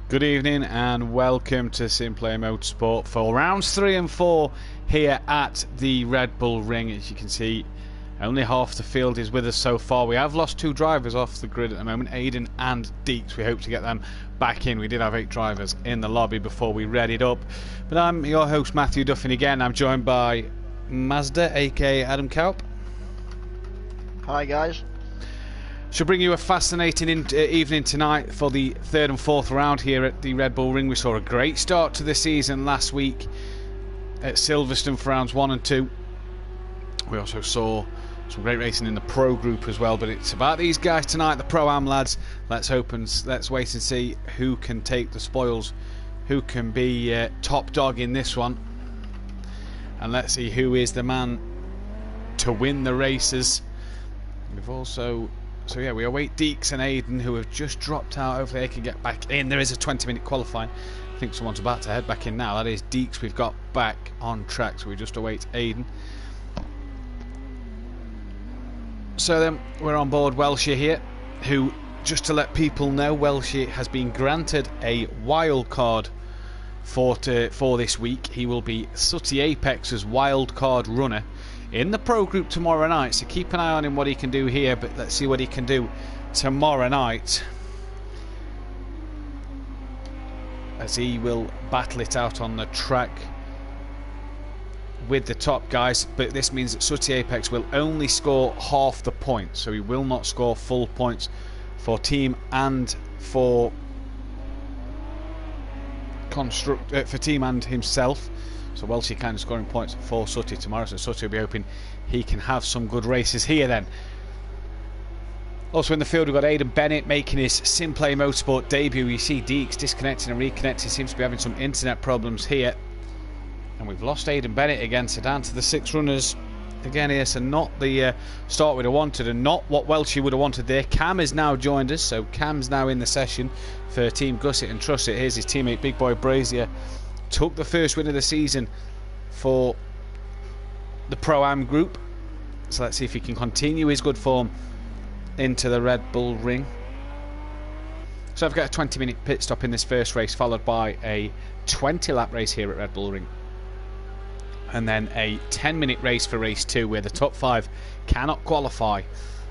Good evening and welcome to Simplay Motorsport for rounds 3 and 4 here at the Red Bull Ring. As you can see, only half the field is with us so far. We have lost 2 drivers off the grid at the moment, Aiden and Deeks. We hope to get them back in. We did have 8 drivers in the lobby before we readied up. But I'm your host Matthew Duffin again. I'm joined by Mazda, aka Adam Kaup. Hi guys. Should bring you a fascinating evening tonight for the 3rd and 4th round here at the Red Bull Ring. We saw a great start to the season last week at Silverstone for rounds 1 and 2. We also saw some great racing in the Pro Group as well, but it's about these guys tonight, the Pro-Am lads. Let's wait and see who can take the spoils, who can be top dog in this one, and let's see who is the man to win the races. We've also... So yeah, we await Deeks and Aiden, who have just dropped out. Hopefully they can get back in. There is a 20-minute qualifying. I think someone's about to head back in now. That is Deeks we've got back on track, so we just await Aiden. So then we're on board Welshie here, who, just to let people know, Welshie has been granted a wild card for this week. He will be Sooty Apex's wild card runner in the Pro Group tomorrow night, so keep an eye on him, what he can do here, but let's see what he can do tomorrow night, as he will battle it out on the track with the top guys. But this means that Sooty Apex will only score half the points, so he will not score full points for team and for team and himself. So Welshie kind of scoring points for Sooty tomorrow, so Sooty will be hoping he can have some good races here then. Also in the field we've got Aiden Bennett making his Simplay Motorsport debut. You see Deeks disconnecting and reconnecting, seems to be having some internet problems here. And we've lost Aiden Bennett again, so down to the 6 runners again here. So not the start we'd have wanted, and not what Welshie would have wanted there. Cam has now joined us, so Cam's now in the session for Team Gusset and Trusset. Here's his teammate Big Boy Brazier. Took the first win of the season for the Pro-Am group, so let's see if he can continue his good form into the Red Bull Ring. So I've got a 20-minute pit stop in this first race, followed by a 20-lap race here at Red Bull Ring, and then a 10-minute race for race 2 where the top 5 cannot qualify,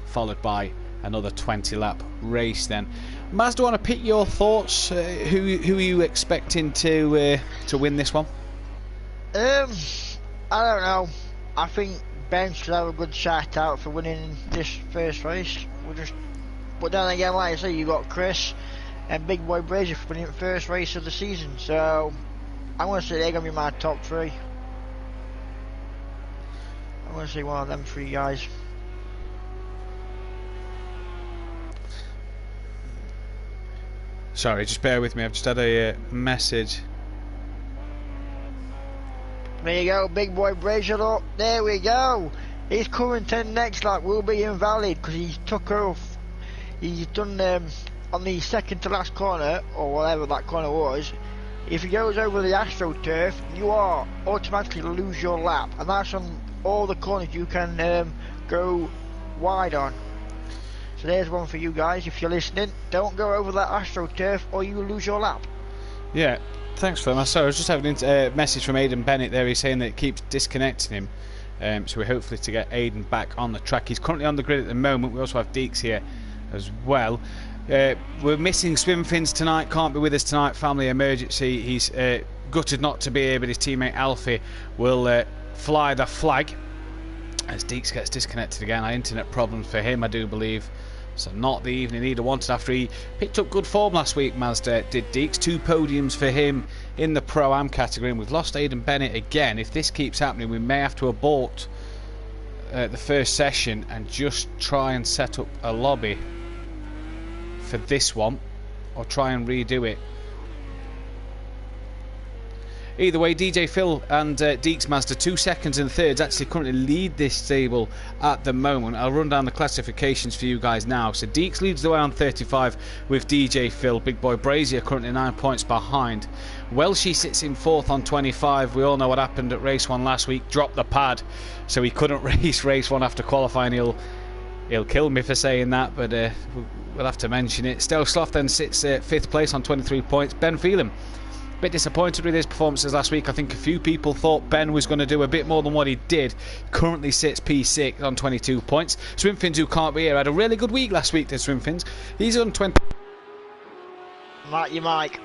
followed by another 20-lap race then. Mazda, want to pick your thoughts? Who are you expecting to win this one? I don't know. I think Ben should have a good shout out for winning this first race. But then again, like I say, you got Chris and Big Boy Brazier for winning the first race of the season. So I'm going to say they're going to be my top 3. I'm going to say one of them 3 guys. Sorry, just bear with me. I've just had a message. There you go, Big Boy Brazier up. There we go. His current 10 next lap will be invalid because he took off. He's done on the second to last corner, or whatever that corner was. If he goes over the AstroTurf, you are automatically lose your lap, and that's on all the corners you can go wide on. So there's one for you guys. If you're listening, don't go over that AstroTurf or you will lose your lap. Yeah, thanks for that. So I was just having a message from Aiden Bennett there. He's saying that it keeps disconnecting him. So we're hopefully to get Aiden back on the track. He's currently on the grid at the moment. We also have Deeks here as well. We're missing Swim Fins tonight. Can't be with us tonight. Family emergency. He's gutted not to be here, but his teammate Alfie will fly the flag as Deeks gets disconnected again. Internet problems for him, I do believe. So not the evening he'd have wanted after he picked up good form last week, Mazda did. Deeks, 2 podiums for him in the Pro-Am category, and we've lost Aiden Bennett again. If this keeps happening, we may have to abort the first session and just try and set up a lobby for this one, or try and redo it. Either way, DJ Phil and Deeks Mazda, 2 seconds and 3rds, actually currently lead this table at the moment. I'll run down the classifications for you guys now. So Deeks leads the way on 35 with DJ Phil. Big Boy Brazier currently 9 points behind. Welshie sits in 4th on 25. We all know what happened at race 1 last week. Dropped the pad, so he couldn't race 1 after qualifying. He'll He'll kill me for saying that, but we'll have to mention it. Stelzloff then sits 5th place on 23 points. Ben Phelan, a bit disappointed with his performances last week. I think a few people thought Ben was going to do a bit more than what he did. Currently sits P6 on 22 points. Swimfins, who can't be here, had a really good week last week, did Swimfins. He's on 20. Like your mic.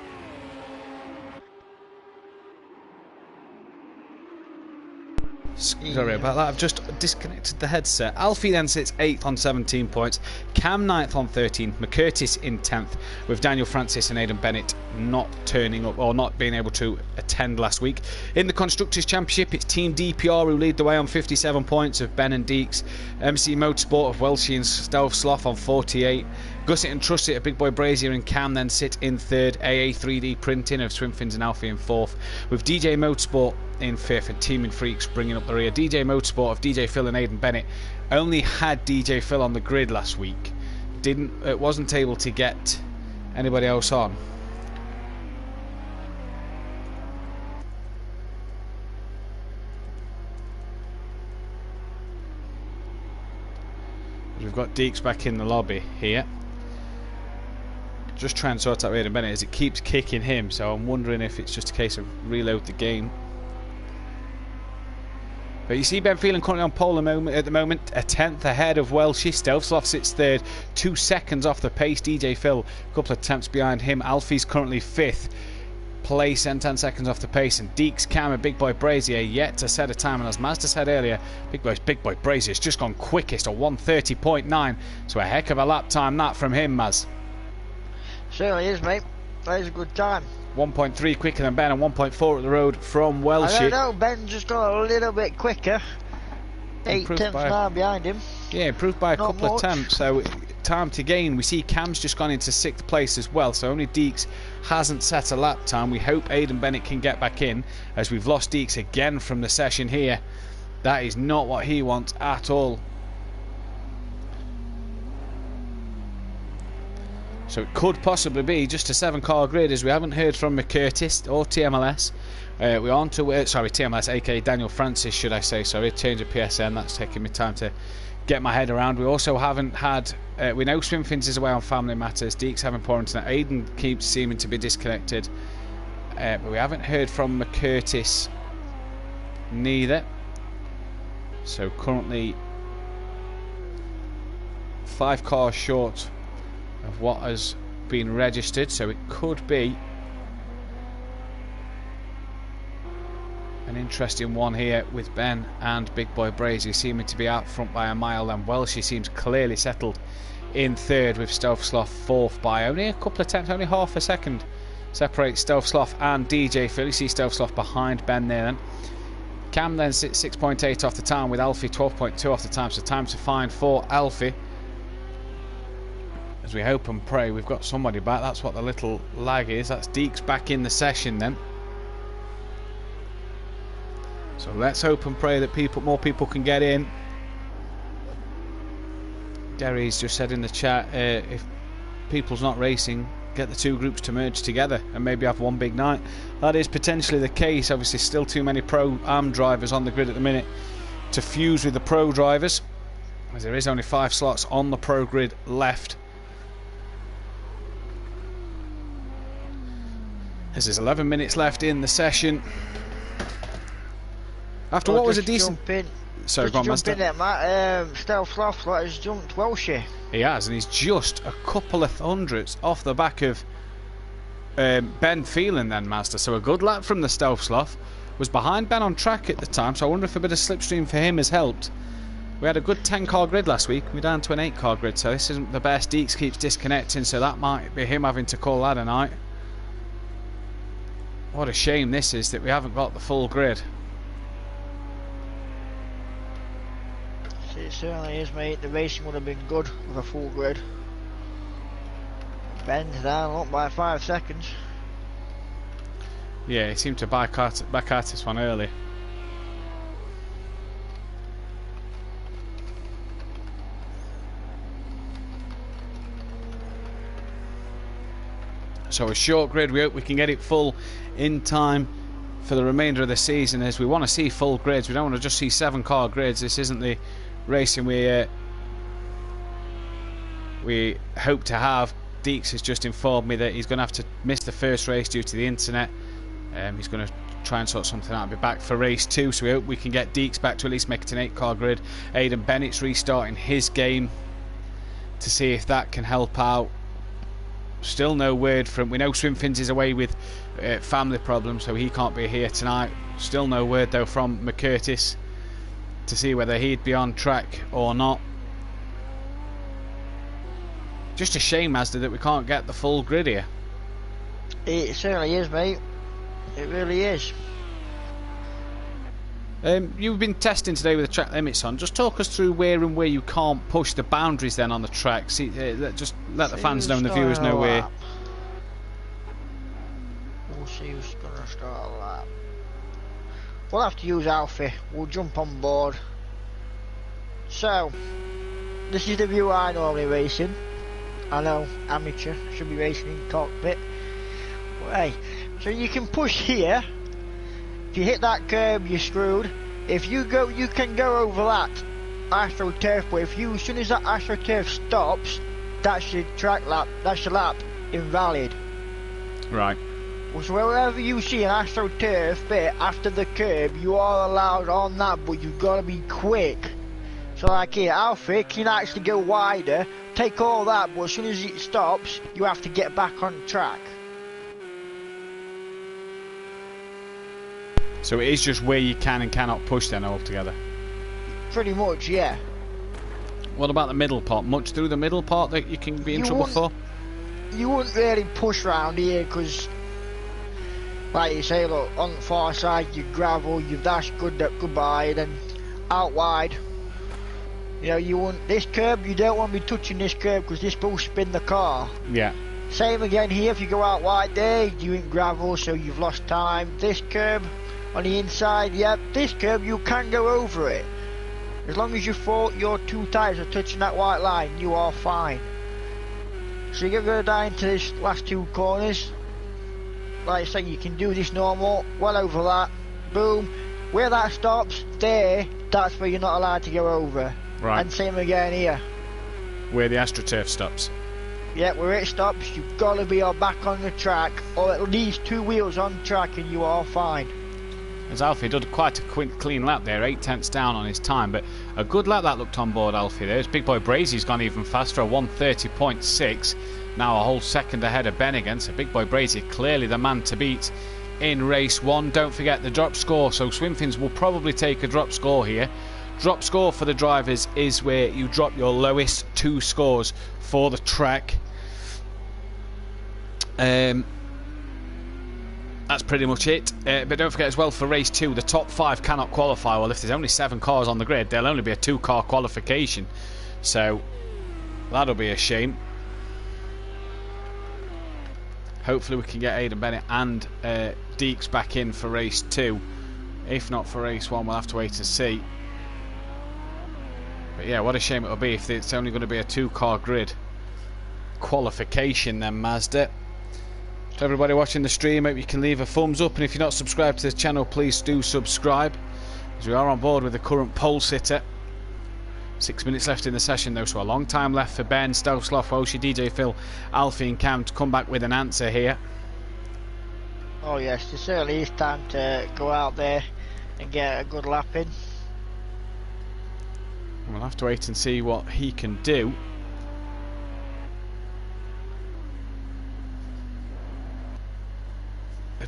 Sorry about that, I've just disconnected the headset. Alfie then sits 8th on 17 points. Cam 9th on 13. McCurtis in 10th, with Daniel Francis and Aidan Bennett not turning up or not being able to attend last week. In the Constructors' Championship, it's Team DPR who lead the way on 57 points of Ben and Deeks. MC Motorsport of Welshie and Stelzloff on 48. Gusset and Trusset of Big Boy Brazier and Cam then sit in 3rd. AA 3D Printing of Swimfins and Alfie in 4th, with DJ Motorsport in 5th and Teaming Freaks bringing up the rear. DJ Motorsport of DJ Phil and Aidan Bennett only had DJ Phil on the grid last week. Wasn't able to get anybody else on. We've got Deeks back in the lobby here. Just trying to sort out Aidan Bennett as it keeps kicking him, so I'm wondering if it's just a case of reload the game. But you see Ben Phelan currently on pole at the moment, a 10th ahead of Welshie. Stelzloff sits 3rd, 2 seconds off the pace. DJ Phil, a couple of tenths behind him. Alfie's currently 5th place and 10 seconds off the pace. And Deeks, Cam and Big Boy Brazier yet to set a time. And as Mazda said earlier, Big Boy Brazier's just gone quickest, a 1:30.9. So a heck of a lap time that from him, Maz. Certainly is, mate. That is a good time. 1.3 quicker than Ben and 1.4 at the road from Welshie. I don't know, Ben's just gone a little bit quicker. 8 tenths now behind him. Yeah, improved by a Not couple much. of tenths, so time to gain. We see Cam's just gone into 6th place as well, so only Deeks hasn't set a lap time. We hope Aidan Bennett can get back in, as we've lost Deeks again from the session here. That is not what he wants at all. So it could possibly be just a 7-car grid, as we haven't heard from McCurtis or TMLS. We're on to TMLS, aka Daniel Francis, should I say? Sorry, change of PSN. That's taking me time to get my head around. We also haven't had. We know Swimfins is away on family matters. Deeks having poor internet. Aidan keeps seeming to be disconnected, but we haven't heard from McCurtis neither. So currently 5 cars short of what has been registered, so it could be an interesting one here with Ben and Big Boy Brazier seeming to be out front by a mile. And Welshie seems clearly settled in 3rd, with Stelzloff 4th by only a couple of tenths, only half a second separates Stelzloff and DJ Phil. You see Stelzloff behind Ben there then. Cam then sits 6.8 off the time, with Alfie 12.2 off the time, so time to find for Alfie. As we hope and pray we've got somebody back. That's what the little lag is. That's Deeks back in the session then. So let's hope and pray that more people can get in. Derry's just said in the chat, if people's not racing, get the 2 groups to merge together and maybe have one big night. That is potentially the case. Obviously still too many pro-am drivers on the grid at the minute to fuse with the pro drivers, as there is only 5 slots on the pro grid left. As there's 11 minutes left in the session. After what was a decent... Sorry, go on, Master. Stelzloff has jumped Welshie. He has, and he's just a couple of hundredths off the back of Ben Phelan then, Master. So a good lap from the Stelzloff. Was behind Ben on track at the time, so I wonder if a bit of slipstream for him has helped. We had a good 10-car grid last week. We're down to an 8-car grid, so this isn't the best. Deeks keeps disconnecting, so that might be him having to call that a night. What a shame this is, that we haven't got the full grid. It certainly is, mate. The racing would have been good with a full grid. Ben's down, look, by 5 seconds. Yeah, he seemed to back out this one early. So a short grid, we hope we can get it full in time for the remainder of the season, as we want to see full grids. We don't want to just see 7-car grids. This isn't the racing we we hope to have. Deeks has just informed me that he's going to have to miss the first race due to the internet. He's going to try and sort something out and be back for race 2, so we hope we can get Deeks back to at least make it an 8-car grid. Aidan Bennett's restarting his game to see if that can help out. Still no word from... We know Swimfins is away with family problems, so he can't be here tonight. Still no word though from McCurtis to see whether he'd be on track or not. Just a shame, Mazda, that we can't get the full grid here. It certainly is, mate. It really is. You've been testing today with the track limits on. Just talk us through where and where you can't push the boundaries then on the track. See, just let the fans know and the viewers know where. We'll see who's going to start a lap. We'll have to use Alfie. We'll jump on board. So, this is the view I normally race in. I know, amateur, should be racing in cockpit. But hey, so you can push here. If you hit that curb, you're screwed. If you go, you can go over that AstroTurf, but as soon as that AstroTurf stops, that's your track lap, that's your lap invalid. Right. So wherever you see an AstroTurf bit after the curb, you are allowed on that, but you've got to be quick. So like here, Alfie can actually go wider, take all that, but as soon as it stops, you have to get back on track. So it is just where you can and cannot push then altogether? Pretty much, yeah. What about the middle part? Much through the middle part that you can be in trouble for? You wouldn't really push round here, because like you say, look, on the far side, you gravel, you've dashed goodbye, then out wide. You know, you want this curb, you don't want to be touching this curb because this will spin the car. Yeah. Same again here, if you go out wide there, you in gravel, so you've lost time. This curb on the inside, yeah, this curb you can go over it. As long as your two tyres are touching that white line, you are fine. So you're going to go down into this last two corners. Like I say, you can do this normal, well over that, boom. Where that stops, there, that's where you're not allowed to go over. Right. And same again here. Where the AstroTurf stops. Yeah, where it stops, you've got to be back on the track, or at least 2 wheels on track, and you are fine. As Alfie did quite a quick, clean lap there, 8 tenths down on his time, but a good lap that looked on board Alfie there. His big boy Brazy's gone even faster, a 1:30.6, now a whole second ahead of Ben again, so big boy Brazy clearly the man to beat in race 1. Don't forget the drop score, so Swimfins will probably take a drop score here. Drop score for the drivers is where you drop your lowest 2 scores for the track. That's pretty much it. But don't forget as well, for race 2, the top 5 cannot qualify. Well, if there's only 7 cars on the grid, there'll only be a 2-car qualification. So that'll be a shame. Hopefully we can get Aidan Bennett and Deeks back in for race 2. If not for race 1, we'll have to wait and see. But yeah, what a shame it'll be if it's only going to be a 2-car grid qualification then, Mazda. To everybody watching the stream, hope you can leave a thumbs up, and if you're not subscribed to the channel, please do subscribe, as we are on board with the current pole sitter. 6 minutes left in the session though, so a long time left for Ben, Stealth Sloth, Welshie, DJ Phil, Alfie and Cam to come back with an answer here. Oh yes, there certainly is time to go out there and get a good lap in. We'll have to wait and see what he can do.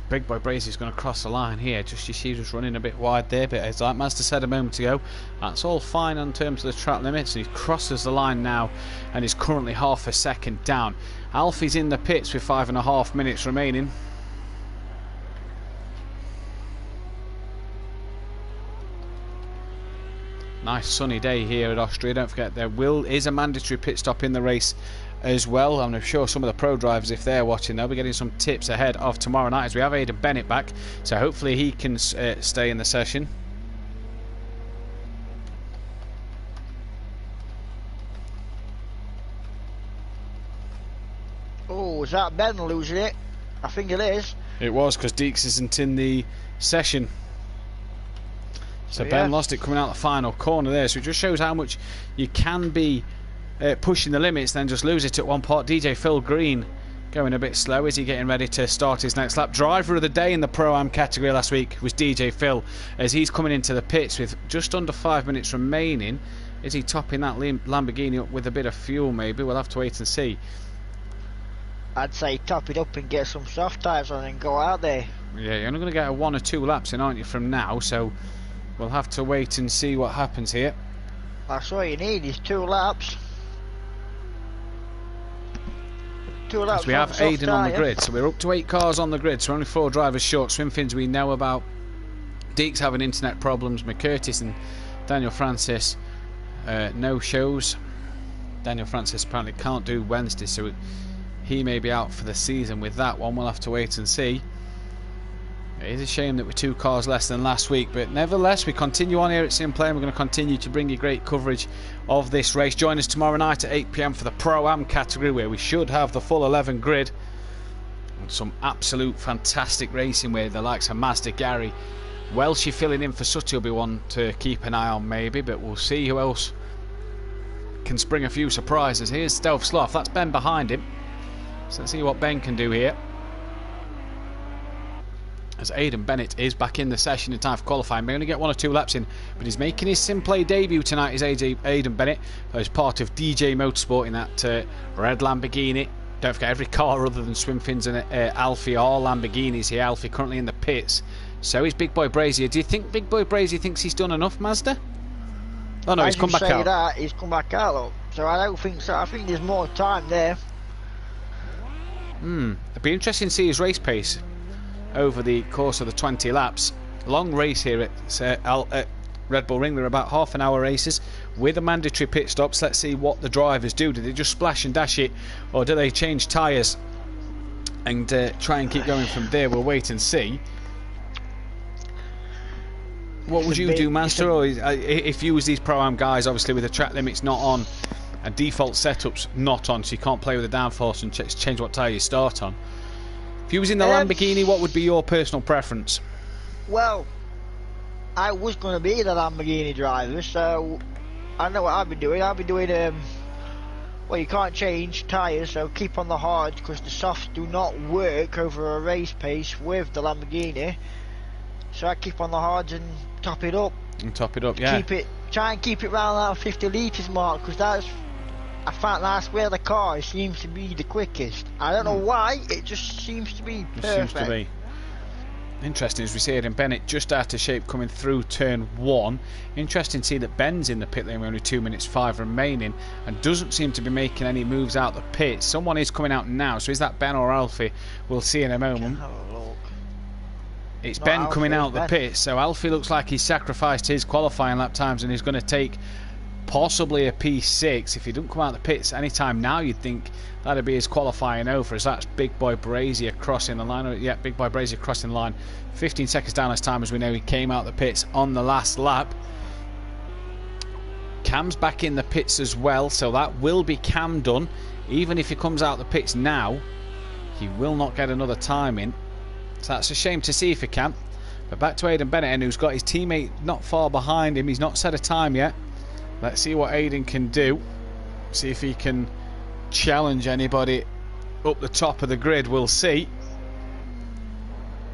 Big boy Brazy's going to cross the line here. Just you see, just running a bit wide there, but as like Mazda said a moment ago, that's all fine in terms of the track limits. He crosses the line now and is currently half a second down. Alfie's in the pits with 5.5 minutes remaining. Nice sunny day here at Austria. Don't forget there is a mandatory pit stop in the race as well. I'm sure some of the pro drivers, if they're watching, they'll be getting some tips ahead of tomorrow night, as we have Aidan Bennett back, so hopefully he can stay in the session. Oh, is that Ben losing it? I think it is. It was, because Deeks isn't in the session. So Ben lost it coming out the final corner there, so it just shows how much you can be pushing the limits, then just lose it at one part. DJ Phil Green going a bit slow. Is he getting ready to start his next lap? Driver of the day in the Pro-Am category last week was DJ Phil, as he's coming into the pits with just under 5 minutes remaining. Is he topping that Lamborghini up with a bit of fuel maybe? We'll have to wait and see. I'd say top it up and get some soft tyres on and go out there. Yeah, you're only going to get a 1 or 2 laps in, aren't you, from now? So we'll have to wait and see what happens here. That's all you need is 2 laps. 2 laps. We have Aidan on the grid, so we're up to 8 cars on the grid, so only 4 drivers short. Swimfins we know about. Deeks having internet problems. McCurtis and Daniel Francis no shows. Daniel Francis apparently can't do Wednesday, so he may be out for the season with that one. We'll have to wait and see. It is a shame that we're 2 cars less than last week, but nevertheless we continue on here at Simplay, and we're going to continue to bring you great coverage of this race. Join us tomorrow night at 8 PM for the Pro-Am category, where we should have the full 11 grid and some absolute fantastic racing with the likes of Mazda Gary. Welshie filling in for Sutty will be one to keep an eye on maybe, but we'll see who else can spring a few surprises. Here's Stealth Sloth, that's Ben behind him, so let's see what Ben can do here, as Aidan Bennett is back in the session in time for qualifying. May only get 1 or 2 laps in, but he's making his Simplay debut tonight, is Aidan Bennett, as part of DJ Motorsport in that red Lamborghini. Don't forget, every car other than Swimfins and Alfie are Lamborghinis here. Alfie currently in the pits, so is Big Boy Brazier. Do you think Big Boy Brazier thinks he's done enough, Mazda? Oh no, he's come back out. He's come back out, look. So I don't think so. I think there's more time there. It'd be interesting to see his race pace over the course of the 20 laps. Long race here at Red Bull Ring. They're about half an hour races with a mandatory pit stops. Let's see what the drivers do. Do they just splash and dash it, or do they change tyres and try and keep going from there? We'll wait and see. What would you do, Master? Or if you was these Pro-Am guys, obviously with the track limits not on and default setups not on, so you can't play with the downforce and change what tyre you start on. If you was in the Lamborghini, what would be your personal preference? Well, I was going to be the Lamborghini driver, so I know what I'd be doing. I'd be doing, well, you can't change tyres, so keep on the hards, because the softs do not work over a race pace with the Lamborghini. So I keep on the hards and top it up. And top it up, yeah. Try and keep it around that 50 litres mark, because I found that's where the car seems to be the quickest. I don't know why, it just seems to be perfect. It seems to be. Interesting as we see it in Bennett just out of shape coming through turn 1. Interesting to see that Ben's in the pit lane with only 2 minutes 5 remaining and doesn't seem to be making any moves out the pit. Someone is coming out now, so is that Ben or Alfie? We'll see in a moment. It's Ben Alfie, coming out the pit, so Alfie looks like he's sacrificed his qualifying lap times and he's going to take possibly a P6. If he doesn't come out of the pits anytime now, you'd think that'd be his qualifying over, as that's Big Boy Brazier crossing the line. Yeah, Big Boy Brazier crossing the line. 15 seconds down his time, as we know he came out of the pits on the last lap. Cam's back in the pits as well, so that will be Cam done. Even if he comes out the pits now, he will not get another time in. So that's a shame to see for Cam. But back to Aidan Bennett, who's got his teammate not far behind him. He's not set a time yet. Let's see what Aidan can do. See if he can challenge anybody up the top of the grid. We'll see.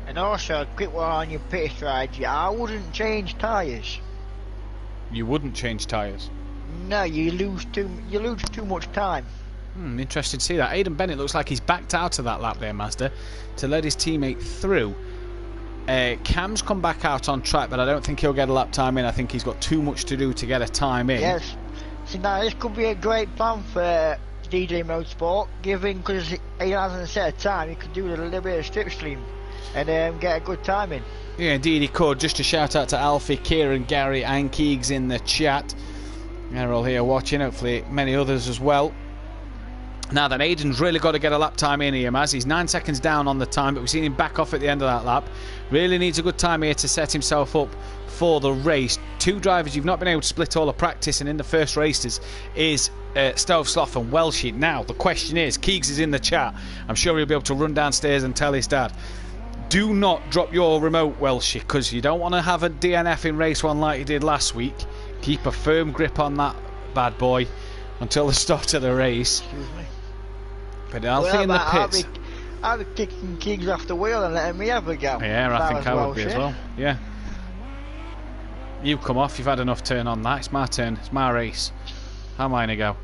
And also, a quick one on your pit strategy. I wouldn't change tyres. You wouldn't change tyres? No, you lose too much time. Interesting to see that. Aidan Bennett looks like he's backed out of that lap there, Mazda, to let his teammate through. Cam's come back out on track, but I don't think he'll get a lap time in. I think he's got too much to do to get a time in. Yes. So now this could be a great plan for DJ Motorsport, because he hasn't set a time. He could do a little bit of slipstream and get a good time in. Yeah, indeed he could. Just a shout out to Alfie, Kieran, Gary and Keegs in the chat. They're all here watching, hopefully many others as well. Now then, Aidan's really got to get a lap time in here, Maz. He's 9 seconds down on the time, but we've seen him back off at the end of that lap. Really needs a good time here to set himself up for the race. 2 drivers you've not been able to split all the practice and in the first races is Stealth Sloth and Welshie. Now, the question is, Keegs is in the chat. I'm sure he'll be able to run downstairs and tell his dad. Do not drop your remote, Welshie, because you don't want to have a DNF in race 1 like you did last week. Keep a firm grip on that bad boy. until the start of the race. Excuse me. But Alfie in the pits. I'll be kicking Kings off the wheel and letting me have a go. Yeah, I think I would be as well. Yeah. You come off, you've had enough turn on that. It's my turn, it's my race. How am I going to go?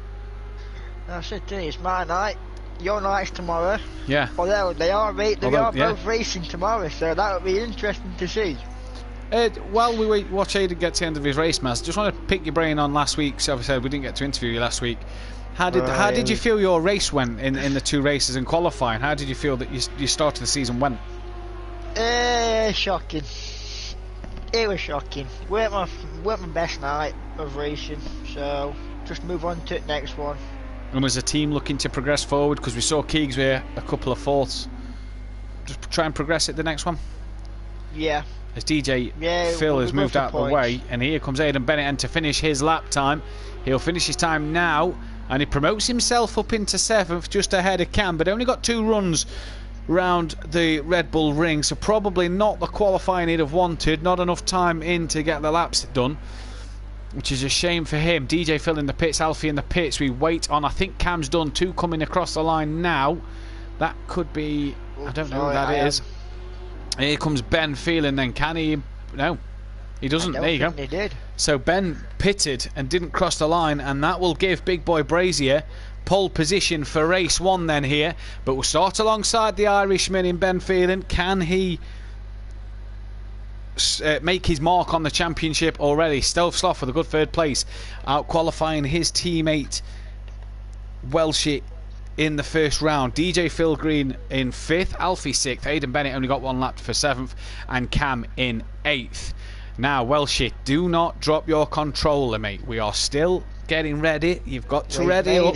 That's it, it's my night. Your night's tomorrow. Yeah. Well, they are both racing tomorrow, so that would be interesting to see. While we watch Aiden get to the end of his race, Maz, just want to pick your brain on last week. So I said we didn't get to interview you last week. How did you feel your race went in the 2 races and qualifying? How did you feel that you started the season went? Shocking. It was shocking. Weren't my best night of racing, so just move on to the next one. And was the team looking to progress forward? Because we saw Keegs with a couple of fourths. Just try and progress it the next one? Yeah. As DJ Phil has moved out of the way, and here comes Aidan Bennett, and to finish his lap time, he'll finish his time now, and he promotes himself up into 7th, just ahead of Cam, but only got 2 runs round the Red Bull ring, so probably not the qualifying he'd have wanted, not enough time in to get the laps done, which is a shame for him. DJ Phil in the pits, Alfie in the pits. We wait on, I think Cam's done 2 coming across the line now. That could be, I don't know who that is. Here comes Ben Phelan then. Can he? No, he doesn't. There you go. He did. So Ben pitted and didn't cross the line, and that will give Big Boy Brazier pole position for race 1 then here. But we'll start alongside the Irishman in Ben Phelan. Can he make his mark on the championship already? Stealth Sloth with a good 3rd place, out qualifying his teammate Welshie in the 1st round. DJ Phil Green in 5th, Alfie 6th, Aidan Bennett only got 1 lap for 7th, and Cam in 8th. Now, Welshie, do not drop your controller, mate. We are still getting ready. You've got to ready up.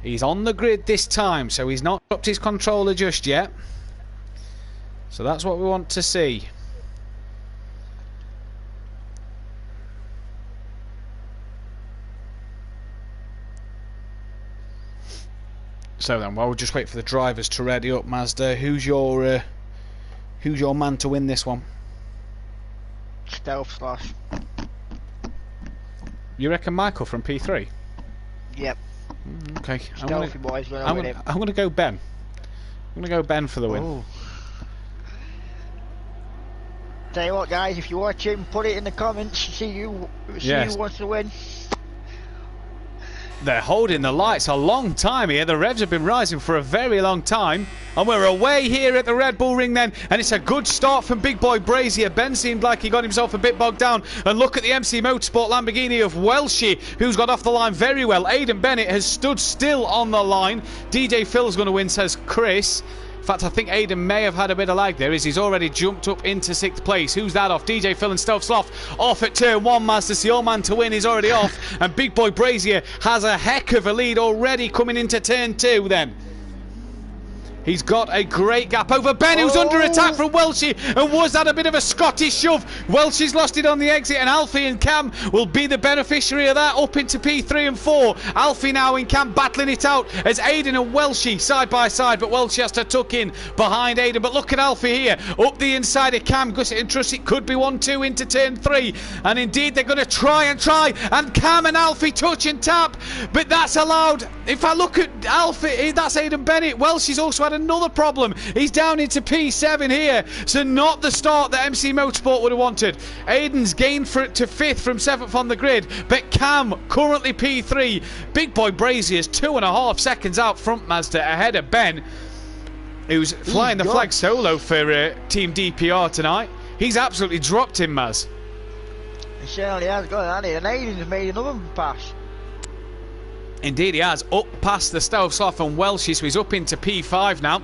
He's on the grid this time, so he's not dropped his controller just yet. So that's what we want to see. So then, while we just wait for the drivers to ready up, Mazda, who's your man to win this one? Stealth Sloth. You reckon Michael from P3? Yep. Okay. Stealthy boys, I'm going to go Ben. I'm going to go Ben for the win. Ooh. Tell you what, guys, if you're watching, put it in the comments. See who wants to win. They're holding the lights a long time here. The revs have been rising for a very long time. And we're away here at the Red Bull Ring then. And it's a good start from Big Boy Brazier. Ben seemed like he got himself a bit bogged down. And look at the MC Motorsport Lamborghini of Welshie, who's got off the line very well. Aidan Bennett has stood still on the line. DJ Phil's going to win, says Chris. In fact, I think Aidan may have had a bit of lag there, as he's already jumped up into 6th place. Who's that off? DJ Phil and Stealth Sloth off at turn 1. Mazda, your man to win, is already off. And Big Boy Brazier has a heck of a lead already coming into turn 2 then. He's got a great gap over Ben, who's under attack from Welshie. And was that a bit of a Scottish shove? Welshie's lost it on the exit, and Alfie and Cam will be the beneficiary of that, up into P3 and 4. Alfie now and Cam battling it out as Aidan and Welshie side by side, but Welshie has to tuck in behind Aidan. But look at Alfie here, up the inside of Cam. Gusset and Trust, it could be 1-2 into turn 3. And indeed, they're going to try, and Cam and Alfie touch and tap, but that's allowed. If I look at Alfie, that's Aidan Bennett. Welshie's also had another problem. He's down into P7 here, so not the start that MC Motorsport would have wanted. Aidan's gained to 5th from 7th on the grid, but Cam currently P3. Big Boy Brazier's 2.5 seconds out front, Mazda, ahead of Ben, who's flying the flag solo for Team DPR tonight. He's absolutely dropped him, Maz. He certainly has got, hasn't he? And Aidan's made another pass. Indeed he has, up past the Stealth Sloth and Welshie, so he's up into P5 now.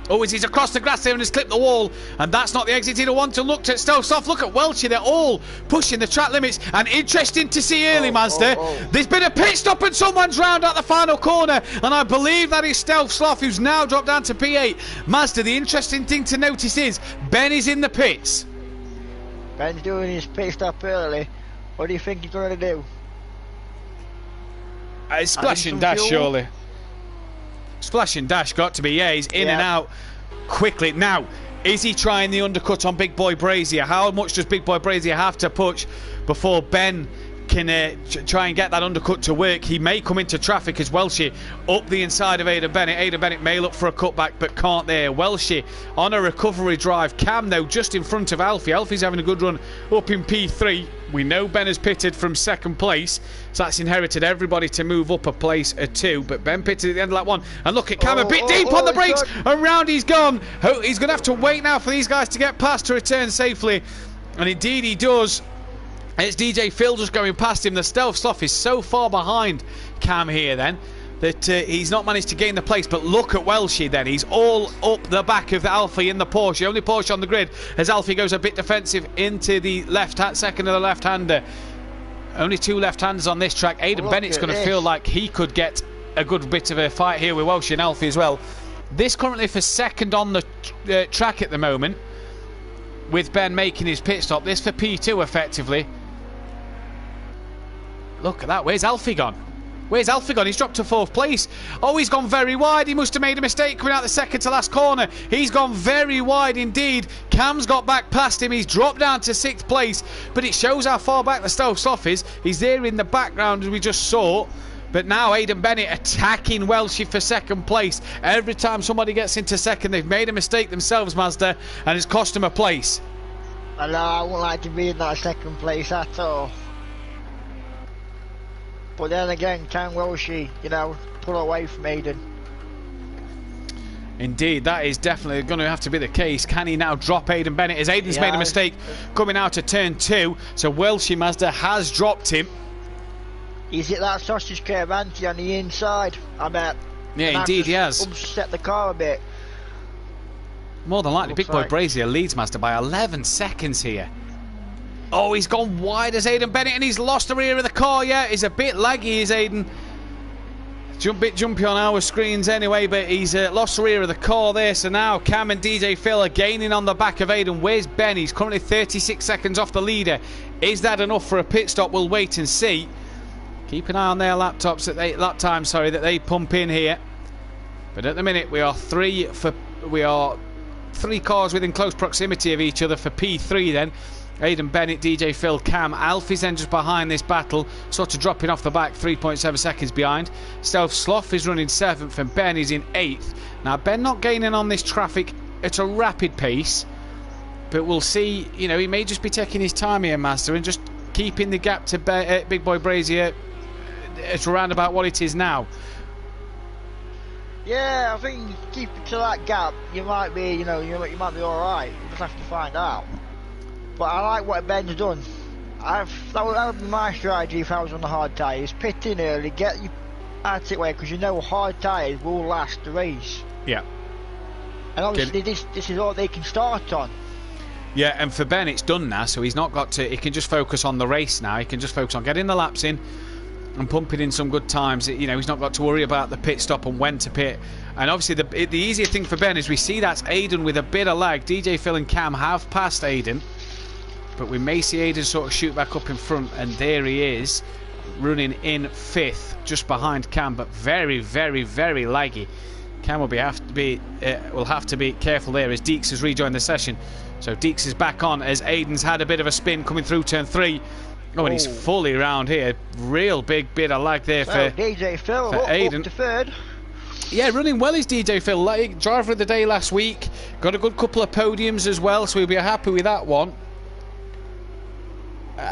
Oh, he's across the grass there and has clipped the wall, and that's not the exit he'd want to look at Stealth Sloth. Look at Welshie, they're all pushing the track limits, and interesting to see early, Mazda. There's been a pit stop and someone's round at the final corner, and I believe that is Stealth Sloth, who's now dropped down to P8. Mazda, the interesting thing to notice is Ben is in the pits. Ben's doing his pit stop early. What do you think he's going to do? Splash and dash, surely. Splash and dash got to be, yeah, he's in and out quickly. Now, is he trying the undercut on Big Boy Brazier? How much does Big Boy Brazier have to push before Ben can try and get that undercut to work. He may come into traffic as Welshie up the inside of Aidan Bennett. Aidan Bennett may look for a cutback but can't there. Welshie on a recovery drive. Cam though just in front of Alfie. Alfie's having a good run up in P3. We know Ben has pitted from second place, so that's inherited everybody to move up a place or two. But Ben pitted at the end of that one. And look at Cam a bit deep on the brakes. And round he's gone. He's going to have to wait now for these guys to get past to return safely. And indeed he does. It's DJ Phil just going past him. The Stealth Sloth is so far behind Cam here then that he's not managed to gain the place. But look at Welshie then. He's all up the back of Alfie in the Porsche. Only Porsche on the grid as Alfie goes a bit defensive into the second of the left-hander. Only two left-handers on this track. Aidan Bennett's going to feel like he could get a good bit of a fight here with Welshie and Alfie as well. This currently for second on the track at the moment, with Ben making his pit stop. This for P2 effectively. Look at that. Where's Alfie gone? Where's Alfie gone? He's dropped to fourth place. Oh, he's gone very wide. He must have made a mistake coming out the second to last corner. He's gone very wide indeed. Cam's got back past him. He's dropped down to sixth place. But it shows how far back the Stealth Sloth is. He's there in the background as we just saw. But now Aidan Bennett attacking Welshie for second place. Every time somebody gets into second, they've made a mistake themselves, Mazda, and it's cost them a place. I know, I wouldn't like to be in that second place at all. But then again, can Welshie, pull away from Aidan? Indeed, that is definitely going to have to be the case. Can he now drop Aidan Bennett? As Aidan's made a mistake coming out of turn 2, so Welshie Mazda has dropped him. He's hit that sausage curve anti on the inside, I bet. Yeah, indeed he has. Upset the car a bit. More than likely, Big Boy Brazier leads Mazda by 11 seconds here. Oh, he's gone wide as Aidan Bennett, and he's lost the rear of the car. Yeah, he's a bit laggy, is Aidan. Bit jumpy on our screens anyway, but he's lost the rear of the car there. So now Cam and DJ Phil are gaining on the back of Aidan. Where's Ben? He's currently 36 seconds off the leader. Is that enough for a pit stop? We'll wait and see. Keep an eye on their lap times that they pump in here. But at the minute we are three cars within close proximity of each other for P3 then. Aidan Bennett, DJ Phil, Cam. Alfie's then just behind this battle, sort of dropping off the back, 3.7 seconds behind. Stealth Sloth is running 7th and Ben is in 8th. Now Ben not gaining on this traffic at a rapid pace, but we'll see. He may just be taking his time here, Master, and just keeping the gap to Big Boy Brazier at around about what it is now. Yeah, I think keep it to that gap. You might be, you might be all right. You just have to find out. But I like what Ben's done. That would be my strategy if I was on the hard tyres. Pit in early, get you out of the way, because hard tyres will last the race. Yeah. And obviously this is all they can start on. Yeah, and for Ben it's done now, so he's not got to. He can just focus on the race now. He can just focus on getting the laps in and pumping in some good times. He's not got to worry about the pit stop and when to pit. And obviously the easier thing for Ben is we see that's Aidan with a bit of lag. DJ Phil and Cam have passed Aidan, but we may see Aidan sort of shoot back up in front, and there he is running in 5th just behind Cam, but very, very, very laggy. Cam will have to be careful there as Deeks has rejoined the session. So Deeks is back on as Aidan's had a bit of a spin coming through turn 3. Oh, and he's fully round here. Real big bit of lag there for DJ Phil for Aidan. Up to 3rd. Yeah, running well is DJ Phil. Driver of the day last week. Got a good couple of podiums as well, so we'll be happy with that one.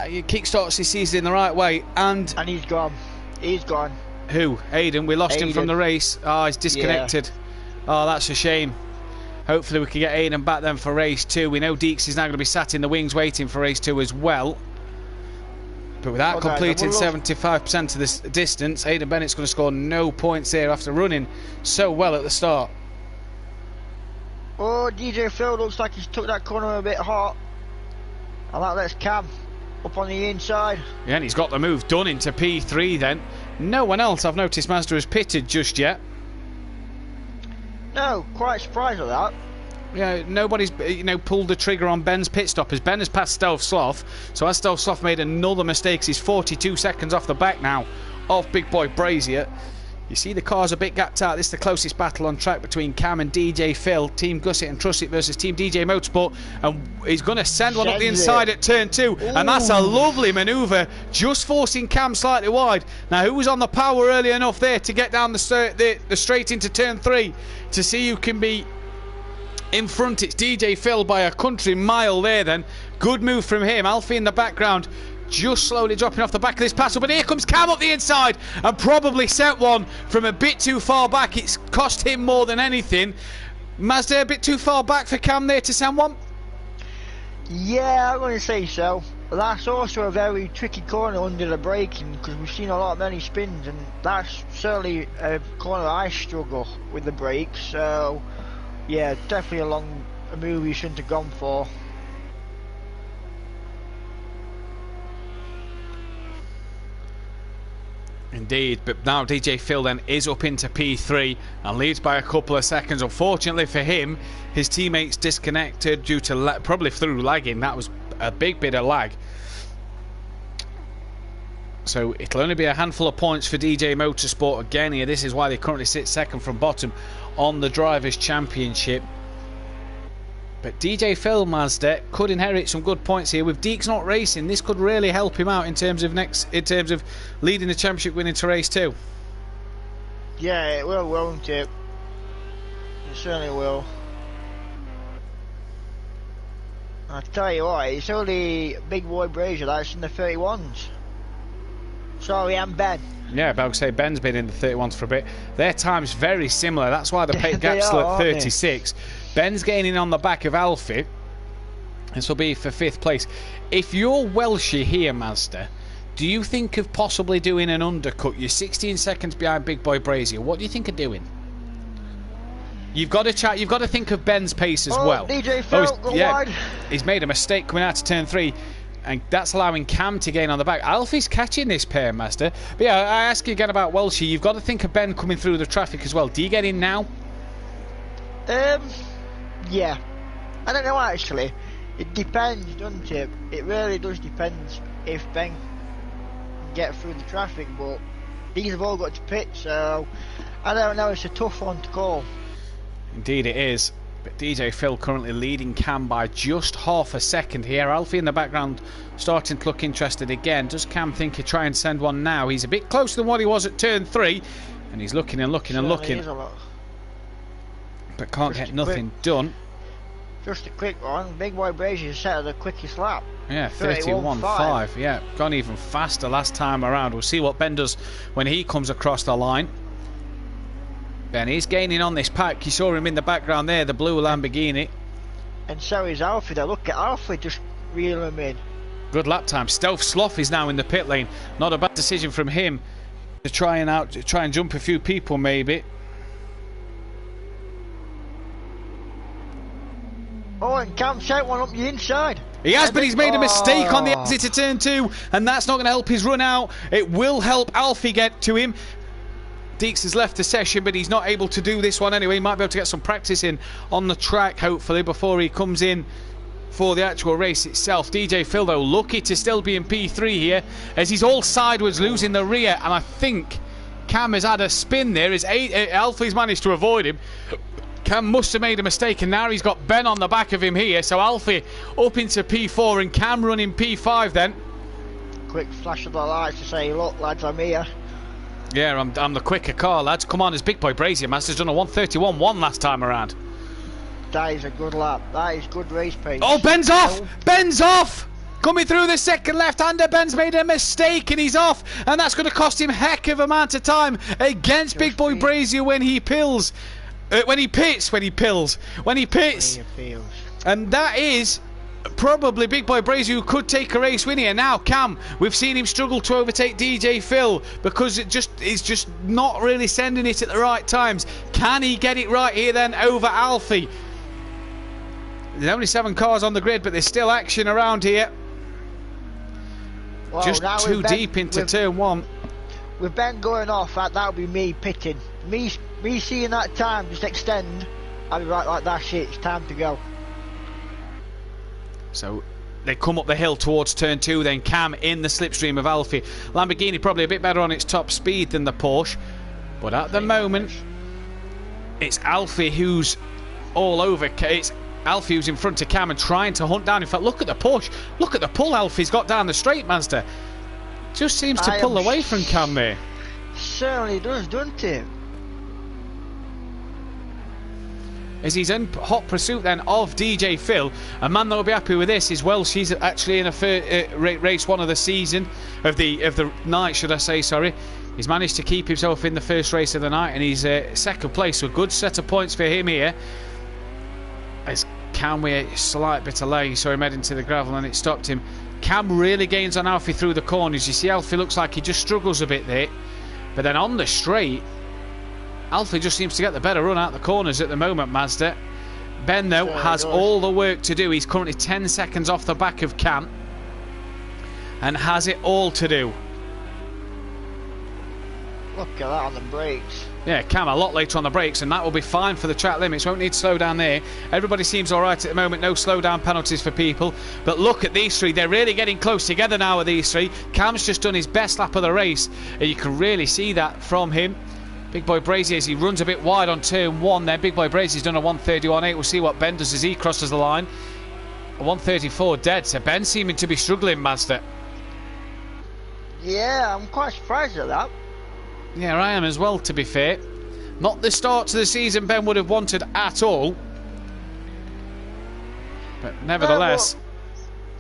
He kickstarts his season in the right way, and he's gone. He's gone. Who? Aidan. We lost him from the race. Oh, he's disconnected. Yeah. Oh, that's a shame. Hopefully we can get Aidan back then for race 2. We know Deeks is now going to be sat in the wings waiting for race 2 as well. But without completing 75% of this distance, Aidan Bennett's going to score no points there after running so well at the start. Oh, DJ Phil looks like he's took that corner a bit hot. And that lets Cam up on the inside. Yeah, and he's got the move done into P3 then. No one else I've noticed Mazda has pitted just yet. No, quite surprised at that. Yeah, nobody's pulled the trigger on Ben's pit stop as Ben has passed Stealth Sloth. So as Stealth Sloth made another mistake, he's 42 seconds off the back now of Big Boy Brazier. You see the cars a bit gapped out. This is the closest battle on track between Cam and DJ Phil. Team Gusset and Trussit versus Team DJ Motorsport. And he's going to send one up the inside at turn 2. Ooh. And that's a lovely manoeuvre, just forcing Cam slightly wide. Now, who was on the power early enough there to get down the straight into turn 3 to see who can be in front? It's DJ Phil by a country mile there then. Good move from him. Alfie in the background, just slowly dropping off the back of this pass. But here comes Cam up the inside and probably sent one from a bit too far back. It's cost him more than anything. Mazda a bit too far back for Cam there to send one? Yeah, I'm going to say so. That's also a very tricky corner under the braking, because we've seen a lot of many spins, and that's certainly a corner I struggle with the brakes. So yeah, definitely a move you shouldn't have gone for. Indeed, but now DJ Phil then is up into P3 and leads by a couple of seconds. Unfortunately for him, his teammates disconnected due to probably through lagging. That was a big bit of lag. So it'll only be a handful of points for DJ Motorsport again here. This is why they currently sit second from bottom on the Drivers' Championship. But DJ Phil, Mazda, could inherit some good points here. With Deeks not racing, this could really help him out in terms of leading the championship, winning to race 2. Yeah, it will, won't it? It certainly will. I tell you what, it's only Big Boy Brazier that's in the 31s. Sorry, I'm Ben. Yeah, but I would say Ben's been in the 31s for a bit. Their time's very similar. That's why the gap's still at 36. Ben's gaining on the back of Alfie. This will be for 5th place. If you're Welshie here, Mazda, do you think of possibly doing an undercut? You're 16 seconds behind Big Boy Brazier. What do you think of doing? You've got to think of Ben's pace as well. DJ Phil, go wide. He's made a mistake coming out to turn 3. And that's allowing Cam to gain on the back. Alfie's catching this pair, Mazda. But yeah, I ask you again about Welshie. You've got to think of Ben coming through the traffic as well. Do you get in now? Yeah. I don't know actually. It depends, doesn't it? It really does depend if Ben can get through the traffic, but these have all got to pit, so I don't know, it's a tough one to call. Indeed it is. But DJ Phil currently leading Cam by just half a second here. Alfie in the background starting to look interested again. Does Cam think he'll try and send one now? He's a bit closer than what he was at turn 3. And he's looking and looking and looking. But can't get nothing done. Just a quick one. Big Boy Brazier set at the quickest lap. Yeah, 31.5. Yeah, gone even faster last time around. We'll see what Ben does when he comes across the line. Ben is gaining on this pack. You saw him in the background there, the blue Lamborghini. And so is Alfie there. Look at Alfie just reel him in. Good lap time. Stealth Sloth is now in the pit lane. Not a bad decision from him to try and jump a few people maybe. Oh, and Cam sent one up the inside. He has, but he's made a mistake on the exit to turn 2, and that's not going to help his run out. It will help Alfie get to him. Deeks has left the session, but he's not able to do this one anyway. He might be able to get some practice in on the track, hopefully, before he comes in for the actual race itself. DJ Phil, though, lucky to still be in P3 here, as he's all sideways, losing the rear, and I think Cam has had a spin there, as Alfie's managed to avoid him. Cam must have made a mistake, and now he's got Ben on the back of him here, so Alfie up into P4 and Cam running P5 then. Quick flash of the lights to say, look lads, I'm here. Yeah, I'm the quicker car, lads. Come on, it's Big Boy Brazier. Master's done a 1:31.1 last time around. That is a good lap. That is good race pace. Oh, Ben's off! Ben's off! Coming through the second left-hander, Ben's made a mistake and he's off. And that's going to cost him heck of amount of time against Big Boy Brazier when he pills. When he pits. And that is probably Big Boy Brazier who could take a race win here. Now Cam, we've seen him struggle to overtake DJ Phil because he's just not really sending it at the right times. Can he get it right here then over Alfie? There's only 7 cars on the grid, but there's still action around here. Well, just too deep into turn 1. With Ben going off, that'll be me pitting. Me seeing that time just extend, I'll be right like that shit, it's time to go. So they come up the hill towards turn 2, then Cam in the slipstream of Alfie. Lamborghini probably a bit better on its top speed than the Porsche. But at the moment, it's Alfie who's all over. It's Alfie who's in front of Cam and trying to hunt down. In fact, look at the push. Look at the pull Alfie's got down the straight, Mazda. Just seems to pull away from Cam there. Certainly does, doesn't it? As he's in hot pursuit then of DJ Phil. A man that will be happy with this is Welsh. He's actually in a race one of the season, of the night, should I say, sorry. He's managed to keep himself in the first race of the night, and he's second place, so a good set of points for him here. As Cam with a slight bit of lag, saw him head into the gravel and it stopped him. Cam really gains on Alfie through the corners. You see Alfie looks like he just struggles a bit there, but then on the straight Alfie just seems to get the better run out the corners at the moment, Mazda. Ben though has all the work to do. He's currently 10 seconds off the back of Cam and has it all to do. Look at that on the brakes. Yeah, Cam a lot later on the brakes, and that will be fine for the track limits. Won't need to slow down there. Everybody seems alright at the moment. No slow down penalties for people. But look at these three. They're really getting close together now with these three. Cam's just done his best lap of the race, and you can really see that from him. Big Boy Brazier, as he runs a bit wide on turn one there. Big Boy Brazier's done a 1:31.8. We'll see what Ben does as he crosses the line. A 1:34 dead. So Ben seeming to be struggling, Mazda. Yeah, I'm quite surprised at that. Yeah, I am as well, to be fair. Not the start to the season Ben would have wanted at all. But nevertheless...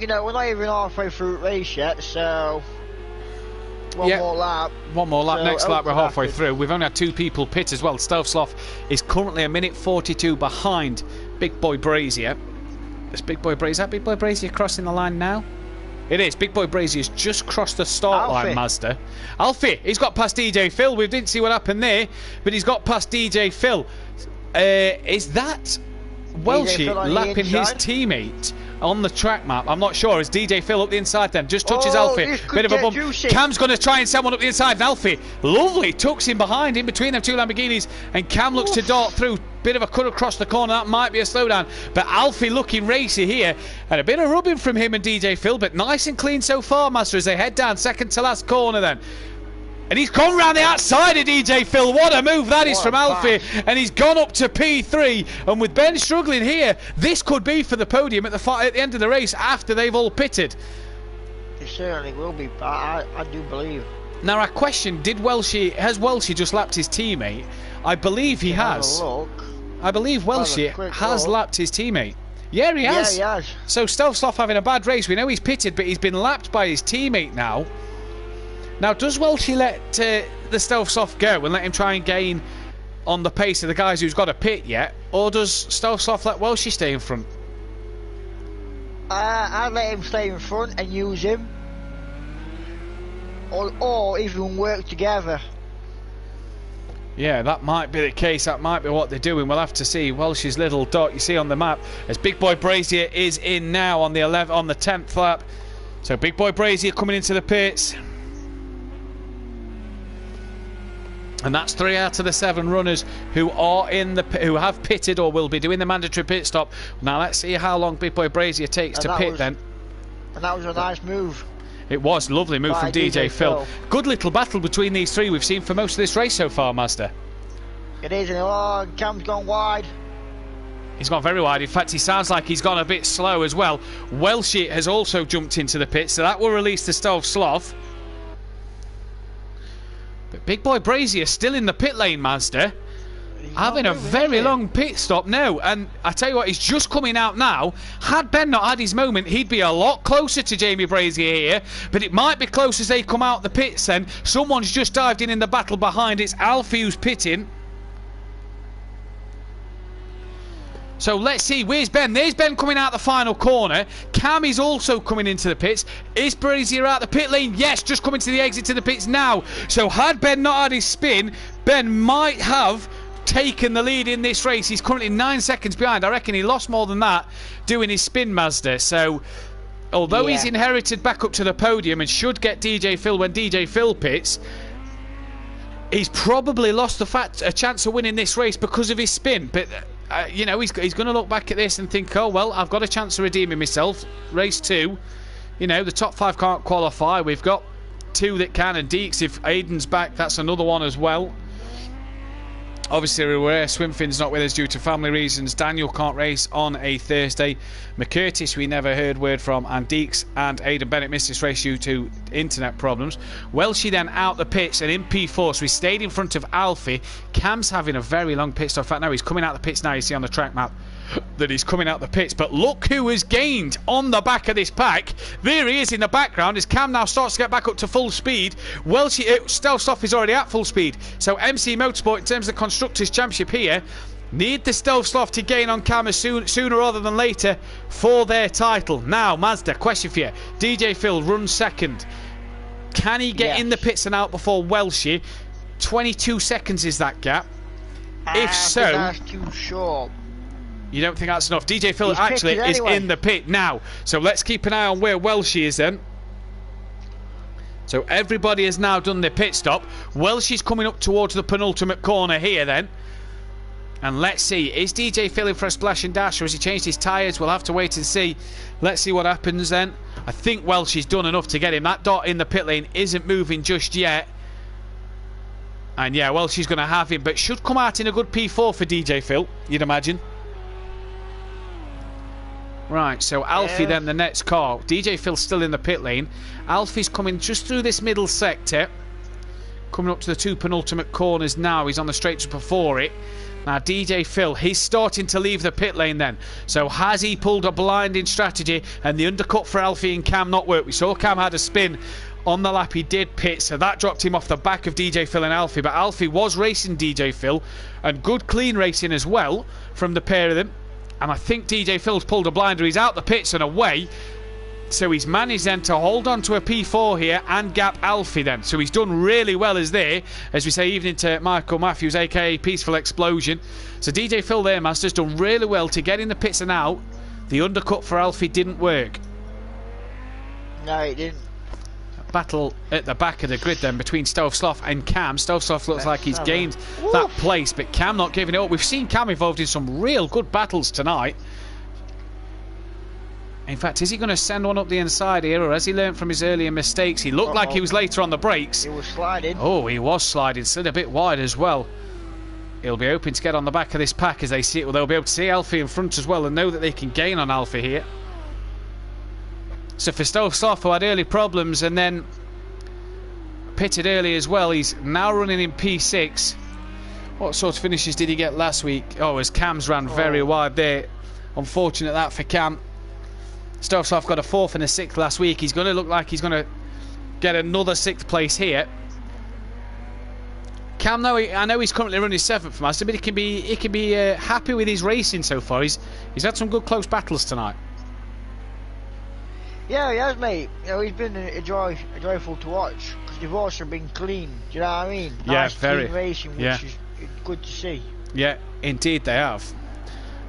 you know, we're not even halfway through the race yet, so... One more lap. One more lap. So next lap we're halfway through. We've only had two people pit as well. Stealth Sloth is currently a minute 42 behind Big Boy Brazier. Is Big Boy Brazier crossing the line now? It is. Big Boy Brazier's just crossed the start line, Mazda. Alfie, he's got past DJ Phil. We didn't see what happened there, but he's got past DJ Phil. Is that Welshie lapping his teammate on the track map? I'm not sure. Is DJ Phil up the inside then? Just touches Alfie. Bit of a bump. Juicy. Cam's going to try and send one up the inside. And Alfie, lovely, tucks him behind in between them two Lamborghinis. And Cam looks to dart through. Bit of a cut across the corner. That might be a slowdown. But Alfie looking racy here. And a bit of rubbing from him and DJ Phil. But nice and clean so far, Master, as they head down second to last corner then. And he's gone round the outside of DJ Phil. What a move that is from Alfie. And he's gone up to P3. And with Ben struggling here, this could be for the podium at the end of the race after they've all pitted. It certainly will be. I do believe. Now I question, has Welshie just lapped his teammate? I believe he has. I believe Welshie has lapped his teammate. Yeah, he has. Yeah, he has. So Stealth Sloth having a bad race. We know he's pitted, but he's been lapped by his teammate now. Now, does Welshie let the Stealth Sloth go and let him try and gain on the pace of the guys who's got a pit yet? Or does Stealth Sloth let Welshie stay in front? I'd let him stay in front and use him. Or even work together. Yeah, that might be the case. That might be what they're doing. We'll have to see. Welsh's little dot you see on the map as Big Boy Brazier is in now on the 10th lap. So Big Boy Brazier coming into the pits. And that's 3 out of the 7 runners who have pitted or will be doing the mandatory pit stop. Now let's see how long Big Boy Brazier takes to pit then. And that was a nice move. It was a lovely move from DJ Phil. Good little battle between these three we've seen for most of this race so far, Mazda. It is, and Cam's gone wide. He's gone very wide. In fact, he sounds like he's gone a bit slow as well. Welshie has also jumped into the pit, so that will release the Stealth Sloth. But Big Boy Brazier still in the pit lane, Mazda. Having a very long pit stop now. And I tell you what, he's just coming out now. Had Ben not had his moment, he'd be a lot closer to Jamie Brazier here. But it might be close as they come out the pits then. Someone's just dived in the battle behind. It's Alfie who's pitting. So let's see, where's Ben? There's Ben coming out the final corner. Cam is also coming into the pits. Is Brazier out the pit lane? Yes, just coming to the exit to the pits now. So had Ben not had his spin, Ben might have taken the lead in this race. He's currently 9 seconds behind. I reckon he lost more than that doing his spin, Mazda. So although he's inherited back up to the podium and should get DJ Phil when DJ Phil pits, he's probably lost a chance of winning this race because of his spin. But you know, he's going to look back at this and think, oh well, I've got a chance of redeeming myself. Race 2, you know, the top 5 can't qualify. We've got 2 that can, and Deeks, if Aiden's back, that's another one as well. Obviously, we're aware Swimfin's not with us due to family reasons. Daniel can't race on a Thursday. McCurtis, we never heard word from. And Deeks and Aidan Bennett missed this race due to internet problems. Welshie then out the pits and in P4. So he stayed in front of Alfie. Cam's having a very long pit stop. In fact, now he's coming out the pits now. You see on the track map that he's coming out the pits. But look who has gained on the back of this pack. There he is in the background as Cam now starts to get back up to full speed. Welshie, Stelzloff is already at full speed. So MC Motorsport, in terms of the Constructors' Championship here, need the Stelzloff to gain on Cam sooner rather than later for their title. Now, Mazda, question for you. DJ Phil runs second. Can he get in the pits and out before Welshie? 22 seconds is that gap. If so, that's too short. You don't think that's enough? DJ Phil actually is in the pit now. So let's keep an eye on where Welshie is then. So everybody has now done their pit stop. Welshie's coming up towards the penultimate corner here then. And let's see, is DJ Phil in for a splash and dash or has he changed his tyres? We'll have to wait and see. Let's see what happens then. I think Welshie's done enough to get him. That dot in the pit lane isn't moving just yet. And yeah, Welshie's going to have him, but should come out in a good P4 for DJ Phil, you'd imagine. Right, so Alfie then the next car. DJ Phil's still in the pit lane. Alfie's coming just through this middle sector. Coming up to the two penultimate corners now. He's on the straight just before it. Now DJ Phil, he's starting to leave the pit lane then. So has he pulled a blinding strategy and the undercut for Alfie and Cam not work? We saw Cam had a spin on the lap he did pit, so that dropped him off the back of DJ Phil and Alfie. But Alfie was racing DJ Phil and good clean racing as well from the pair of them. And I think DJ Phil's pulled a blinder. He's out the pits and away. So he's managed then to hold on to a P4 here and gap Alfie then. So he's done really well as we say, evening to Michael Matthews, aka Peaceful Explosion. So DJ Phil there, Master's done really well to get in the pits and out. The undercut for Alfie didn't work. No, it didn't. Battle at the back of the grid then between Stelzloff and Cam. Stelzloff looks like he's gained that place, but Cam not giving it up. We've seen Cam involved in some real good battles tonight. In fact, is he going to send one up the inside here, or has he learned from his earlier mistakes? He looked like he was later on the brakes. He was sliding. Oh, he was sliding, still a bit wide as well. He'll be hoping to get on the back of this pack as they see it. Well, they'll be able to see Alfie in front as well and know that they can gain on Alfie here. So for Stelzloff, who had early problems and then pitted early as well, he's now running in P6. What sort of finishes did he get last week? Oh, as Cam's ran very wide there. Unfortunate that for Cam. Stelzloff got a 4th and a 6th last week. He's going to look like he's going to get another 6th place here. Cam, though, I know he's currently running 7th for Mazda, but he can be happy with his racing so far. He's had some good close battles tonight. Yeah, he has, mate. You know, he's been joyful to watch because they've also been clean. Do you know what I mean? Nice, very clean racing, which is good to see. Yeah, indeed they have.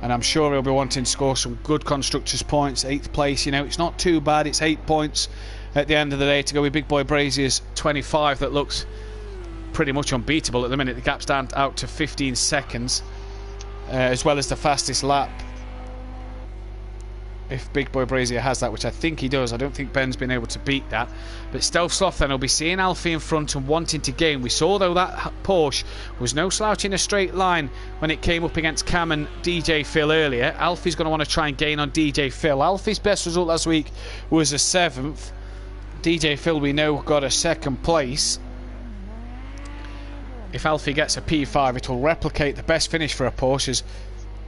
And I'm sure he'll be wanting to score some good constructors' points. 8th place, you know, it's not too bad. It's 8 points at the end of the day to go with Big Boy Brazier's 25. That looks pretty much unbeatable at the minute. The gap's down out to 15 seconds, as well as the fastest lap. If Big Boy Brazier has that, which I think he does. I don't think Ben's been able to beat that. But Stelzloff then will be seeing Alfie in front and wanting to gain. We saw, though, that Porsche was no slouch in a straight line when it came up against Cam and DJ Phil earlier. Alfie's going to want to try and gain on DJ Phil. Alfie's best result last week was a 7th. DJ Phil, we know, got a 2nd place. If Alfie gets a P5, it will replicate the best finish for a Porsche.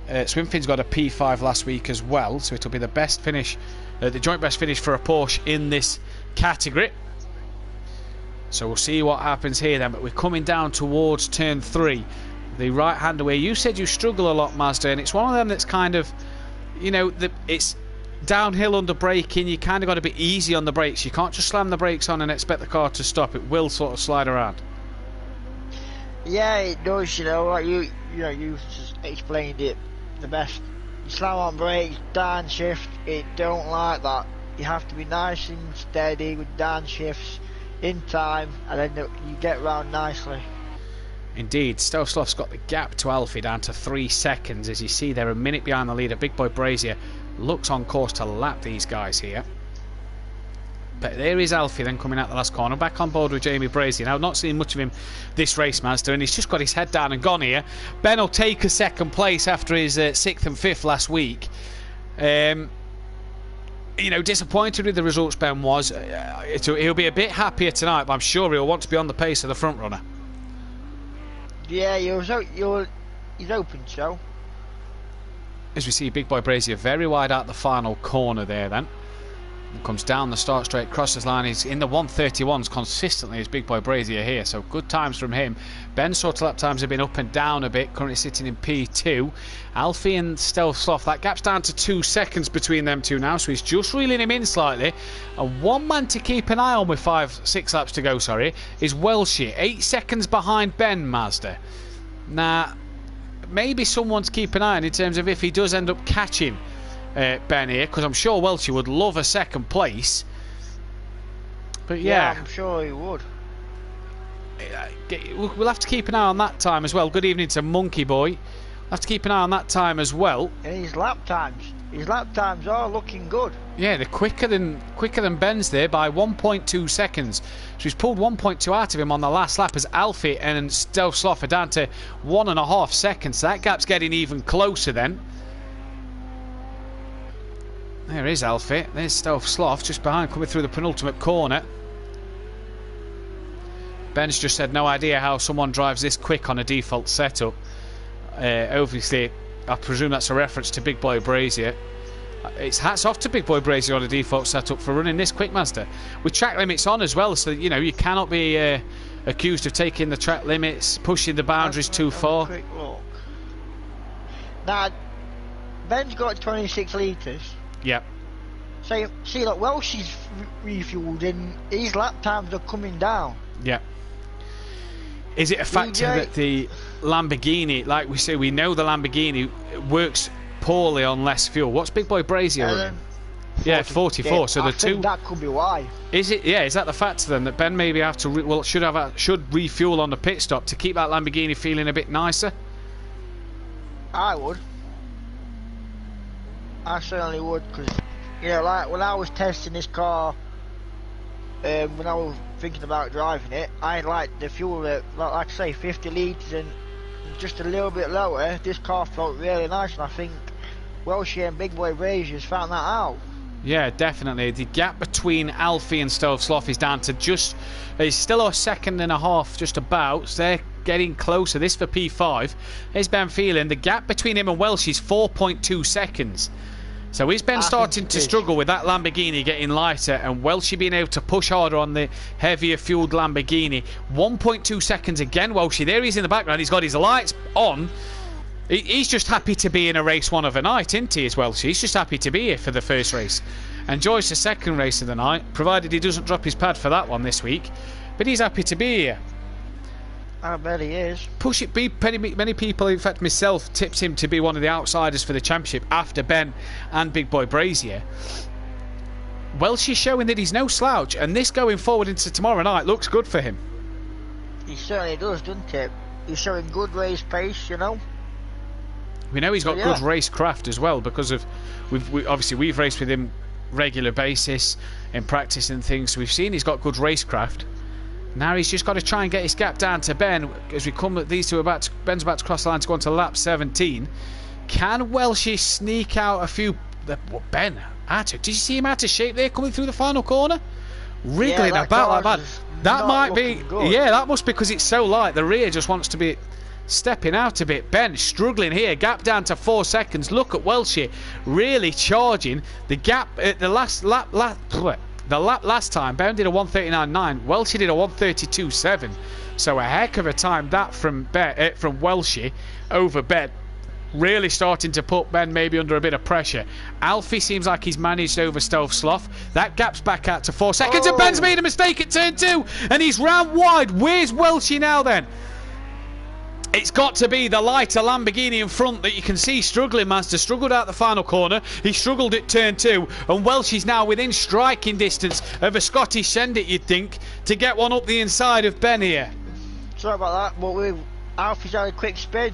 Swimfin's got a P5 last week as well, so it'll be the best finish, the joint best finish for a Porsche in this category. So we'll see what happens here then. But we're coming down towards turn 3, the right-hander where you said you struggle a lot, Mazda, and it's one of them that's kind of, you know, it's downhill under braking. You kind of got to be easy on the brakes. You can't just slam the brakes on and expect the car to stop. It will sort of slide around. Yeah, it does. You know, like you just explained it the best. You slam on brakes, downshift, it don't like that. You have to be nice and steady with downshifts in time, and then you get round nicely. Indeed, Stelzloff's got the gap to Alfie down to 3 seconds. As you see, they're a minute behind the leader. Big Boy Brazier looks on course to lap these guys here. But there is Alfie then coming out the last corner, back on board with Jamie Brazier. Now, not seeing much of him this race, Mazda, and he's just got his head down and gone here. Ben will take a second place after his 6th and 5th last week. You know, disappointed with the results, Ben was. He'll be a bit happier tonight, but I'm sure he'll want to be on the pace of the front runner. Yeah, he's open, Joe. As we see Big Boy Brazier very wide out the final corner there then. Comes down the start straight, crosses line. He's in the 131s consistently as Big Boy Brazier here, so good times from him. Ben's sort of lap times have been up and down a bit, currently sitting in P2. Alfie and Stealth Sloth, that gap's down to 2 seconds between them two now, so he's just reeling him in slightly. And one man to keep an eye on with 6 laps to go, is Welshie, 8 seconds behind Ben, Mazda. Now, maybe someone to keep an eye on in terms of if he does end up catching Ben here, because I'm sure Welshie would love a second place. But yeah, I'm sure he would. We'll have to keep an eye on that time as well. Good evening to Monkey Boy. We'll have to keep an eye on that time as well. And his lap times are looking good. Yeah, they're quicker than Ben's there by 1.2 seconds. So he's pulled 1.2 out of him on the last lap as Alfie and Stealth Sloth are down to 1.5 seconds. So that gap's getting even closer then. There is Alfie. There's Stealth Sloth just behind, coming through the penultimate corner. Ben's just said no idea how someone drives this quick on a default setup. Obviously, I presume that's a reference to Big Boy Brazier. It's hats off to Big Boy Brazier on a default setup for running this quick, Master. With track limits on as well, so you know you cannot be accused of taking the track limits, pushing the boundaries too far. Quick look. Now, Ben's got 26 litres. Yep. So, see, like, Welshie's refuelled and his lap times are coming down. Yeah. Is it a factor that the Lamborghini, like we say, we know the Lamborghini works poorly on less fuel? What's Big Boy Brazier running? Yeah, 44. Yeah, so the two. That could be why. Is it? Yeah. Is that the factor then that Ben maybe have to should refuel on the pit stop to keep that Lamborghini feeling a bit nicer? I would. I certainly would, because you know, like when I was testing this car, when I was thinking about driving it, I liked the fuel at, like I say, 50 litres and just a little bit lower. This car felt really nice, and I think Welshie and Big Boy Brazier's found that out. Yeah, definitely. The gap between Alfie and Stealth Sloth is down to just, it's still a 1.5 seconds, just about. So they're getting closer. This for P5. Here's Ben feeling. The gap between him and Welshie is 4.2 seconds. So is Ben starting to struggle with that Lamborghini getting lighter and Welshie being able to push harder on the heavier fueled Lamborghini? 1.2 seconds again, Welshie. There he is in the background. He's got his lights on. He's just happy to be in a race one of the night, isn't he, as well? He's just happy to be here for the first race. Enjoys the second race of the night, provided he doesn't drop his pad for that one this week. But he's happy to be here. I bet he is. Many people, in fact myself, tipped him to be one of the outsiders for the championship after Ben and Big Boy Brazier. Welshie's showing that he's no slouch, and this going forward into tomorrow night looks good for him. He certainly does, doesn't it? He's showing good race pace, you know. We know he's got good racecraft as well, because of we've raced with him regular basis in practice and things, so we've seen he's got good racecraft. Now he's just got to try and get his gap down to Ben as we come. These two Ben's about to cross the line to go on to lap 17. Can Welshie sneak out a few? Ben, did you see him out of shape there coming through the final corner, wriggling about like that? That might be good. Yeah, that must be because it's so light. The rear just wants to be stepping out a bit. Ben struggling here, gap down to 4 seconds. Look at Welshie really charging. The gap at the last lap. The lap last time, Ben did a 1:39.9. Welshie did a 1:32.7. So a heck of a time that from Welshie over Ben. Really starting to put Ben maybe under a bit of pressure. Alfie seems like he's managed over Stealth Sloth. That gap's back out to 4 seconds. And Ben's made a mistake at turn 2. And he's round wide. Where's Welshie now then? It's got to be the lighter Lamborghini in front that you can see struggling. Master struggled out the final corner. He struggled at turn 2. And Welshie's now within striking distance of a Scottish Send It, you'd think, to get one up the inside of Ben here. Sorry about that, but Alfie's had a quick spin.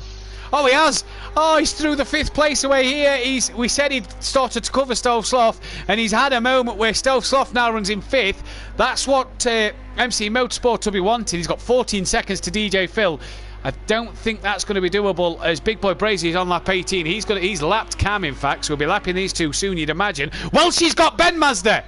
Oh, he has. Oh, he's threw the 5th place away here. We said he'd started to cover Stove Sloth, and he's had a moment where Stove Sloth now runs in 5th. That's what MC Motorsport will be wanting. He's got 14 seconds to DJ Phil. I don't think that's going to be doable as Big Boy Brazy is on lap 18. He's lapped Cam, in fact, so we'll be lapping these two soon, you'd imagine. Well, she's got Ben Mazda.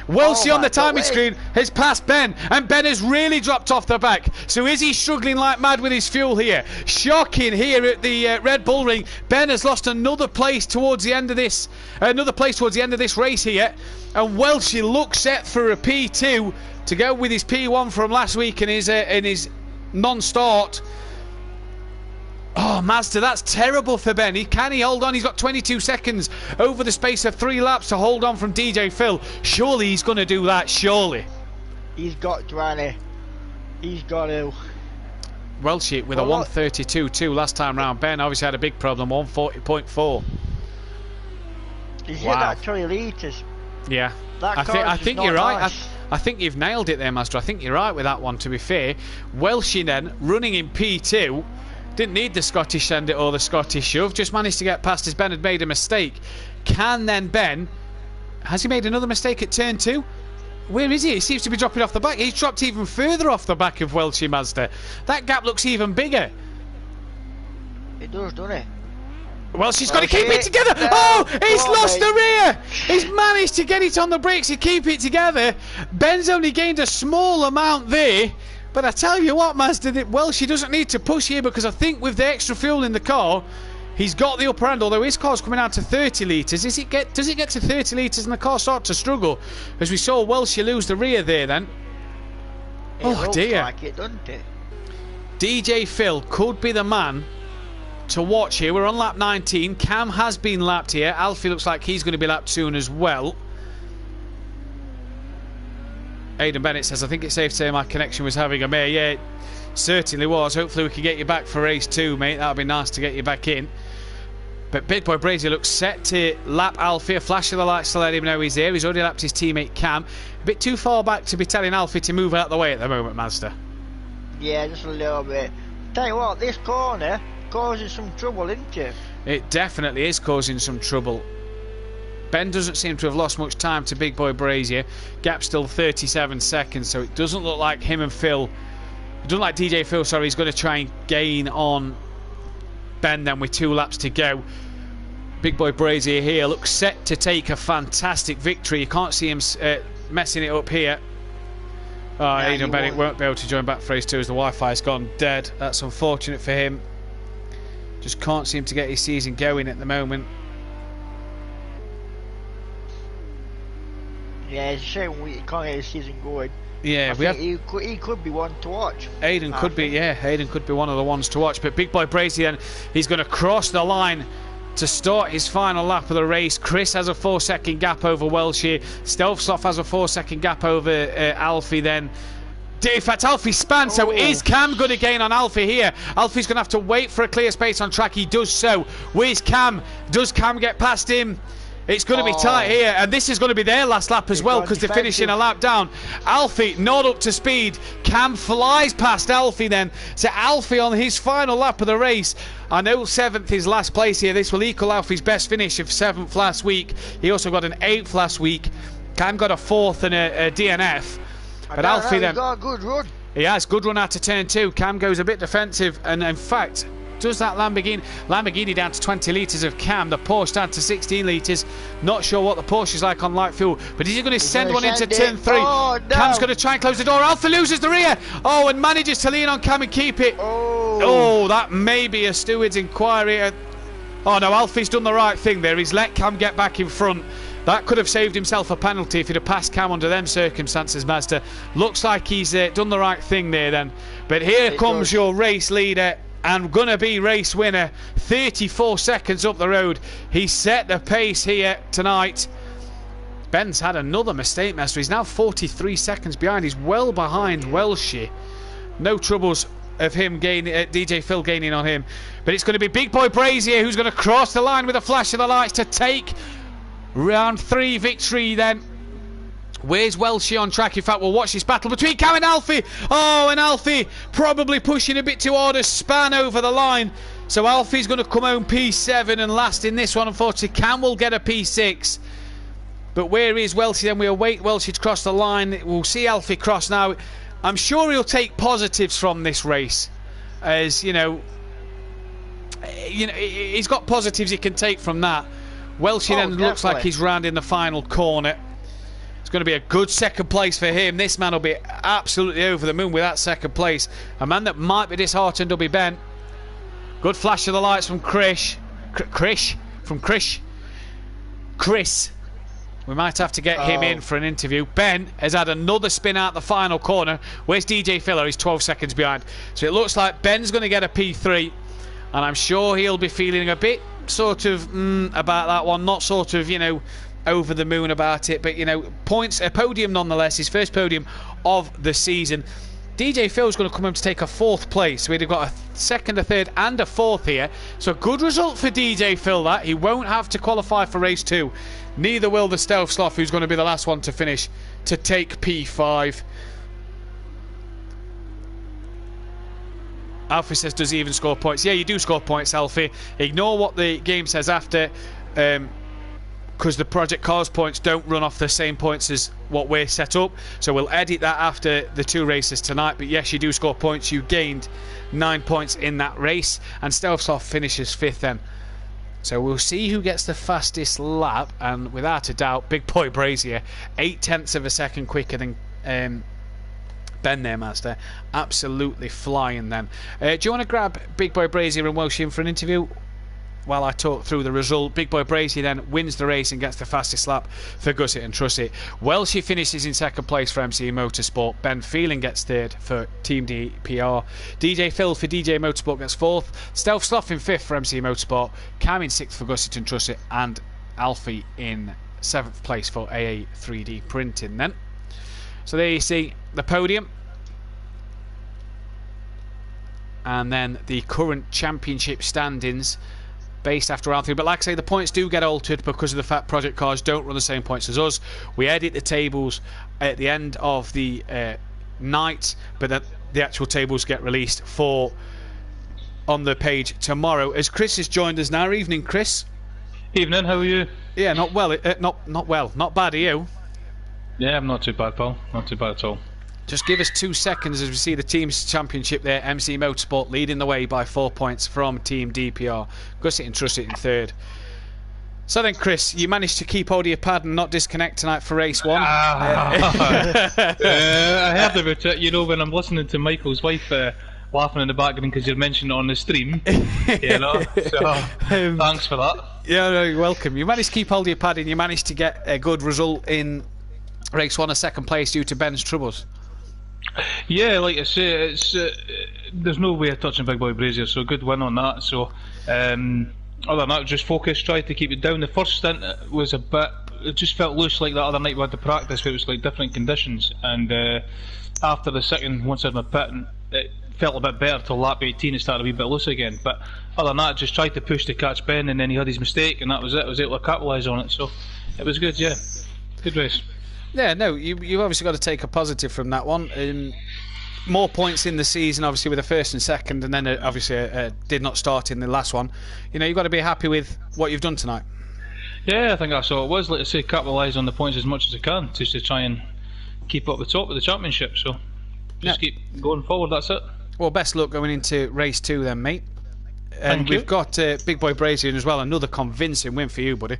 Welshie on the timing screen has passed Ben, and Ben has really dropped off the back. So is he struggling like mad with his fuel here? Shocking here at the Red Bull Ring. Ben has lost another place towards the end of this race here, and Welshie looks set for a P2 to go with his P1 from last week in his non-start. Oh, Mazda, that's terrible for Ben. Can he hold on? He's got 22 seconds over the space of 3 laps to hold on from DJ Phil. Surely he's going to do that, surely. He's got to, hasn't he? He's got to. Welshie with a 132.2 last time round. Ben obviously had a big problem, 140.4. He's hit that 20 litres. Yeah. I think you're right. I think you've nailed it there, Master. I think you're right with that one, to be fair. Welshie then, running in P2. Didn't need the Scottish send it or the Scottish shove, just managed to get past as Ben had made a mistake. Can then Ben, has he made another mistake at turn 2? Where is he? He seems to be dropping off the back. He's dropped even further off the back of Welshie Mazda. That gap looks even bigger. It does, doesn't it? Well, she's got to keep it together. No, oh, he's lost the rear. He's managed to get it on the brakes and keep it together. Ben's only gained a small amount there. But I tell you what, Mazda, well, she doesn't need to push here, because I think with the extra fuel in the car, he's got the upper hand. Although his car's coming out to 30 litres. Does it get to 30 litres and the car start to struggle? As we saw Welshie lose the rear there then. Oh dear. Like it, doesn't it? DJ Phil could be the man to watch here. We're on lap 19. Cam has been lapped here. Alfie looks like he's going to be lapped soon as well. Aidan Bennett says, I think it's safe to say my connection was having a mare. Yeah, it certainly was. Hopefully we can get you back for race 2, mate. That would be nice to get you back in. But Big Boy Brazy looks set to lap Alfie. A flash of the lights to let him know he's there. He's already lapped his teammate Cam. A bit too far back to be telling Alfie to move out of the way at the moment, Mazda. Yeah, just a little bit. Tell you what, this corner causing some trouble, isn't it? It definitely is causing some trouble. Ben doesn't seem to have lost much time to Big Boy Brazier. Gap still 37 seconds, so it doesn't look like him and Phil... It doesn't like DJ Phil, sorry, he's going to try and gain on Ben then with 2 laps to go. Big Boy Brazier here looks set to take a fantastic victory. You can't see him messing it up here. Oh, Aidan Bennett won't be able to join back for race 2 as the Wi-Fi's gone dead. That's unfortunate for him. Just can't seem to get his season going at the moment. Yeah, it's a shame we can't get his season going. Yeah, he could be one to watch. Aidan could be one of the ones to watch. But Big Boy Brazy then, he's going to cross the line to start his final lap of the race. Chris has a 4-second gap over Welshie. Stelfsloff has a 4-second gap over Alfie then. In fact, Alfie span, so is Cam going to gain on Alfie here? Alfie's going to have to wait for a clear space on track. He does so. Where's Cam? Does Cam get past him? It's going to be tight here, and this is going to be their last lap as well, because they're finishing a lap down. Alfie not up to speed. Cam flies past Alfie then. So Alfie on his final lap of the race. I know 7th is last place here. This will equal Alfie's best finish of 7th last week. He also got an 8th last week. Cam got a 4th and a DNF. But Alfie then... He's got a good run. He has. Good run out to turn 2. Cam goes a bit defensive, and in fact... Does that Lamborghini down to 20 litres of Cam, the Porsche down to 16 litres. Not sure what the Porsche is like on light fuel, but is he going to send one into turn 3? Oh, no. Cam's going to try and close the door. Alfie loses the rear. Oh, and manages to lean on Cam and keep it. Oh, that may be a steward's inquiry. Oh no, Alfie's done the right thing there. He's let Cam get back in front. That could have saved himself a penalty if he'd have passed Cam under them circumstances, Mazda. Looks like he's done the right thing there then. But here comes your race leader and gonna be race winner. 34 seconds up the road. He set the pace here tonight. Ben's had another mistake, Master. He's now 43 seconds behind. He's well behind Welshie. No troubles of him gaining, DJ Phil gaining on him. But it's going to be Big Boy Brazier who's going to cross the line with a flash of the lights to take round 3 victory then Where's Welshie on track? In fact, we'll watch this battle between Cam and Alfie. Oh, and Alfie probably pushing a bit too hard, a span over the line. So Alfie's going to come home P7 and last in this one. Unfortunately, Cam will get a P6. But where is Welshie then? We await Welshie to cross the line. We'll see Alfie cross now. I'm sure he'll take positives from this race. As, you know, he's got positives he can take from that. Welshie then looks like he's rounding the final corner. It's going to be a good second place for him. This man will be absolutely over the moon with that second place. A man that might be disheartened will be Ben. Good flash of the lights from Chris. We might have to get him in for an interview. Ben has had another spin out the final corner. Where's DJ Filler? He's 12 seconds behind. So it looks like Ben's going to get a P3. And I'm sure he'll be feeling a bit sort of about that one. Not sort of, you know, over the moon about it, but you know, points, a podium nonetheless, his first podium of the season. DJ Phil's going to come home to take a 4th place. We've got a 2nd, a 3rd and a 4th here, so a good result for DJ Phil. That he won't have to qualify for race 2, neither will the Stealth Sloth, who's going to be the last one to finish to take P5. Alfie says, does he even score points? Yeah, you do score points, Alfie. Ignore what the game says after, because the Project Cars points don't run off the same points as what we're set up, so we'll edit that after the 2 races tonight. But yes, you do score points. You gained 9 points in that race, and Stealth Sloth finishes 5th then. So we'll see who gets the fastest lap, and without a doubt, Big Boy Brazier, 0.8 of a second quicker than Ben there, Master. Absolutely flying then. Do you want to grab Big Boy Brazier and Welsh in for an interview while I talk through the result? Big Boy Brazier then wins the race and gets the fastest lap for Gusset and Trussit. Welshie finishes in 2nd place for MC Motorsport. Ben Phelan gets 3rd for Team DPR. DJ Phil for DJ Motorsport gets 4th. Stealth Sloth in 5th for MC Motorsport. Cam in 6th for Gusset and Trussit. And Alfie in 7th place for AA 3D Printing then. So there you see the podium. And then the current championship standings based after round 3. But like I say, the points do get altered because of the fact Project Cars don't run the same points as us. We edit the tables at the end of the night, but then the actual tables get released for on the page tomorrow. As Chris has joined us now. Evening, Chris. Evening, how are you? Yeah, not well. Not bad, are you? Yeah, I'm not too bad, pal. Not too bad at all. Just give us 2 seconds as we see the team's championship there. MC Motorsport leading the way by 4 points from Team DPR. Gusset and Trussit in 3rd. So then, Chris, you managed to keep hold of your pad and not disconnect tonight for race 1. I heard about it, you know, when I'm listening to Michael's wife laughing in the background because you're mentioning it on the stream. You know, so thanks for that. Yeah, no, you're welcome. You managed to keep hold of your pad and you managed to get a good result in race 1, a 2nd place due to Ben's troubles. Yeah, like I say, it's there's no way of touching Big Boy Brazier, so good win on that. So other than that, just focus, tried to keep it down. The first stint was a bit, it just felt loose like that other night we had to practice, where it was like different conditions. And after the second, once I had my pit, it felt a bit better till lap 18. It started a wee bit loose again. But other than that, just tried to push to catch Ben, and then he had his mistake, and that was it. I was able to capitalise on it, so it was good. Yeah, good race. Yeah, no, you've obviously got to take a positive from that one. More points in the season, obviously, with the 1st and 2nd, and then obviously did not start in the last one. You know, you've got to be happy with what you've done tonight. Yeah, I think that's all it was. Like I say, capitalise on the points as much as I can, just to try and keep up the top of the championship. So just keep going forward. That's it. Well, best luck going into race 2 then, mate. And we've got Big Boy Brazier as well. Another convincing win for you, buddy.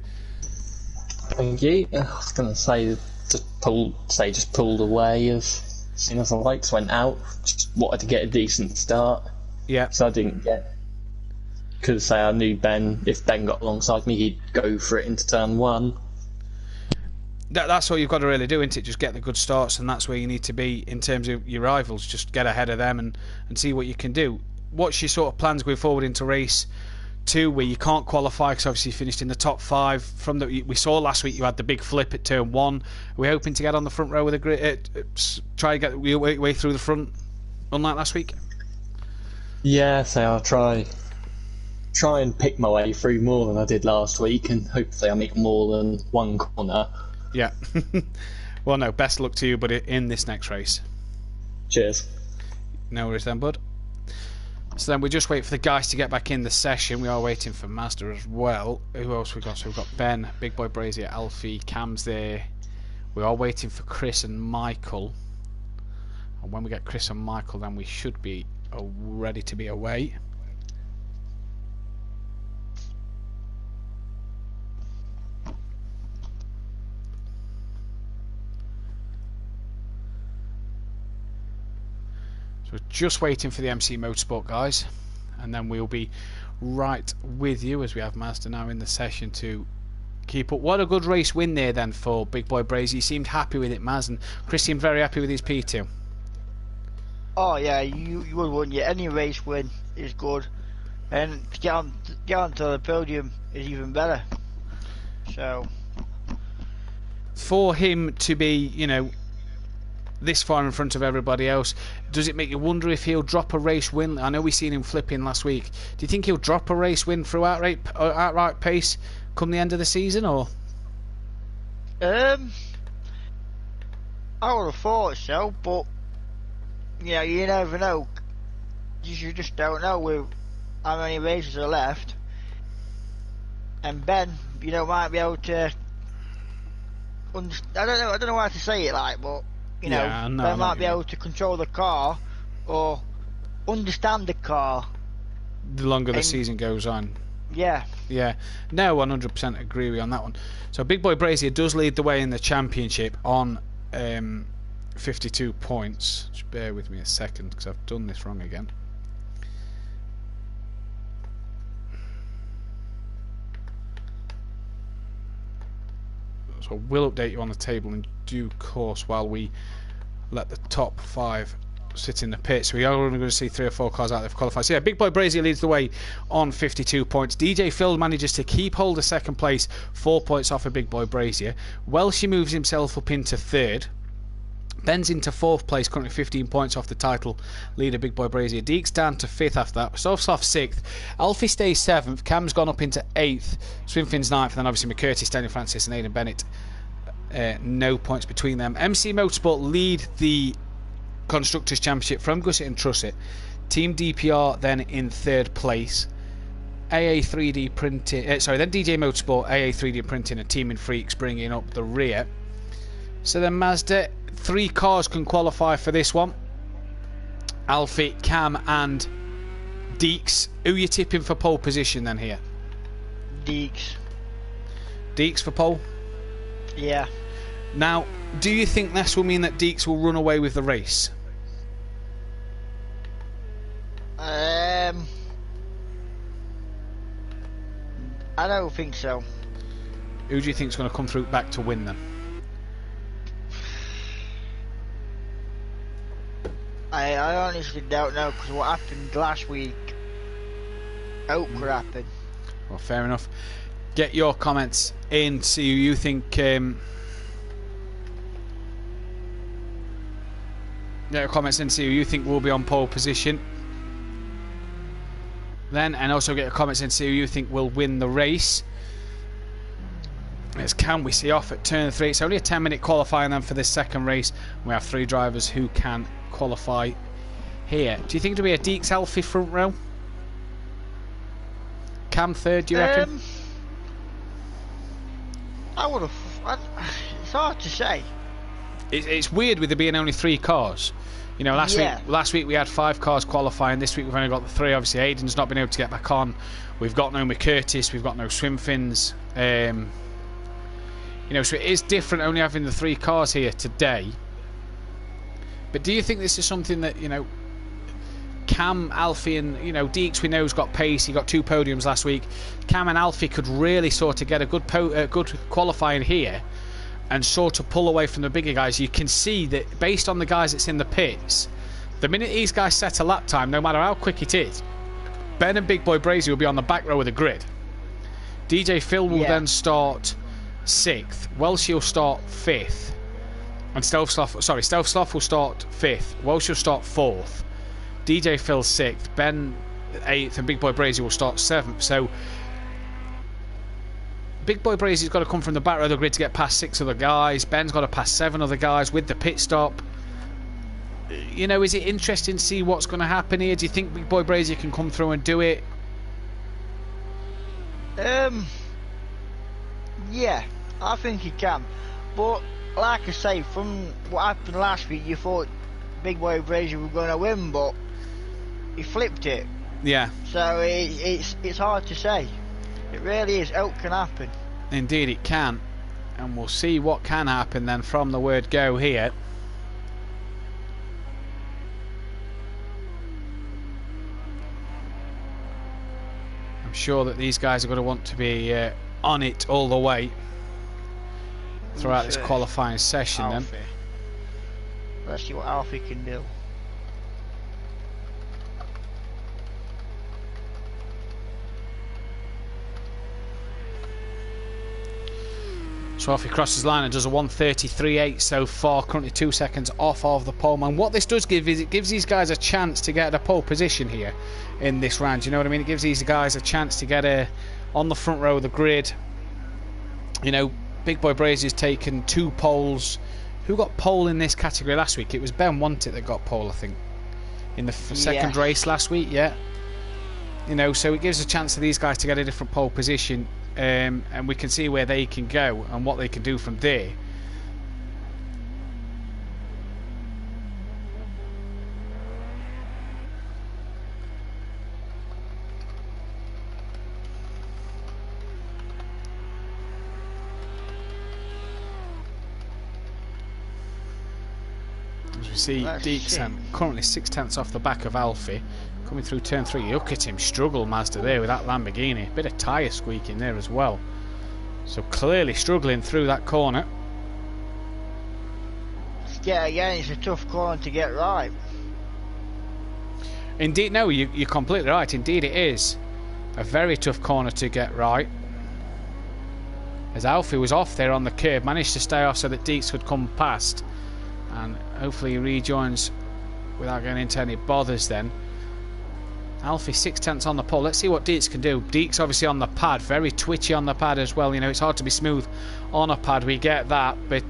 Thank you. I was going to say, just pulled away as soon as the lights went out. Just wanted to get a decent start. Yeah. So I didn't get. Because say I knew Ben. If Ben got alongside me, he'd go for it into turn 1. That's what you've got to really do, isn't it? Just get the good starts, and that's where you need to be in terms of your rivals. Just get ahead of them and see what you can do. What's your sort of plans going forward into race 2, where you can't qualify because obviously you finished in the top 5? From we saw last week you had the big flip at turn 1. Are we hoping to get on the front row with a great try to get your way through the front, unlike last week? Yeah, so I'll try and pick my way through more than I did last week, and hopefully I make more than one corner. Yeah. Well, no, best luck to you, buddy, in this next race. Cheers. No worries then, bud. So then we just wait for the guys to get back in the session. We are waiting for Mazda as well. Who else we got? So we've got Ben, Big Boy Brazier, Alfie, Cam's there. We are waiting for Chris and Michael. And when we get Chris and Michael, then we should be ready to be away. So we're just waiting for the MC Motorsport guys, and then we'll be right with you as we have Mazda now in the session to keep up. What a good race win there then for Big Boy Brazy. He seemed happy with it, Maz, and Chris seemed very happy with his P2. Oh yeah, you would, wouldn't you? Any race win is good, and to get onto the podium is even better. So for him to be, you know, this far in front of everybody else, does it make you wonder if he'll drop a race win? I know we've seen him flipping last week. Do you think he'll drop a race win through outright pace come the end of the season, or? I would have thought so, but yeah, you never know. You just don't know with how many races are left. And Ben, you know, might be able to. I don't know how to say it like, but you know, yeah, no, Ben might be able to control the car or understand the car. The longer the season goes on. Yeah. Yeah. No, 100% agree with you on that one. So Big Boy Brazier does lead the way in the championship on 52 points. Just bear with me a second because I've done this wrong again. So we'll update you on the table in due course while we let the top 5 sit in the pit. So we are only going to see 3 or 4 cars out there for qualify. So yeah, Big Boy Brazier leads the way on 52 points. DJ Phil manages to keep hold of second place, 4 points off of Big Boy Brazier. Welsh moves himself up into 3rd. Ben's into 4th place, currently 15 points off the title leader Big Boy Brazier. Deeks down to 5th after that. Soft's off 6th. Alfie stays 7th. Cam's gone up into 8th. Swinfin's 9th. And then obviously McCurdy, Daniel Francis and Aidan Bennett. No points between them. MC Motorsport lead the Constructors' Championship from Gusset and Trusset. Team DPR then in 3rd place. AA3D Printing, then DJ Motorsport, AA3D Printing and Teaming Freaks bringing up the rear. So then Mazda, 3 cars can qualify for this one. Alfie, Cam and Deeks. Who are you tipping for pole position then here? Deeks. Deeks for pole? Yeah. Now, do you think this will mean that Deeks will run away with the race? I don't think so. Who do you think is going to come through back to win then? I honestly don't know, because what happened last week, could happen. Well, fair enough. Get your comments in, see who you think. Get your comments in, see who you think will be on pole position. Then, and also get your comments in, see who you think will win the race. As Cam we see off at turn 3. It's only a 10-minute qualifying then for this second race. We have 3 drivers who can qualify here. Do you think it'll be a Deeks Alfie front row? Cam 3rd, do you reckon? I would have. It's hard to say. It's weird with there being only 3 cars. You know, last week we had 5 cars qualifying. This week we've only got the 3. Obviously, Aiden's not been able to get back on. We've got no McCurtis. We've got no Swimfins. You know, so it is different only having the 3 cars here today. But do you think this is something that, you know, Cam, Alfie and, you know, Deeks we know has got pace. He got 2 podiums last week. Cam and Alfie could really sort of get a good qualifying here and sort of pull away from the bigger guys. You can see that based on the guys that's in the pits, the minute these guys set a lap time, no matter how quick it is, Ben and Big Boy Brazy will be on the back row of the grid. DJ Phil will then start 6th. Welsh will start 5th. And Stealth Sloth will start 5th. Welsh will start 4th. DJ Phil 6th. Ben 8th. And Big Boy Brazy will start 7th. So Big Boy Brazy's got to come from the back row of the grid to get past 6 other guys. Ben's got to pass 7 other guys with the pit stop. You know, is it interesting to see what's going to happen here? Do you think Big Boy Brazy can come through and do it? Yeah, I think he can. But like I say, from what happened last week, you thought Big Boy Brazy were going to win, but he flipped it. Yeah. So it's hard to say. It really is. It can happen. Indeed, it can, and we'll see what can happen then from the word go here. I'm sure that these guys are going to want to be on it all the way throughout this qualifying session. Alfie. Then Let's see what Alfie can do. so off he crosses the line and does a 1:33.8 so far, currently 2 seconds off of the pole man. What this does give is it gives these guys a chance to get a pole position here in this round. You know what I mean? It gives these guys a chance to get on the front row of the grid. You know, Big Boy Brazy's taken 2 poles. Who got pole in this category last week? It was Ben, wasn't it, that got pole, I think, in the second race last week. Yeah. You know, so it gives a chance to these guys to get a different pole position. And we can see where they can go and what they can do from there. As we see, Deeks currently 6/10 off the back of Alfie. Coming through turn 3, look at him struggle, Mazda, there with that Lamborghini. Bit of tyre squeaking there as well. So clearly struggling through that corner. Yeah, again, it's a tough corner to get right. Indeed, no, you're completely right. Indeed, it is a very tough corner to get right. As Alfie was off there on the curb, managed to stay off so that Deeks could come past. And hopefully he rejoins without getting into any bothers then. Alfie 6/10 on the pole. Let's see what Deeks can do. Deeks obviously on the pad, very twitchy on the pad as well. You know, it's hard to be smooth on a pad, we get that, but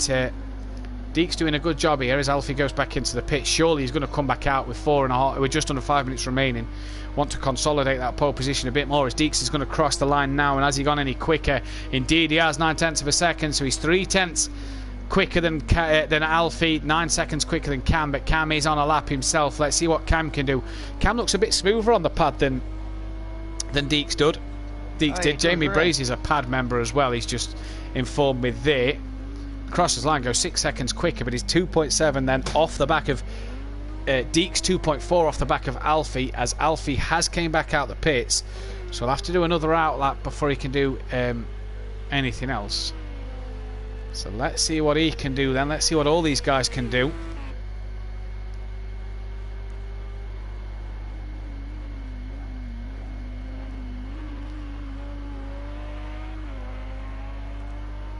Deeks doing a good job here as Alfie goes back into the pit. Surely he's going to come back out with 4.5, with just under 5 minutes remaining. Want to consolidate that pole position a bit more as Deeks is going to cross the line now. And has he gone any quicker? Indeed he has, 9/10 of a second, so he's 3/10 quicker than Alfie, 9 seconds quicker than Cam, but Cam is on a lap himself. Let's see what Cam can do. Cam looks a bit smoother on the pad than Deeks did. Jamie Brazy's a pad member as well, he's just informed me there. Crosses line, goes 6 seconds quicker, but he's 2.7 then off the back of Deeks, 2.4 off the back of Alfie, as Alfie has came back out the pits, so he'll have to do another out lap before he can do anything else. So let's see what he can do then. Let's see what all these guys can do.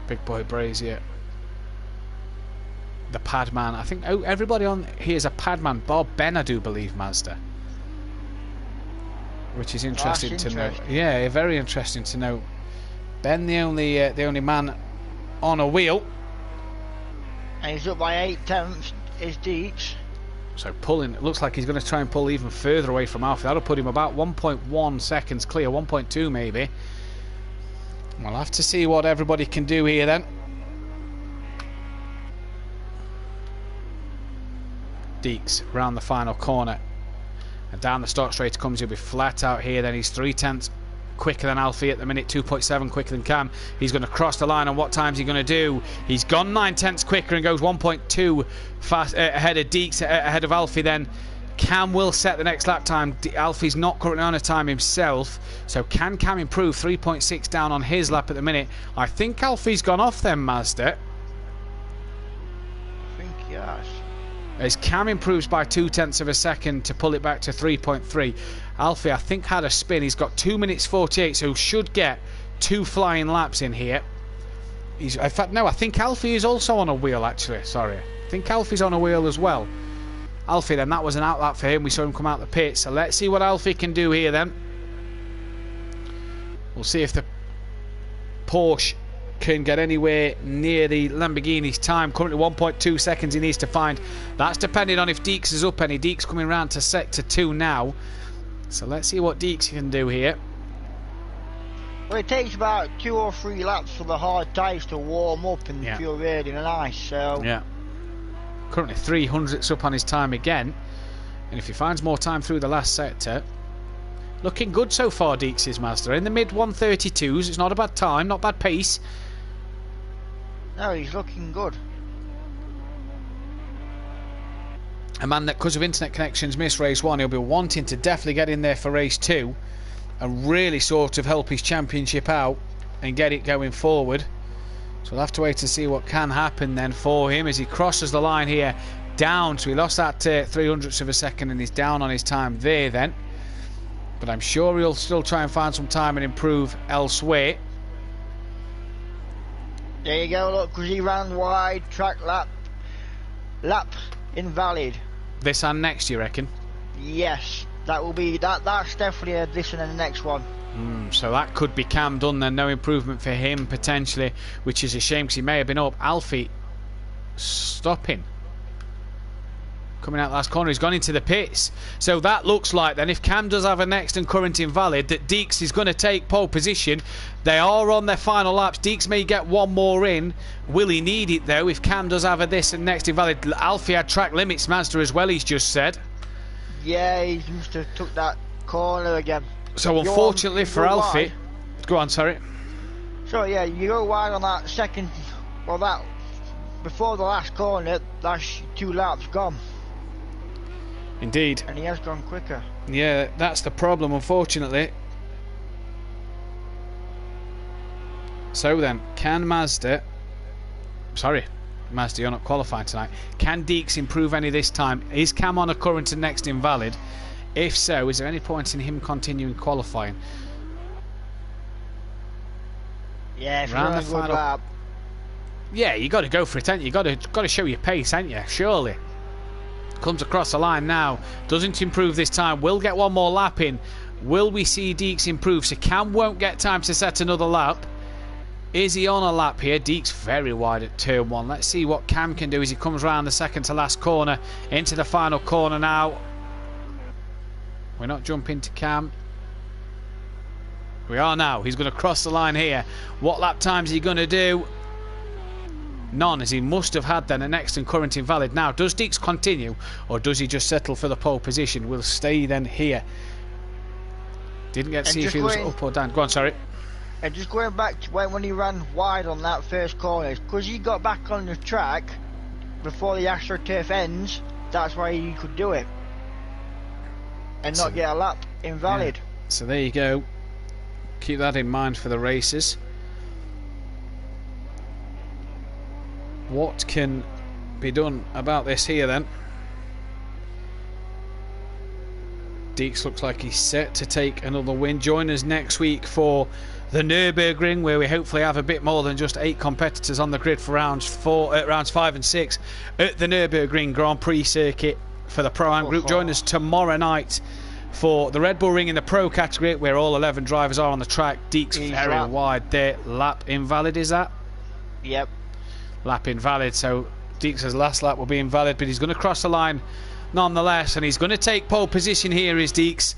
Big Boy Brazier. The pad man. I think everybody on here is a pad man. Bob Ben, I do believe, Mazda. Which is interesting to know. Yeah, very interesting to know. Ben, the only man on a wheel, and he's up by 8/10 is Deeks. So pulling, it looks like he's going to try and pull even further away from Alfie. That'll put him about 1.1 seconds clear, 1.2 maybe. We'll have to see what everybody can do here then. Deeks round the final corner and down the start straight comes. He'll be flat out here then. He's 3/10 quicker than Alfie at the minute, 2.7 quicker than Cam. He's going to cross the line, and what time's he going to do? He's gone 9/10 quicker and goes 1.2 fast ahead of Deeks, ahead of Alfie then. Cam will set the next lap time. Alfie's not currently on a time himself, so can Cam improve? 3.6 down on his lap at the minute. I think Alfie's gone off then, Mazda. I think he has. As Cam improves by 0.2 of a second to pull it back to 3.3. Alfie, I think, had a spin. He's got 2 minutes 48, so should get 2 flying laps in here. In fact, no, I think Alfie is also on a wheel, actually. Sorry. I think Alfie's on a wheel as well. Alfie, then, that was an out lap for him. We saw him come out the pit. So let's see what Alfie can do here, then. We'll see if the Porsche can get anywhere near the Lamborghini's time. Currently 1.2 seconds he needs to find. That's depending on if Deeks is up any. Deeks coming round to sector 2 now. So let's see what Deeks can do here. Well, it takes about 2 or 3 laps for the hard tyres to warm up and feel really nice. So yeah, currently 300ths up on his time again, and if he finds more time through the last sector, looking good so far. Deeks' Mazda in the mid 132s. It's not a bad time, not bad pace. No, he's looking good. A man that, because of internet connections, missed race 1. He'll be wanting to definitely get in there for race 2 and really sort of help his championship out and get it going forward. So we'll have to wait and see what can happen then for him as he crosses the line here down. So he lost that 300ths of a second and he's down on his time there then. But I'm sure he'll still try and find some time and improve elsewhere. There you go, look, because he ran wide, track lap invalid. This and next, you reckon? Yes, that will be that's definitely this and the next one. So that could be Cam done then. No improvement for him potentially, which is a shame because he may have been up. Alfie stopping. Coming out last corner, he's gone into the pits. So that looks like then, if Cam does have a next and current invalid, that Deeks is going to take pole position. They are on their final laps. Deeks may get one more in. Will he need it though if Cam does have a this and next invalid? Alfie had track limits Mazda as well, he's just said. Yeah, he must have took that corner again. So unfortunately for Alfie, wide. Go on, sorry. So yeah, you go wide on that second, well that, before the last corner, that's 2 laps gone. Indeed. And he has gone quicker. Yeah, that's the problem, unfortunately. So then, can Mazda... Sorry, Mazda, you're not qualifying tonight. Can Deeks improve any this time? Is Cam on a current and next invalid? If so, is there any point in him continuing qualifying? Yeah, if Round you're the on a good final... lap. Yeah, you got to go for it, ain't you? You got to show your pace, ain't you? Surely. Comes across the line now. Doesn't improve this time. Will get one more lap in. Will we see Deeks improve? So Cam won't get time to set another lap. Is he on a lap here? Deeks very wide at turn 1. Let's see what Cam can do as he comes round the second to last corner into the final corner now. We're not jumping to Cam. We are now. He's going to cross the line here. What lap times is he going to do? None, as he must have had then a next and current invalid. Now, does Deeks continue or does he just settle for the pole position? We'll stay then here. Didn't get to see if he was up or down. Go on, sorry. And just going back to when he ran wide on that first corner, because he got back on the track before the AstroTurf ends, that's why he could do it. And not get a lap invalid. Yeah. So there you go. Keep that in mind for the races. What can be done about this here then? Deeks looks like he's set to take another win. Join us next week for the Nürburgring, where we hopefully have a bit more than just 8 competitors on the grid for rounds 5 and 6 at the Nürburgring Grand Prix circuit for the Pro-Am group. Join us tomorrow night for the Red Bull Ring in the Pro category, where all 11 drivers are on the track. Deeks very wide there. Lap invalid, is that? Yep. Lap invalid, so Deeks' last lap will be invalid, but he's going to cross the line nonetheless, and he's going to take pole position here, is Deeks.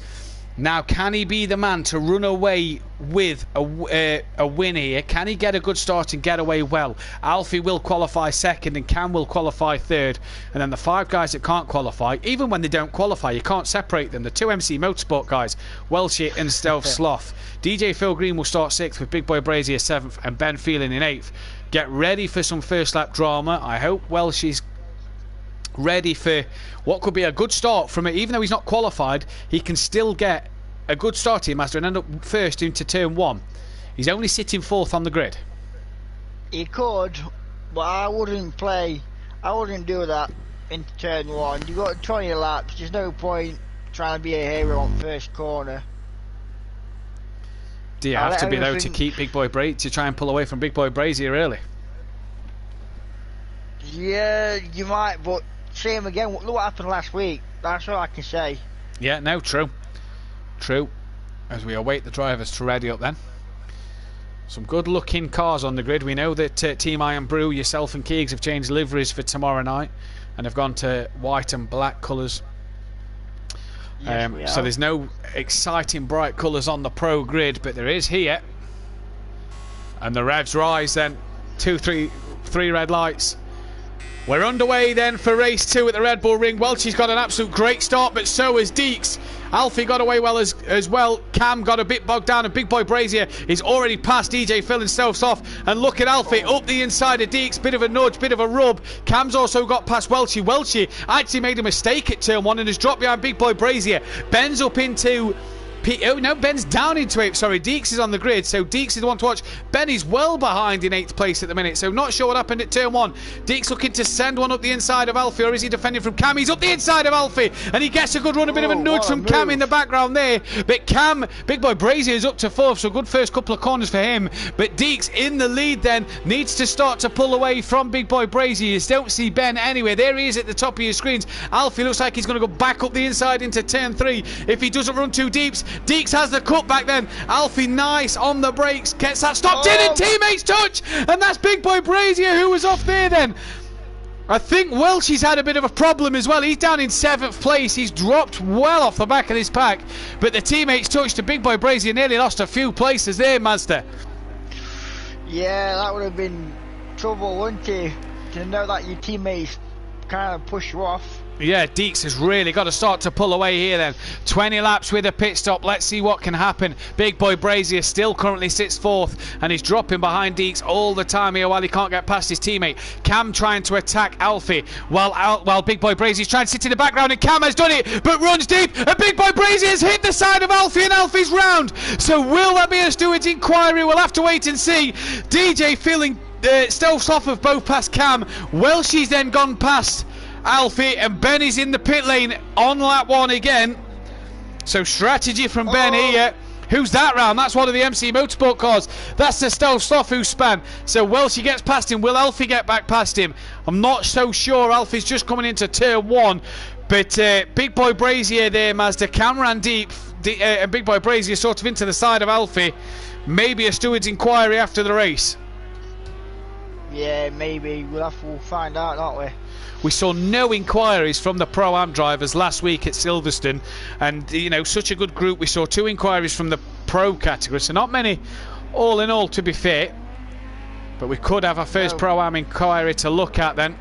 Now, can he be the man to run away with a win here? Can he get a good start and get away well? Alfie will qualify second and Cam will qualify third, and then the 5 guys that can't qualify, even when they don't qualify, you can't separate them. The 2 MC Motorsport guys, Welshie and Stealth Sloth. DJ Phil Green will start 6th with Big Boy Brazier 7th and Ben Phelan in 8th. Get ready for some first lap drama. I hope Welshie's ready for what could be a good start from it. Even though he's not qualified, he can still get a good start here, Master, and end up first into turn 1. He's only sitting 4th on the grid. He could, but I wouldn't do that into turn 1. You got 20 laps. There's no point trying to be a hero on first corner. Do you have to be though to keep Big Boy Brazier, to try and pull away from Big Boy Brazier early? Yeah, you might, but same again. Look what happened last week. That's all I can say. Yeah, no, true. True. As we await the drivers to ready up then. Some good looking cars on the grid. We know that Team Iron Brew, yourself and Keegs have changed liveries for tomorrow night and have gone to white and black colours. So there's no exciting bright colours on the pro grid, but there is here. And the revs rise then. 3 red lights. We're underway then for race 2 at the Red Bull Ring. Welch's got an absolute great start, but so has Deeks. Alfie got away well as well. Cam got a bit bogged down, and Big Boy Brazier is already past DJ Phil and Stokes off. And look at Alfie up the inside of Deeks. Bit of a nudge, bit of a rub. Cam's also got past Welchy. Welchy actually made a mistake at turn 1 and has dropped behind Big Boy Brazier. Ben's up into... Oh no, Ben's down into 8th. Sorry, Deeks is on the grid, so Deeks is the one to watch. Ben is well behind in 8th place at the minute, so not sure what happened at turn 1. Deeks looking to send one up the inside of Alfie, or is he defending from Cam? He's up the inside of Alfie, and he gets a good run, a bit of a nudge from Cam in the background there. But Cam, Big Boy Brazier is up to 4th, so good first couple of corners for him. But Deeks in the lead then, needs to start to pull away from Big Boy Brazier. You don't see Ben anywhere. There he is at the top of your screens. Alfie looks like he's going to go back up the inside into turn 3 if he doesn't run too deep. Deeks has the cut back then. Alfie nice on the brakes, gets that stopped in, and teammates touch, and that's Big Boy Brazier who was off there then. I think Welch's had a bit of a problem as well. He's down in 7th place. He's dropped well off the back of this pack, but the teammates touched, and Big Boy Brazier nearly lost a few places there, Mazda. Yeah, that would have been trouble, wouldn't it? To know that your teammates kind of push you off. Yeah, Deeks has really got to start to pull away here then. 20 laps with a pit stop. Let's see what can happen. Big Boy Brazier still currently sits 4th, and he's dropping behind Deeks all the time here while he can't get past his teammate. Cam trying to attack Alfie while Big Boy Brazier's trying to sit in the background, and Cam has done it but runs deep, and Big Boy Brazier has hit the side of Alfie, and Alfie's round. So will that be a steward's inquiry? We'll have to wait and see. DJ feeling stealths off of both past Cam. Welch's then gone past Alfie, and Ben is in the pit lane on lap 1 again. So strategy from Ben here. Who's that round? That's one of the MC Motorsport cars. That's the Stealth Sloth who span. So Welchie gets past him. Will Alfie get back past him? I'm not so sure. Alfie's just coming into turn 1. But Big Boy Brazier there, Mazda. Cam ran deep, and Big Boy Brazier sort of into the side of Alfie. Maybe a steward's inquiry after the race. Yeah, maybe. We'll find out, aren't we? We saw no inquiries from the Pro-Am drivers last week at Silverstone, and you know, such a good group. We saw 2 inquiries from the Pro category, so not many all in all, to be fair, but we could have our first Pro-Am inquiry to look at then.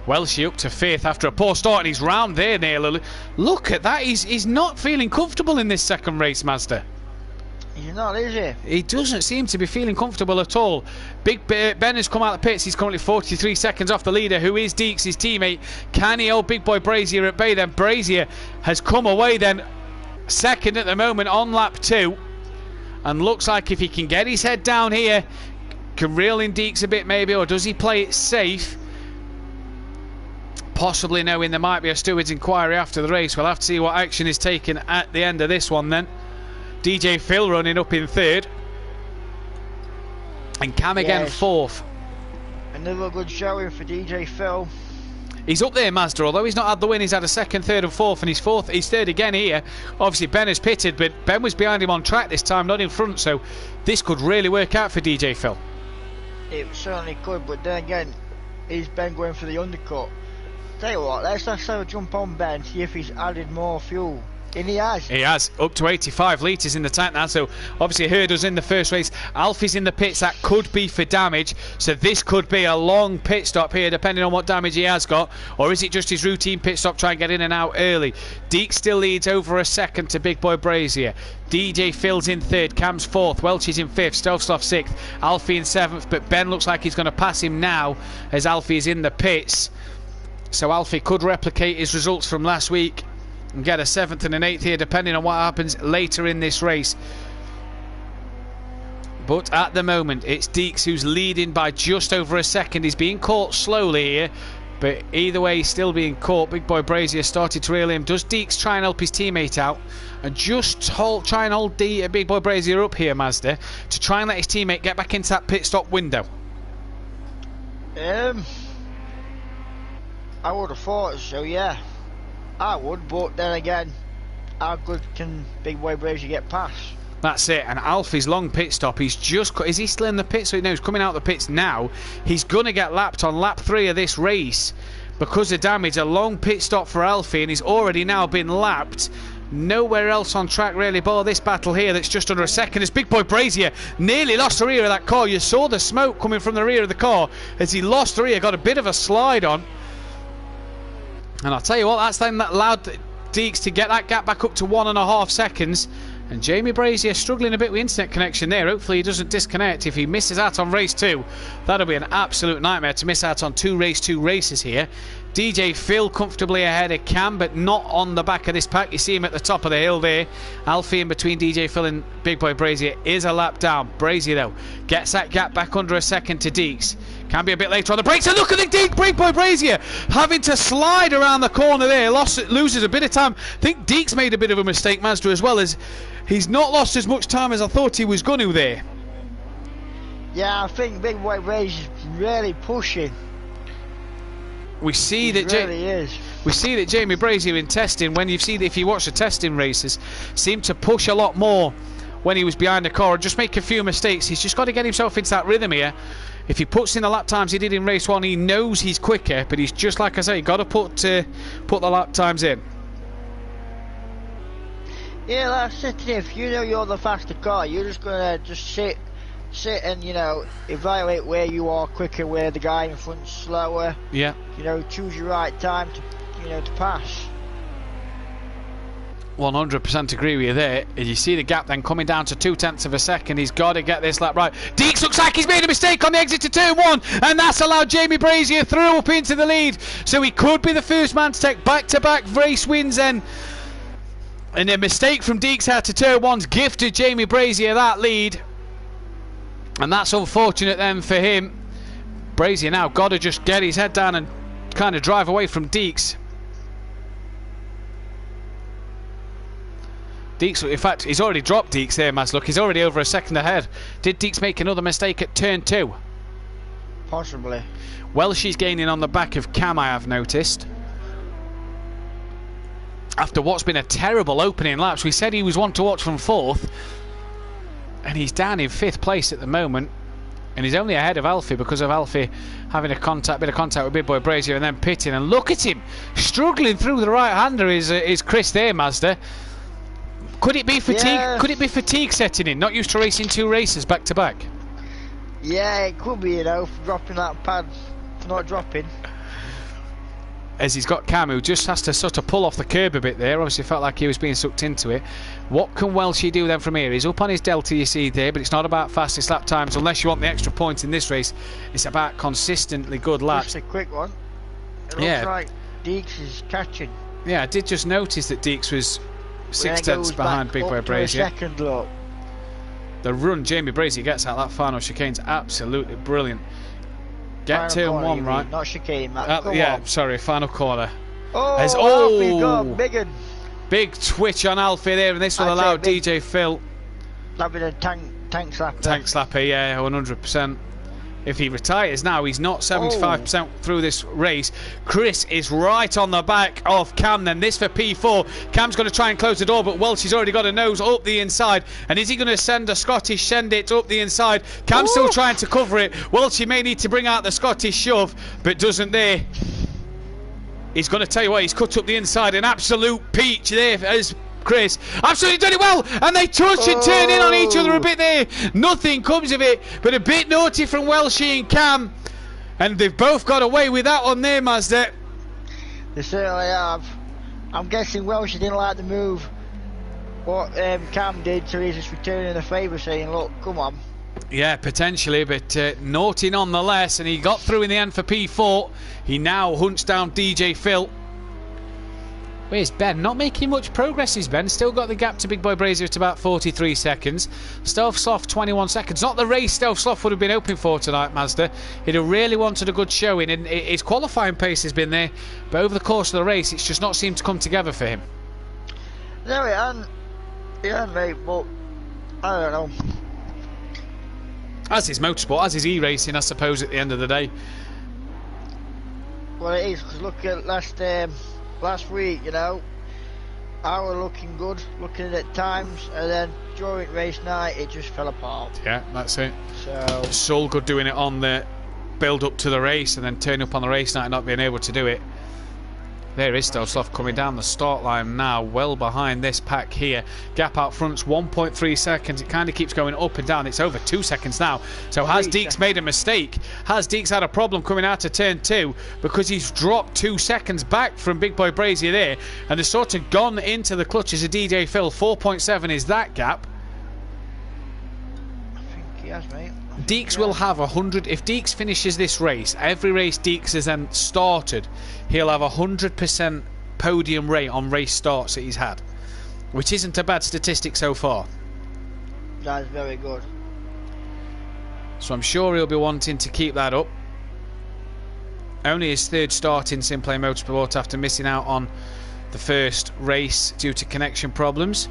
Welchie up to 5th after a poor start, and he's round there nearly. Look at that, he's not feeling comfortable in this second race, Mazda. He's not, is he? He doesn't seem to be feeling comfortable at all. Big Ben has come out of the pits. He's currently 43 seconds off the leader, who is Deeks, his teammate. Can he hold Big Boy Brazier at bay then? Brazier has come away then, second at the moment on lap 2. And looks like if he can get his head down here, can reel in Deeks a bit maybe, or does he play it safe? Possibly knowing there might be a steward's inquiry after the race. We'll have to see what action is taken at the end of this one then. DJ Phil running up in 3rd, and Cam again 4th. Another good showing for DJ Phil. He's up there, Mazda, although he's not had the win. He's had a 2nd, 3rd and 4th, and he's 4th. He's 3rd again here. Obviously Ben has pitted, but Ben was behind him on track this time, not in front, so this could really work out for DJ Phil. It certainly could, but then again, is Ben going for the undercut? Tell you what, let's have a jump on Ben, see if he's added more fuel. And he has. He has, up to 85 litres in the tank now, so obviously heard us in the first race. Alfie's in the pits, that could be for damage, so this could be a long pit stop here depending on what damage he has got, or is it just his routine pit stop, try and get in and out early. Deek still leads over a second to Big Boy Brazier. DJ Phil's in 3rd, Cam's 4th, Welch is in 5th, Stolfsloff 6th, Alfie in 7th, but Ben looks like he's going to pass him now as Alfie is in the pits, so Alfie could replicate his results from last week and get a 7th and an 8th here depending on what happens later in this race. But at the moment it's Deeks who's leading by just over a second. He's being caught slowly here, but either way he's still being caught. Big Boy Brazier started to reel him. Does Deeks try and help his teammate out and just try and hold Big Boy Brazier up here, Mazda, to try and let his teammate get back into that pit stop window? I would have thought so, yeah. I would, but then again, how good can Big Boy Brazier get past? That's it. And Alfie's long pit stop, he's just... Is he still in the pit? So no, he's coming out of the pits now. He's going to get lapped on lap 3 of this race because of damage. A long pit stop for Alfie, and he's already now been lapped. Nowhere else on track really, but this battle here that's just under a second as Big Boy Brazier nearly lost the rear of that car. You saw the smoke coming from the rear of the car as he lost the rear, got a bit of a slide on. And I'll tell you what, that's then that allowed Deeks to get that gap back up to 1.5 seconds. And Jamie Brazier struggling a bit with internet connection there. Hopefully he doesn't disconnect. If he misses out on race 2, that'll be an absolute nightmare to miss out on 2 races here. DJ Phil comfortably ahead of Cam, but not on the back of this pack. You see him at the top of the hill there. Alfie in between DJ Phil and Big Boy Brazier is a lap down. Brazier though gets that gap back under a second to Deeks. Can be a bit later on the brakes, and look at the Big Boy Brazier having to slide around the corner there. Loses a bit of time. I think Deeks made a bit of a mistake, Mazda, as well, as he's not lost as much time as I thought he was going to there. Yeah, I think Big Boy Brazier's really pushing. We see He that really is. we see that Jamie Brazier in testing, if you watch the testing races, seemed to push a lot more when he was behind the car and just make a few mistakes. He's just got to get himself into that rhythm here. If he puts in the lap times he did in race 1, he knows he's quicker, but he's just, like I say, got to put the lap times in. Yeah, that's it. If you know you're the faster car, you're just gonna sit and, you know, evaluate where you are quicker, where the guy in front's slower. Yeah. You know, choose your right time to, you know, to pass. 100% agree with you there. As you see the gap then coming down to 0.2 of a second, he's got to get this lap right. Deeks looks like he's made a mistake on the exit to turn 1, and that's allowed Jamie Brazier through up into the lead. So he could be the first man to take back-to-back race wins then. And a mistake from Deeks out to turn 1's gifted Jamie Brazier that lead. And that's unfortunate then for him. Brazier now got to just get his head down and kind of drive away from Deeks. Deeks, in fact, he's already dropped Deeks there, Maz. Look, he's already over a second ahead. Did Deeks make another mistake at turn 2? Possibly. Well, she's gaining on the back of Cam, I have noticed. After what's been a terrible opening laps, we said he was one to watch from 4th. And he's down in 5th place at the moment. And he's only ahead of Alfie because of Alfie having a bit of contact with Big Boy Brazier and then pitting. And look at him, struggling through the right-hander is Chris there, Mazda. Could it be fatigue? Yeah. Could it be fatigue setting in? Not used to racing 2 races back to back. Yeah, it could be, you know, for dropping that pad, for not dropping. As he's got Cam, who just has to sort of pull off the curb a bit there. Obviously felt like he was being sucked into it. What can Welshie do then from here? He's up on his delta, you see there, but it's not about fastest lap times unless you want the extra point in this race. It's about consistently good laps. Just a quick one. It Yeah. looks like Deeks is catching. Yeah, I did just notice that Deeks was When 6 it tenths goes behind back Big up Boy to a Brazier. second look. The run Jamie Brazier gets out that final chicane's absolutely brilliant. Get Final turn corner, 1 you right. mean, not chicane, Matt. Come Yeah, on. sorry, final corner. Oh, As- Alfie got a big one. Big twitch on Alfie there, and this will I'd say allow big- DJ Phil That'd be the tank slapper. tank slapper, yeah, 100%. If he retires now, he's not 75% through this race. Chris is right on the back of Cam then. This for P4. Cam's going to try and close the door, but Welsh's already got a nose up the inside. And is he going to send a Scottish send it up the inside? Cam's still trying to cover it. Welsh may need to bring out the Scottish shove, but doesn't there. He's going to tell you what, he's cut up the inside. An absolute peach there as Chris absolutely done it well, and they touch and turn in on each other a bit there. Nothing comes of it, but a bit naughty from Welshie and Cam, and they've both got away with that one there, Mazda. They certainly have. I'm guessing Welsh didn't like the move what Cam did, so he's just returning the favour, saying, look, come on. Yeah, potentially, but naughty nonetheless, and he got through in the end for P4. He now hunts down DJ Phil. Where's Ben? Not making much progress is Ben. Still got the gap to Big Boy Brazier at about 43 seconds. Stealth Sloth 21 seconds. Not the race Stealth Sloth would have been hoping for tonight, Mazda. He'd have really wanted a good showing, and his qualifying pace has been there, but over the course of the race it's just not seemed to come together for him. No, it hasn't. It hasn't, mate, but I don't know. As is motorsport, as is e-racing, I suppose, at the end of the day. Well, it is, because look at last week, you know, I was looking good, looking at times, and then during race night it just fell apart. Yeah, that's it. So So good doing it on the build up to the race and then turning up on the race night and not being able to do it. There is Stovslov coming down the start line now, well behind this pack here. Gap out front's 1.3 seconds. It kind of keeps going up and down. It's over 2 seconds now. So has Deeks made a mistake? Has Deeks had a problem coming out of turn 2 because he's dropped 2 seconds back from Big Boy Brazier there and has sort of gone into the clutches of DJ Phil. 4.7 is that gap. I think he has, mate. Deeks will have 100. If Deeks finishes this race, every race Deeks has then started, he'll have 100% podium rate on race starts that he's had, which isn't a bad statistic so far. That's very good. So I'm sure he'll be wanting to keep that up. Only his third start in Simplay Motorsport after missing out on the first race due to connection problems.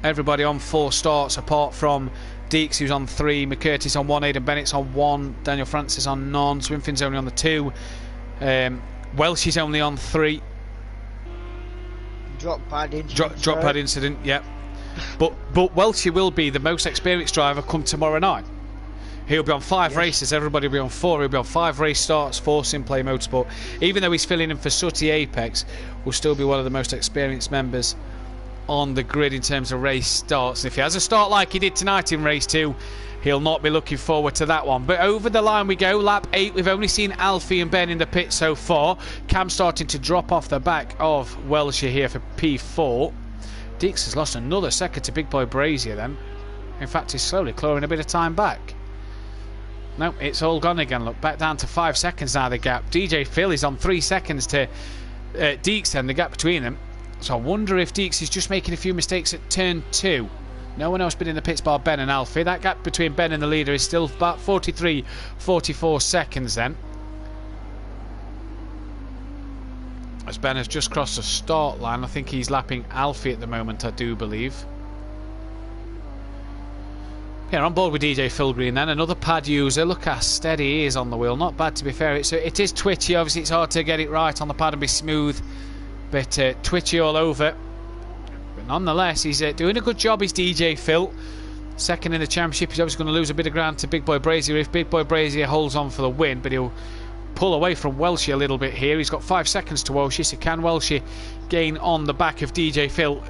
Everybody on 4 starts apart from Deeks, who's on 3, McCurtis on 1, Aidan Bennett's on 1, Daniel Francis on none, Swinfin's only on the 2, Welsh is only on 3. Drop pad incident. Drop pad incident, yep. But Welshie will be the most experienced driver come tomorrow night. He'll be on 5 races, everybody will be on 4. He'll be on 5 race starts for Simplay Motorsport. Even though he's filling in for Sooty Apex, will still be one of the most experienced members on the grid in terms of race starts. And if he has a start like he did tonight in race 2, he'll not be looking forward to that one. But over the line we go, lap 8. We've only seen Alfie and Ben in the pit so far. Cam starting to drop off the back of Welshie here for P4. Deeks has lost another second to Big Boy Brazier then. In fact, he's slowly clawing a bit of time back. No, it's all gone again. Look, back down to 5 seconds now, the gap. DJ Phil is on 3 seconds to Deeks then, the gap between them. So I wonder if Deeks is just making a few mistakes at turn 2. No one else been in the pits bar Ben and Alfie. That gap between Ben and the leader is still about 43, 44 seconds then. As Ben has just crossed the start line, I think he's lapping Alfie at the moment, I do believe. Yeah, on board with DJ Phil Green then, another pad user. Look how steady he is on the wheel. Not bad, to be fair. It is twitchy, obviously it's hard to get it right on the pad and be smooth. But twitchy all over. But nonetheless, he's doing a good job, he's DJ Phil. Second in the championship. He's obviously going to lose a bit of ground to Big Boy Brazier if Big Boy Brazier holds on for the win. But he'll pull away from Welshie a little bit here. He's got 5 seconds to Welshie. So can Welshie gain on the back of DJ Phil?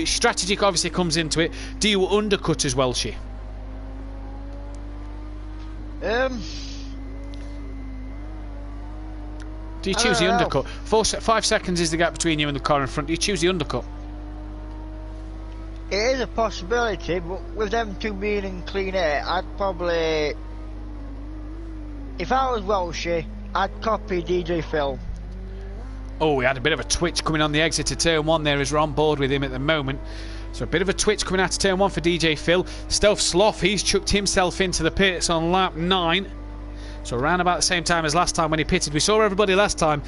Strategic obviously comes into it. Do you undercut as Welshie? Do you choose the undercut? 5 seconds is the gap between you and the car in front. Do you choose the undercut? It is a possibility, but with them two being in clean air, I'd probably... If I was Welshie, I'd copy DJ Phil. Oh, we had a bit of a twitch coming on the exit to turn 1 there as we're on board with him at the moment. So a bit of a twitch coming out to turn 1 for DJ Phil. Stealth Sloth, he's chucked himself into the pits on lap 9. So around about the same time as last time when he pitted. We saw everybody last time.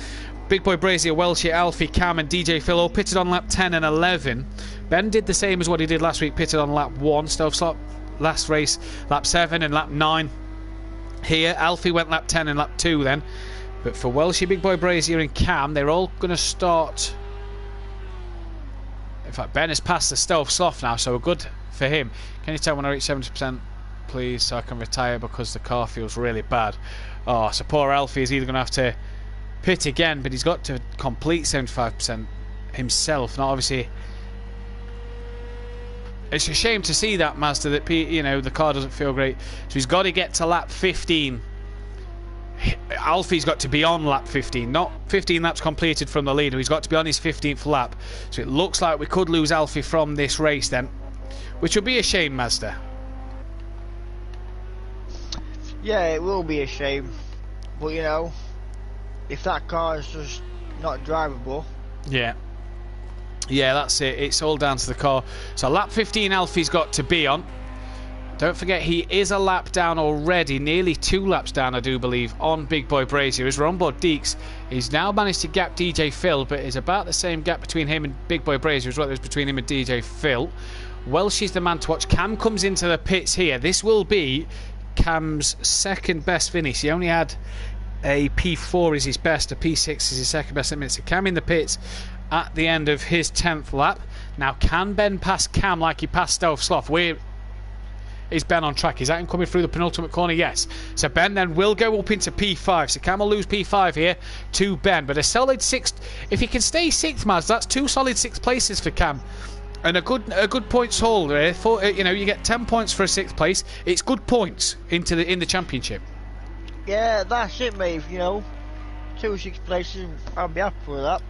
Big Boy Brazier, Welshie, Alfie, Cam and DJ Phil all pitted on lap 10 and 11. Ben did the same as what he did last week, pitted on lap 1. Stealth Sloth last race, lap 7 and lap 9. Here, Alfie went lap 10 and lap 2 then. But for Welshie, Big Boy Brazier and Cam, they're all going to start... In fact, Ben has passed the Stealth Sloth now, so we're good for him. Can you tell when I reach 70%? Please, so I can retire because the car feels really bad. Oh, so poor Alfie is either going to have to pit again, but he's got to complete 75% himself. Now, obviously, it's a shame to see that, Mazda, that the car doesn't feel great. So he's got to get to lap 15. Alfie's got to be on lap 15, not 15 laps completed from the leader. He's got to be on his 15th lap. So it looks like we could lose Alfie from this race then, which would be a shame, Mazda. Yeah, it will be a shame, but if that car is just not drivable. Yeah, that's it. It's all down to the car. So lap 15 Alfie's got to be on. Don't forget he is a lap down already, nearly 2 laps down I do believe on Big Boy Brazier. As we're on board Deeks, he's now managed to gap DJ Phil, but it's about the same gap between him and Big Boy Brazier as what there is between him and DJ Phil. Welshie's the man to watch. Cam comes into the pits here. This will be Cam's second best finish. He only had a P4 is his best, a P6 is his second best at the minute. So Cam in the pits at the end of his 10th lap. Now, can Ben pass Cam like he passed Stove Sloth? Where is Ben on track? Is that him coming through the penultimate corner? Yes. So Ben then will go up into P5. So Cam will lose P5 here to Ben. But a solid 6th. If he can stay 6th, Maz, that's 2 solid 6th places for Cam. And a good points haul there. For, you get 10 points for a 6th place. It's good points in the championship. Yeah, that's it, mate. 2 6th places, I'll be happy with that.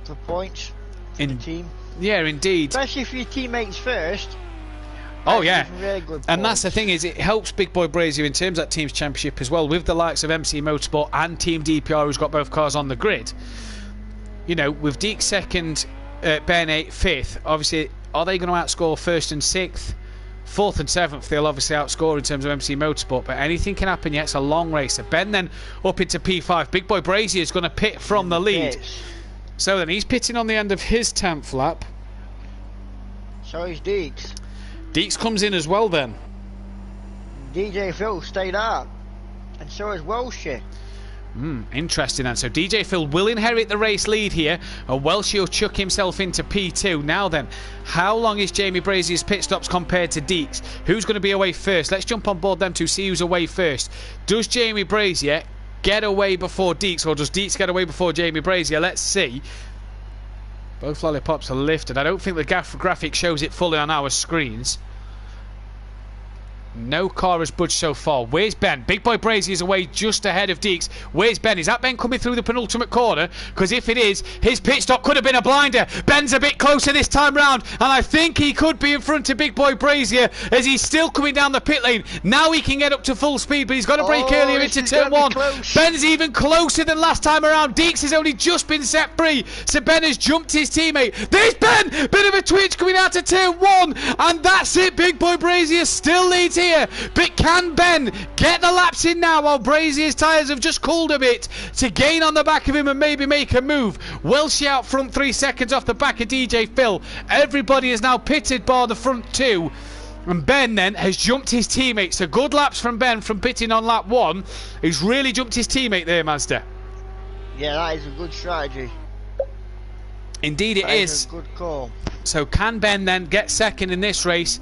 For points for the team. Yeah, indeed. Especially if your teammates first. Oh yeah, really good and that's the thing, is it helps Big Boy Brazier in terms of that team's championship as well, with the likes of MC Motorsport and Team DPR, who's got both cars on the grid. With Deke 2nd, Ben 8th, 5th, obviously, are they going to outscore 1st and 6th? 4th and 7th, they'll obviously outscore in terms of MC Motorsport, but anything can happen yet. It's a long race. So Ben then up into P5. Big Boy Brazier is going to pit from the lead. So then he's pitting on the end of his 10th lap. So is Deeks. Deeks comes in as well then. DJ Phil stayed out. And so is Welshie. Interesting then. So DJ Phil will inherit the race lead here, and Welshie will chuck himself into P2. Now then, how long is Jamie Brazier's pit stops compared to Deeks? Who's going to be away first? Let's jump on board them to see who's away first. Does Jamie Brazier get away before Deeks, or does Deeks get away before Jamie Brazier? Let's see. Both lollipops are lifted. I don't think the graphic shows it fully on our screens. No car has budged so far. Where's Ben? Big Boy Brazier is away just ahead of Deeks. Where's Ben? Is that Ben coming through the penultimate corner? Because if it is, his pit stop could have been a blinder. Ben's a bit closer this time round, and I think he could be in front of Big Boy Brazier as he's still coming down the pit lane. Now he can get up to full speed, but he's got to brake earlier into turn 1. Ben's even closer than last time around. Deeks has only just been set free, so Ben has jumped his teammate. There's Ben! Bit of a twitch coming out to turn 1, and that's it. Big Boy Brazier still leads here. But can Ben get the laps in now while Brazier's tyres have just cooled a bit to gain on the back of him and maybe make a move? Welshie out front 3 seconds off the back of DJ Phil. Everybody is now pitted bar the front 2. And Ben then has jumped his teammate. So good laps from Ben from pitting on lap 1. He's really jumped his teammate there, Mazda. Yeah, that is a good strategy. Indeed it is. A good call. So can Ben then get second in this race?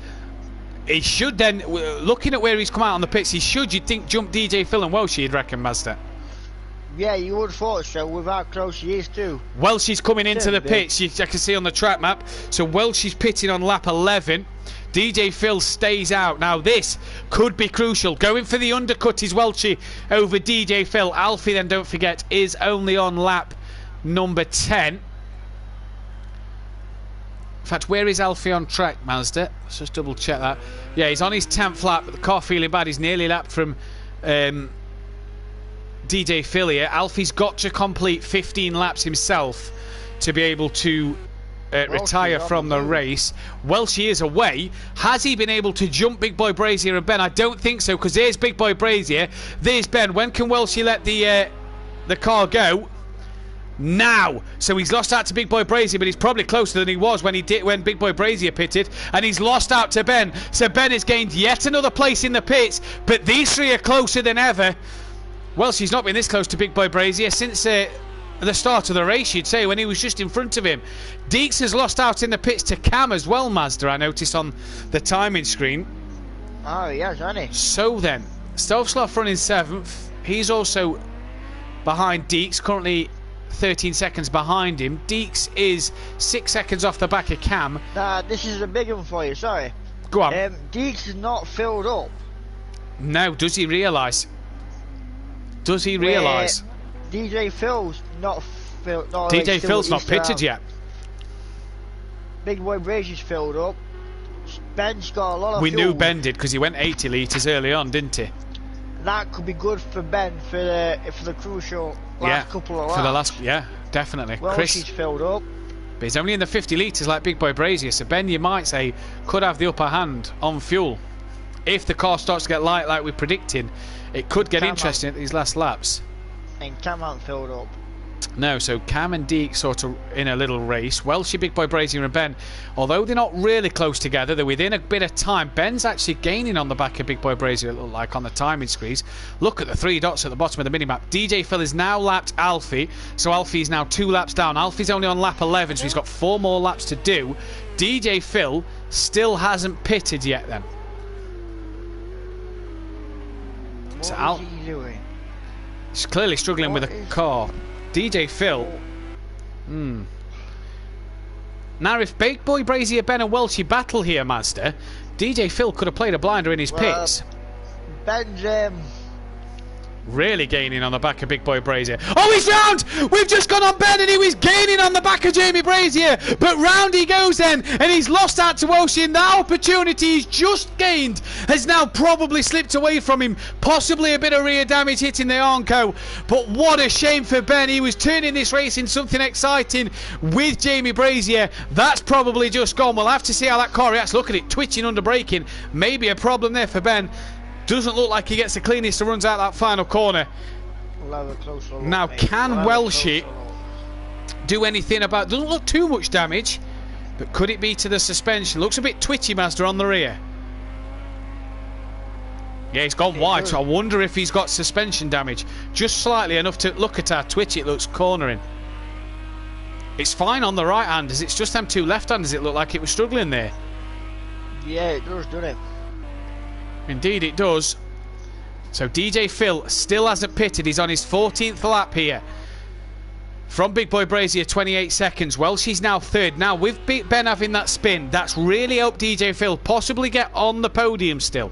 He should then, looking at where he's come out on the pits, he should, you'd think, jump DJ Phil and Welshie, you'd reckon, Mazda. Yeah, you would have thought so, with how close he is too. Welshie's coming into the pits, I can see on the track map. So Welshie's pitting on lap 11. DJ Phil stays out. Now this could be crucial. Going for the undercut is Welshie over DJ Phil. Alfie, then don't forget, is only on lap number 10. In fact, where is Alfie on track, Mazda? Let's just double check that. Yeah, he's on his 10th lap, but the car feeling bad. He's nearly lapped from DJ Phil here. Alfie's got to complete 15 laps himself to be able to retire from the race. Welshie is away. Has he been able to jump Big Boy Brazier and Ben? I don't think so, because there's Big Boy Brazier. There's Ben. When can Welshie let the car go? Now, so he's lost out to Big Boy Brazier, but he's probably closer than he was when Big Boy Brazier pitted, and he's lost out to Ben. So Ben has gained yet another place in the pits, but these three are closer than ever. Well, she's not been this close to Big Boy Brazier since the start of the race, you'd say, when he was just in front of him. Deeks has lost out in the pits to Cam as well, Mazda, I noticed on the timing screen. Oh, yes, hasn't he? So then, Stovsloff running 7th. He's also behind Deeks, currently 13 seconds behind him. Deeks is 6 seconds off the back of Cam. This is a big one for you, sorry. Go on. Deeks is not filled up. No, does he realise? Does he realise? DJ Phil's not filled. No, DJ Phil's not pitted yet. Big Boy Brazier's filled up. Ben's got a lot of We fuel. knew Ben did, because he went 80 litres early on, didn't he? That could be good for Ben for the crucial last couple of laps. For the last, definitely. Well, Chris, she's filled up. but he's only in the 50 litres like Big Boy Brazier, so Ben, you might say, could have the upper hand on fuel. If the car starts to get light like we're predicting, it could get interesting at these last laps. And Cam ain't filled up. No, so Cam and Deke sort of in a little race. Welshie, Big Boy Brazier and Ben, although they're not really close together, they're within a bit of time. Ben's actually gaining on the back of Big Boy Brazier, it looked like, on the timing squeeze. Look at the 3 dots at the bottom of the minimap. DJ Phil is now lapped Alfie, so Alfie's now 2 laps down. Alfie's only on lap 11, so he's got 4 more laps to do. DJ Phil still hasn't pitted yet then. What is he doing? He's clearly struggling with a car. DJ Phil. Now, if Big Boy Brazier, Ben and Welshie battle here, Mazda, DJ Phil could have played a blinder in his pits. Ben's Really gaining on the back of Big Boy Brazier. Oh, he's round! We've just gone on Ben and he was gaining on the back of Jamie Brazier. But round he goes then, and he's lost out to Welshie. And the opportunity he's just gained has now probably slipped away from him. Possibly a bit of rear damage hitting the Arnco. But what a shame for Ben. He was turning this race into something exciting with Jamie Brazier. That's probably just gone. We'll have to see how that car reacts. Look at it, twitching under braking. Maybe a problem there for Ben. Doesn't look like he gets the cleanest and runs out that final corner. Now, can Welshie do anything about... Doesn't look too much damage, but could it be to the suspension? Looks a bit twitchy, Mazda, on the rear. Yeah, he's gone wide, so I wonder if he's got suspension damage. Just slightly enough to look at how twitchy it looks cornering. It's fine on the right handers, it's just them 2 left-handers it looked like it was struggling there. Yeah, it does, doesn't it? Indeed it does. So DJ Phil still hasn't pitted. He's on his 14th lap here. From Big Boy Brazier, 28 seconds. Welshie's now 3rd. Now with Ben having that spin, that's really helped DJ Phil possibly get on the podium still.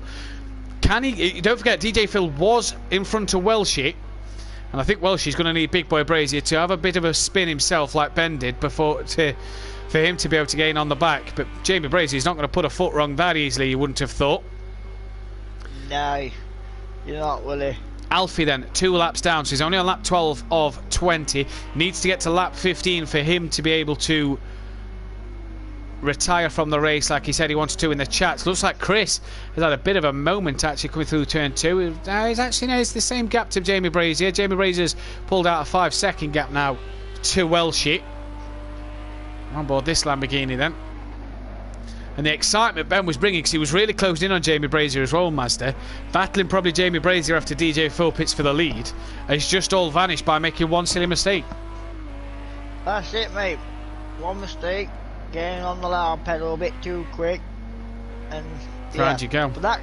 Can he? Don't forget, DJ Phil was in front of Welshie. And I think Welshie's going to need Big Boy Brazier to have a bit of a spin himself like Ben did before for him to be able to gain on the back. But Jamie Brazier's not going to put a foot wrong that easily, you wouldn't have thought. No, you're not, will he? Alfie then, 2 laps down, so he's only on lap 12 of 20. Needs to get to lap 15 for him to be able to retire from the race like he said he wanted to in the chats. Looks like Chris has had a bit of a moment actually coming through turn 2. He's actually it's the same gap to Jamie Brazier. Jamie Brazier's pulled out a 5-second gap now to Welshie. On board this Lamborghini then. And the excitement Ben was bringing, because he was really closed in on Jamie Brazier as well, Mazda. Battling probably Jamie Brazier after DJ Phil pits for the lead. Has just all vanished by making one silly mistake. That's it, mate. One mistake, getting on the loud pedal a bit too quick, and round you go. But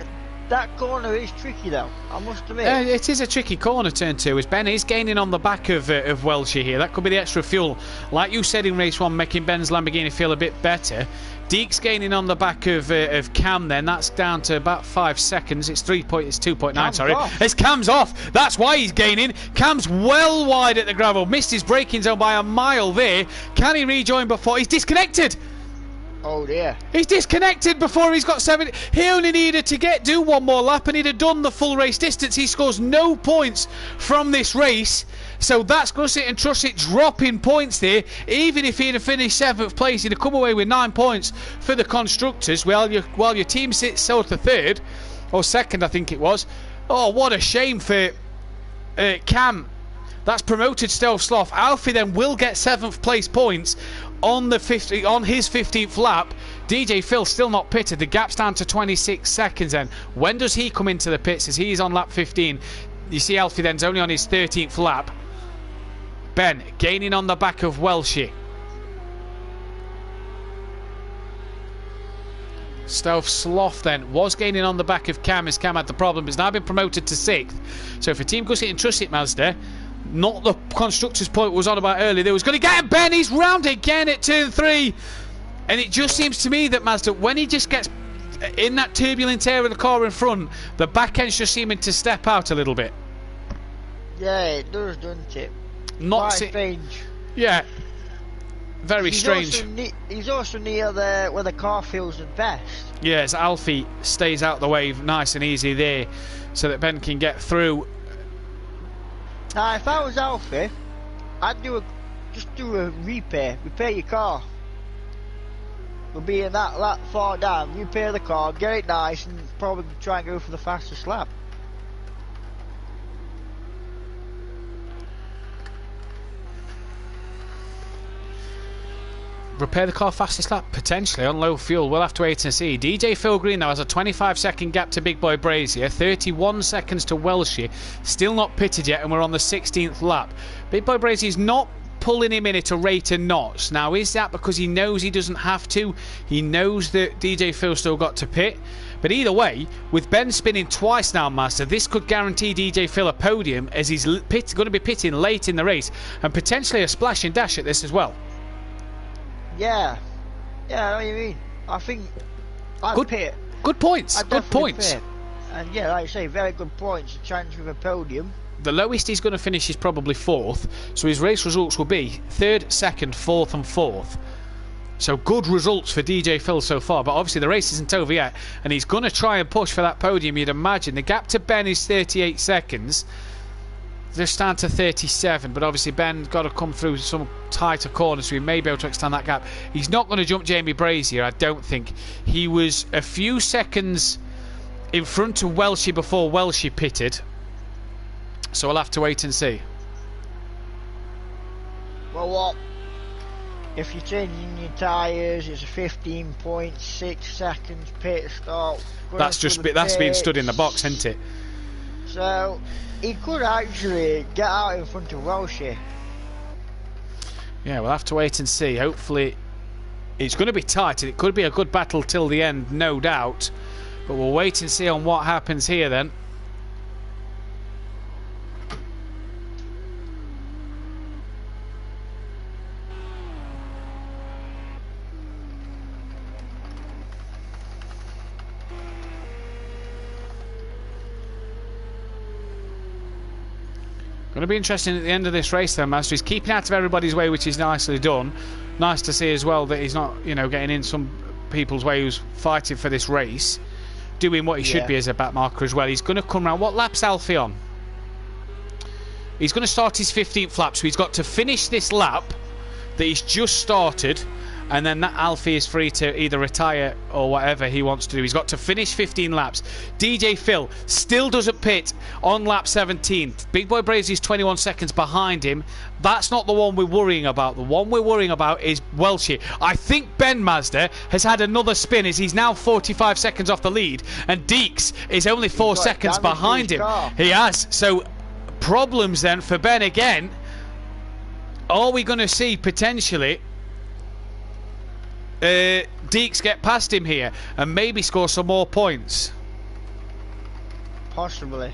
that corner is tricky though, I must admit. It is a tricky corner, turn 2, as Ben is gaining on the back of Welshie here. That could be the extra fuel, like you said in race 1, making Ben's Lamborghini feel a bit better. Deke's gaining on the back of Cam then. That's down to about 5 seconds. It's 2.9, sorry. As Cam's off. That's why he's gaining. Cam's well wide at the gravel. Missed his braking zone by a mile there. Can he rejoin before? He's disconnected. Oh dear. He's disconnected before he's got 7. He only needed to do one more lap and he'd have done the full race distance. He scores no points from this race. So that's Gusset and Trusset dropping points there. Even if he'd have finished 7th place, he'd have come away with 9 points for the constructors while your team sits sort of 3rd or 2nd, I think it was. Oh, what a shame for Cam. That's promoted Stealth Sloth. Alfie then will get 7th place points on his 15th lap. DJ Phil still not pitted. The gap's down to 26 seconds then. When does he come into the pits as he's on lap 15? You see Alfie then's only on his 13th lap. Ben gaining on the back of Welshie. Stealth Sloth then was gaining on the back of Cam as Cam had the problem, but has now been promoted to 6th. So for Team Gusset and Trusset Mazda, not the constructors point was on about earlier, they was going to get Ben. He's round again at turn 3, and it just seems to me that Mazda, when he just gets in that turbulent area of the car in front, the back end's just seeming to step out a little bit. Yeah, it does, doesn't it? Not quite strange. Yeah, very strange. He's also near where the car feels the best. Yes, Alfie stays out the way nice and easy there, so that Ben can get through. Now, if I was Alfie, I'd just do a repair your car. We'll be in that far down, repair the car, get it nice, and probably try and go for the fastest lap. repair the car fastest lap? Potentially on low fuel. We'll have to wait and see. DJ Phil Green now has a 25-second gap to Big Boy Brazier, 31 seconds to Welshie, still not pitted yet, and we're on the 16th lap. Big Boy Brazier's not pulling him in at a rate of knots. Now, is that because he knows he doesn't have to? He knows that DJ Phil still got to pit. But either way, with Ben spinning twice now, Master, this could guarantee DJ Phil a podium, as he's going to be pitting late in the race, and potentially a splash and dash at this as well. Yeah, I know what you mean. I think I'd pit. Good points. Good points. Pit. And yeah, like I say, very good points. A chance with a podium. The lowest he's going to finish is probably 4th, so his race results will be 3rd, 2nd, 4th and 4th. So good results for DJ Phil so far, but obviously the race isn't over yet, and he's going to try and push for that podium, you'd imagine. The gap to Ben is 38 seconds. Just down to 37, but obviously Ben's got to come through some tighter corners, so he may be able to extend that gap. He's not going to jump Jamie Brazier, I don't think. He was a few seconds in front of Welshie before Welshie pitted, so we'll have to wait and see. Well, what? If you're changing your tyres, it's a 15.6 seconds pit stop. That's been stood in the box, isn't it? So he could actually get out in front of Welshie. Yeah, we'll have to wait and see. Hopefully it's going to be tight, and it could be a good battle till the end, no doubt. But we'll wait and see on what happens here then. Going to be interesting at the end of this race though, Master. He's keeping out of everybody's way, which is nicely done. Nice to see as well that he's not, getting in some people's way who's fighting for this race. Doing what he should be as a back marker as well. He's going to come round. What lap's Alfie on? He's going to start his 15th lap, so he's got to finish this lap that he's just started, and then that Alfie is free to either retire or whatever he wants to do. He's got to finish 15 laps. DJ Phil still doesn't pit on lap 17. Big Boy Brazier's 21 seconds behind him. That's not the one we're worrying about. The one we're worrying about is Welshie. I think Ben Mazda has had another spin, as he's now 45 seconds off the lead, and Deeks is only 4 seconds behind him. He has. So problems then for Ben again. Are we going to see potentially Deeks get past him here and maybe score some more points? Possibly.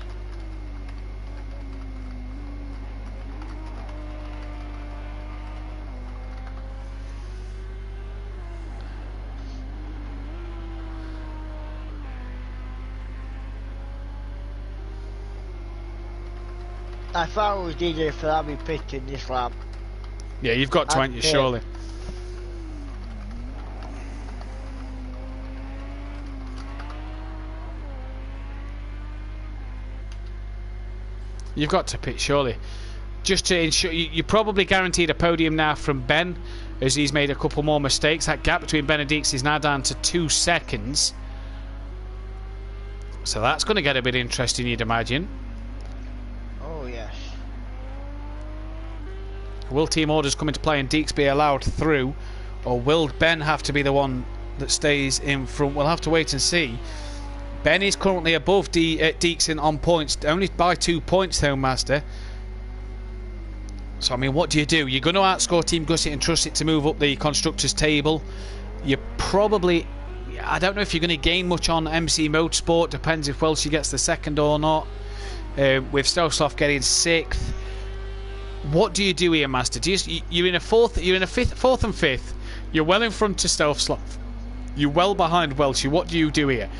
I thought it was DJ for that be pitting this lap. Yeah, you've got to, ain't you, surely? You've got to pit, surely. Just to ensure, you're probably guaranteed a podium now from Ben, as he's made a couple more mistakes. That gap between Ben and Deeks is now down to 2 seconds. So that's going to get a bit interesting, you'd imagine. Oh, yes. Will team orders come into play and Deeks be allowed through, or will Ben have to be the one that stays in front? We'll have to wait and see. Ben is currently above Deeks on points, only by 2 points though, Master. So I mean, what do? You're going to outscore Team Gusset and trust it to move up the constructors table. You're probably, I don't know if you're going to gain much on MC Motorsport. Depends if Welshie gets the second or not. With Stowsloff getting 6th, what do you do here, Master? You're in a fourth and 5th. You're well in front of Stowsloff. You're well behind Welshie. What do you do here?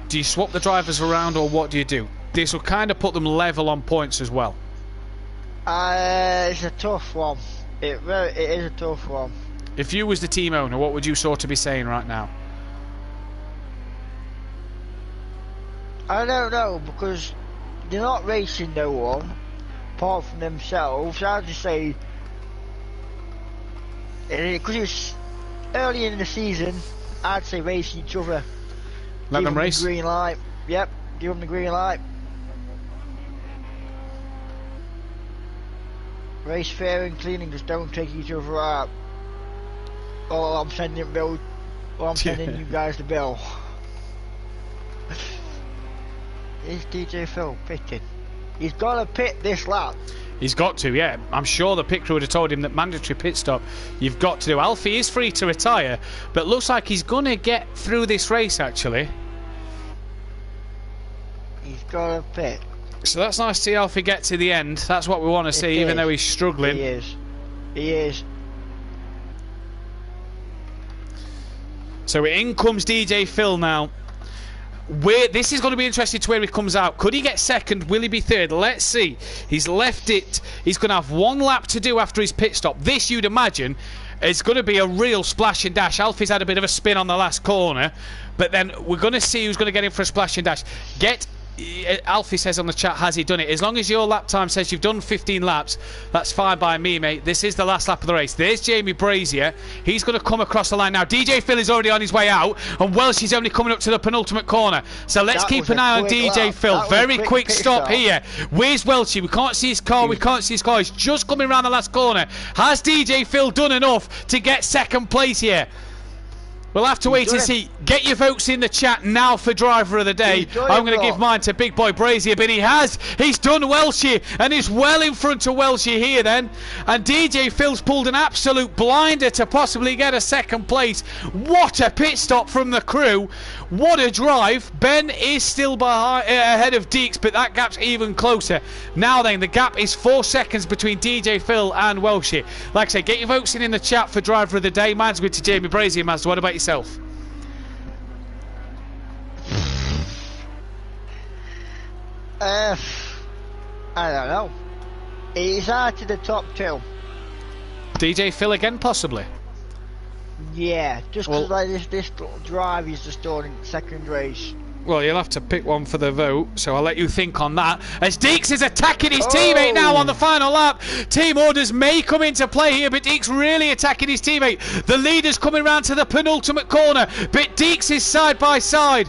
Do you swap the drivers around, or what do you do? This will kind of put them level on points as well. It's a tough one. It is a tough one. If you was the team owner, what would you sort of be saying right now? I don't know, because they're not racing no one apart from themselves. I'd just say, because it's early in the season, I'd say race each other. Let them race. The green light. Yep, give them the green light. Race fair and clean, and just don't take each other out. or I'm sending bill, or I'm sending you guys the bill. Is DJ Phil pitting? He's got to pit this lap. He's got to, yeah. I'm sure the pit crew would have told him that mandatory pit stop you've got to do. Alfie is free to retire, but looks like he's going to get through this race, actually. He's got to pit. So that's nice to see Alfie get to the end. That's what we want to see, even though he's struggling. He is. He is. So in comes DJ Phil now. This is going to be interesting to where he comes out. Could he get second? Will he be third? Let's see. He's left it. He's going to have one lap to do after his pit stop. This, you'd imagine, is going to be a real splash and dash. Alfie's had a bit of a spin on the last corner, but then we're going to see who's going to get in for a splash and dash. Alfie says on the chat, has he done it? As long as your lap time says you've done 15 laps, that's fine by me, mate. This is the last lap of the race. There's Jamie Brazier. He's going to come across the line now. DJ Phil is already on his way out, and Welsh is only coming up to the penultimate corner. So let's keep an eye on DJ Phil. Very quick stop here. Where's Welshie? We can't see his car. We can't see his car. He's just coming around the last corner. Has DJ Phil done enough to get second place here? We'll have to wait and see. Get your votes in the chat now for driver of the day. I'm going to give mine to Big Boy Brazier, but he has. He's done Welshie, and he's well in front of Welshie here then. And DJ Phil's pulled an absolute blinder to possibly get a second place. What a pit stop from the crew. What a drive. Ben is still behind, ahead of Deeks, but that gap's even closer. Now then, the gap is 4 seconds between DJ Phil and Welshie. Like I say, get your votes in the chat for driver of the day. Mine's good to Jamie Brazier, Mazda. What about yourself? I don't know. He's out of the top two. DJ Phil again, possibly? Yeah, just because like this drive is just doing second race. Well, you'll have to pick one for the vote, so I'll let you think on that. As Deeks is attacking his teammate now on the final lap. Team orders may come into play here, but Deeks really attacking his teammate. The leader's coming round to the penultimate corner, but Deeks is side by side.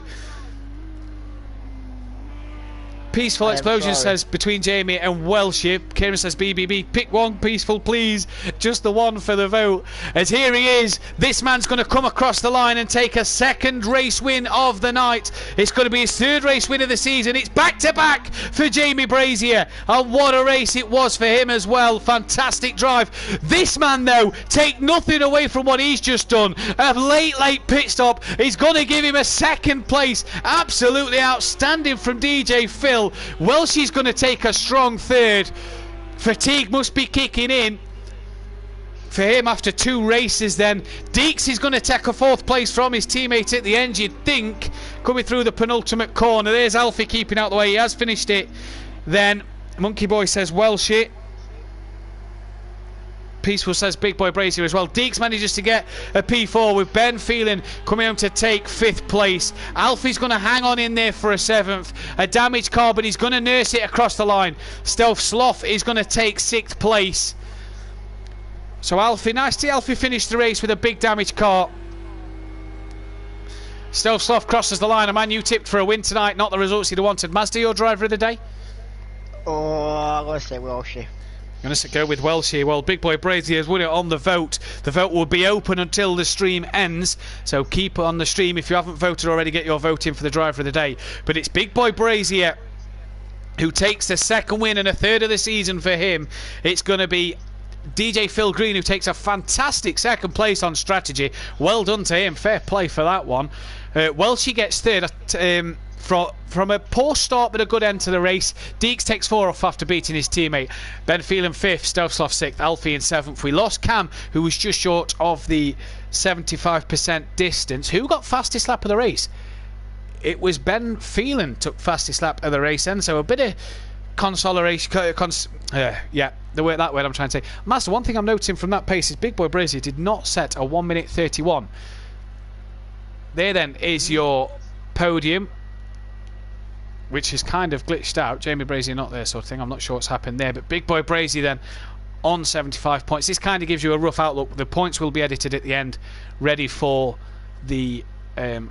Peaceful explosion says between Jamie and Welshie. Kieran says BBB, pick one peaceful please, just the one for the vote. As here he is, this man's going to come across the line and take a second race win of the night. It's going to be his third race win of the season. It's back to back for Jamie Brazier, and what a race it was for him as well. Fantastic drive. This man though, take nothing away from what he's just done. A late pit stop is going to give him a second place. Absolutely outstanding from DJ Phil. Welshie's going to take a strong third. Fatigue must be kicking in for him after 2 races then. Deeks is going to take a 4th place from his teammate at the end, you'd think, coming through the penultimate corner. There's Alfie keeping out the way. He has finished it. Then Monkey Boy says Welshie. Peaceful says Big Boy Brazier as well. Deeks manages to get a P4 with Ben Phelan coming home to take 5th place. Alfie's going to hang on in there for a 7th. A damaged car, but he's going to nurse it across the line. Stealth Sloth is going to take 6th place. So Alfie, nice to see Alfie finish the race with a big damaged car. Stealth Sloth crosses the line. A man you tipped for a win tonight, not the results he'd wanted. Mazda, your driver of the day? Oh, let's say Welshie. I'm going to go with Welshie. Well, Big Boy Brazier has won it on the vote. The vote will be open until the stream ends, so keep on the stream. If you haven't voted already, get your vote in for the driver of the day. But it's Big Boy Brazier who takes the 2nd win and a 3rd of the season for him. It's going to be DJ Phil Green who takes a fantastic 2nd place on strategy. Well done to him. Fair play for that one. Welshie gets 3rd. From a poor start but a good end to the race. Deeks takes 4 off after beating his teammate. Ben Phelan 5th, Stovsloff 6th, Alfie in 7th. We lost Cam, who was just short of the 75% distance. Who got fastest lap of the race? It was Ben Phelan took fastest lap of the race, and so a bit of consolation. Yeah, that word I'm trying to say. Master, one thing I'm noticing from that pace is Big Boy Brazier did not set a 1 minute 31. There then is your podium, which is kind of glitched out. Jamie Brazier not there, sort of thing. I'm not sure what's happened there, but Big Boy Brazier then on 75 points. This kind of gives you a rough outlook. The points will be edited at the end, ready for the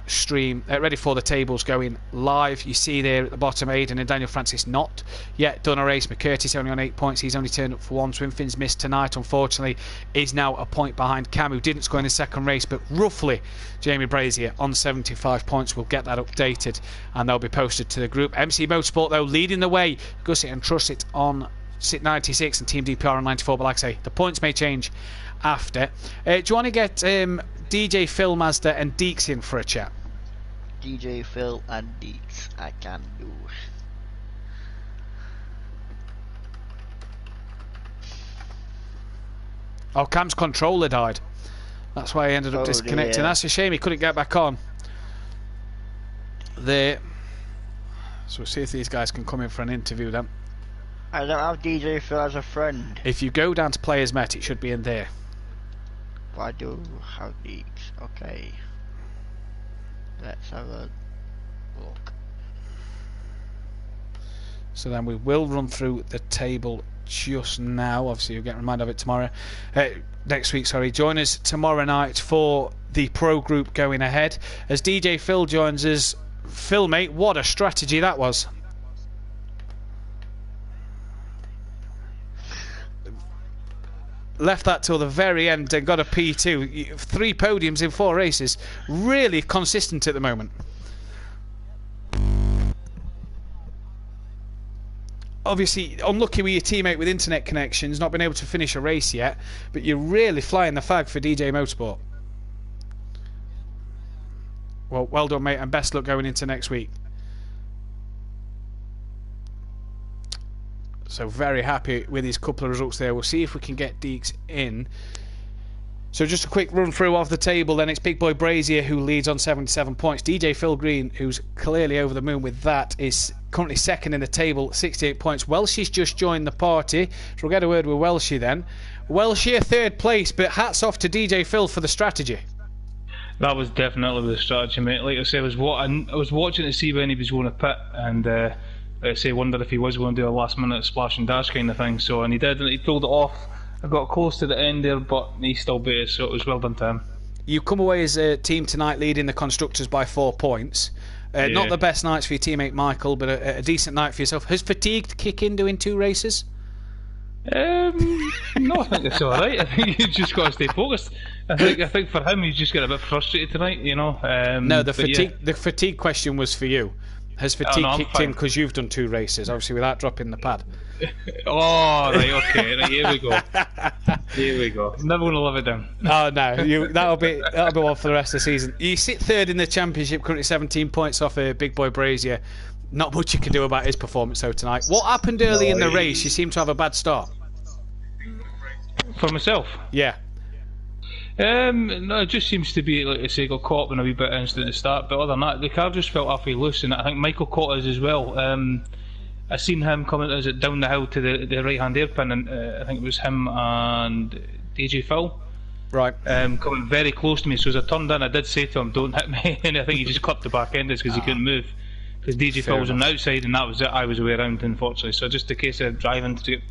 stream, ready for the tables going live. You see there at the bottom, Aidan and Daniel Francis not yet done a race. McCurdy's only on 8 points. He's only turned up for one. Swinfin's missed tonight, unfortunately. Is now a point behind Cam, who didn't score in his second race, but roughly Jamie Brazier on 75 points. We'll get that updated and they'll be posted to the group. MC Motorsport, though, leading the way. Gusset and Trussit on 96 and Team DPR on 94, but like I say, the points may change after. Do you want to get DJ Phil, Mazda and Deeks in for a chat? DJ Phil and Deeks, I can do. Oh, Cam's controller died. That's why he ended up disconnecting. Dear. That's a shame, he couldn't get back on. There. So we'll see if these guys can come in for an interview then. I don't have DJ Phil as a friend. If you go down to Players Met, it should be in there. But I do have Deeks. Okay. Let's have a look. So then we will run through the table just now. Obviously you'll get a reminder of it tomorrow. Next week, sorry. Join us tomorrow night for the pro group going ahead. As DJ Phil joins us. Phil, mate, what a strategy that was. Left that till the very end and got a P2. 3 podiums in 4 races. Really consistent at the moment. Obviously, unlucky with your teammate with internet connections, not been able to finish a race yet, but you're really flying the flag for DJ Motorsport. Well done, mate, and best luck going into next week. So very happy with his couple of results there. We'll see if we can get Deeks in. So just a quick run through of the table then. It's Big Boy Brazier who leads on 77 points. DJ Phil Green, who's clearly over the moon with that, is currently second in the table, 68 points. Welshie's just joined the party, so we'll get a word with Welshie then. Welshie, third place, but hats off to DJ Phil for the strategy. That was definitely the strategy, mate. Like I said, I was watching to see when he was going to pit, and I say wondered if he was going to do a last minute splash and dash kind of thing. So, and he did, and he pulled it off. I got close to the end there, but he still beat us, so it was well done to him. You come away as a team tonight leading the constructors by 4 points. Yeah. Not the best nights for your teammate Michael, but a decent night for yourself. Has fatigue kick in doing 2 races? No, I think it's alright. I think you just got to stay focused. I think for him, he's just getting a bit frustrated tonight, you know. No, the fatigue question was for you. Has fatigue kicked in because you've done 2 races, obviously without dropping the pad? Oh, right, okay, right, here we go. Here we go. Never going to live it down. Oh no, that'll be one for the rest of the season. You sit third in the championship, currently 17 points off Big Boy Brazier. Not much you can do about his performance though tonight. What happened early in the race? You seem to have a bad start. For myself? Yeah. No, it just seems to be, like I say, got caught up in a wee bit of incident at the start, but other than that, the car just felt halfway loose, and I think Michael caught us as well. I seen him coming down the hill to the right hand hairpin, and I think it was him and DJ Phil. Right. Coming very close to me, so as I turned in, I did say to him, "Don't hit me," and I think he just clipped the back end because he couldn't move. Because DJ Phil was on the outside, and that was it. I was away around, unfortunately. So just a case of driving to get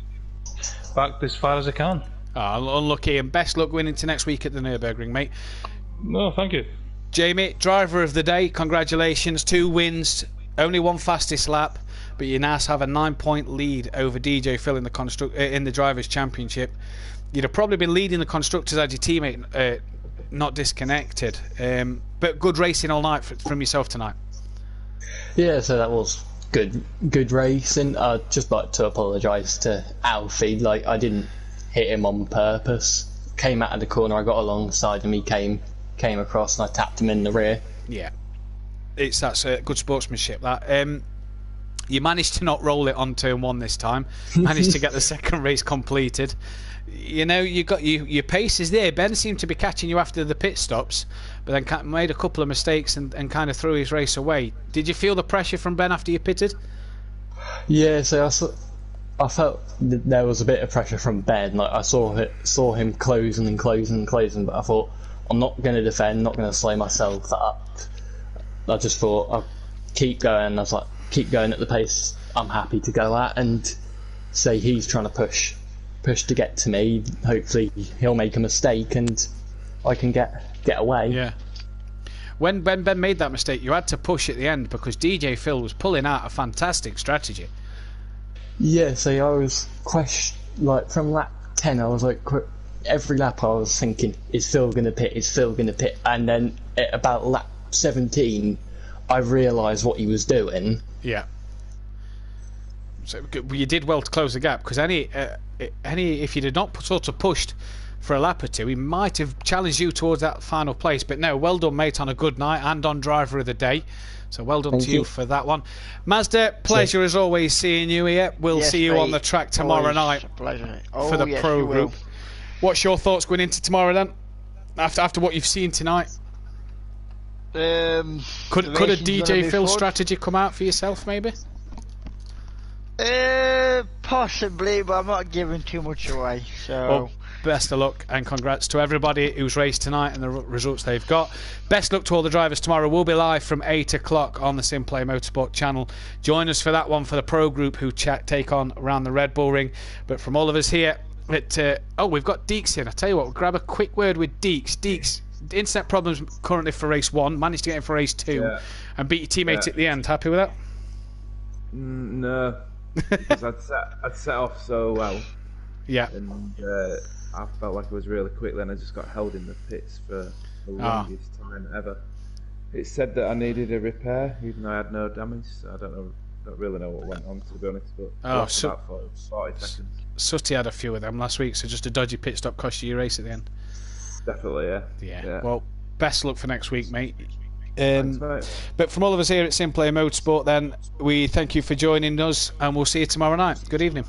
back as far as I can. Unlucky, and best luck going into next week at the Nürburgring, mate. No, thank you. Jamie, driver of the day, congratulations. 2 wins, only 1 fastest lap, but you now have a 9-point lead over DJ Phil in the Drivers' Championship. You'd have probably been leading the constructors had your teammate not disconnected, but good racing all night from yourself tonight. Yeah, so that was good racing. I'd just like to apologise to Alfie. Like, I didn't hit him on purpose. Came out of the corner, I got alongside him, he came across, and I tapped him in the rear. Yeah, that's good sportsmanship. That you managed to not roll it on turn 1 this time. Managed to get the second race completed. You know, you got your pace is there. Ben seemed to be catching you after the pit stops, but then made a couple of mistakes and kind of threw his race away. Did you feel the pressure from Ben after you pitted? Yeah, so I felt that there was a bit of pressure from Ben. Like, I saw him closing, but I thought, I'm not going to defend, not going to slow myself up. I just thought I'll keep going. I was like, keep going at the pace I'm happy to go at, and say he's trying to push to get to me. Hopefully he'll make a mistake and I can get away. Yeah. when Ben made that mistake, you had to push at the end because DJ Phil was pulling out a fantastic strategy. Yeah, see, I was like from lap 10, I was like, every lap I was thinking, is Phil going to pit, is Phil going to pit? And then at about lap 17, I realised what he was doing. Yeah. So you did well to close the gap, because if you did not sort of pushed for a lap or two, he might have challenged you towards that final place. But no, well done, mate, on a good night and on driver of the day. So well done to you for that one. Mazda, pleasure as always seeing you here. We'll see you on the track tomorrow night for the Pro Group. What's your thoughts going into tomorrow then? After what you've seen tonight? Could a DJ Phil strategy come out for yourself maybe? Possibly, but I'm not giving too much away. So well, best of luck and congrats to everybody who's raced tonight and the results they've got. Best luck to all the drivers tomorrow. We'll be live from 8 o'clock on the Simplay Motorsport channel. Join us for that one for the Pro Group who take on around the Red Bull Ring. But from all of us here at we've got Deeks in. I tell you what, we'll grab a quick word with Deeks. Deeks, internet problems currently for race 1, managed to get in for race 2 and beat your teammate at the end. Happy with that? No. Because I'd set off so well. Yeah. And I felt like I was really quick. Then I just got held in the pits for the longest time ever. It said that I needed a repair, even though I had no damage. So I don't really know what went on, to be honest. But about 40 seconds. Sutty had a few of them last week, so just a dodgy pit stop cost you your race at the end. Definitely, yeah. Well, best luck for next week, mate. Thanks, mate. But from all of us here at Simplay Motorsport, then, we thank you for joining us, and we'll see you tomorrow night. Good evening.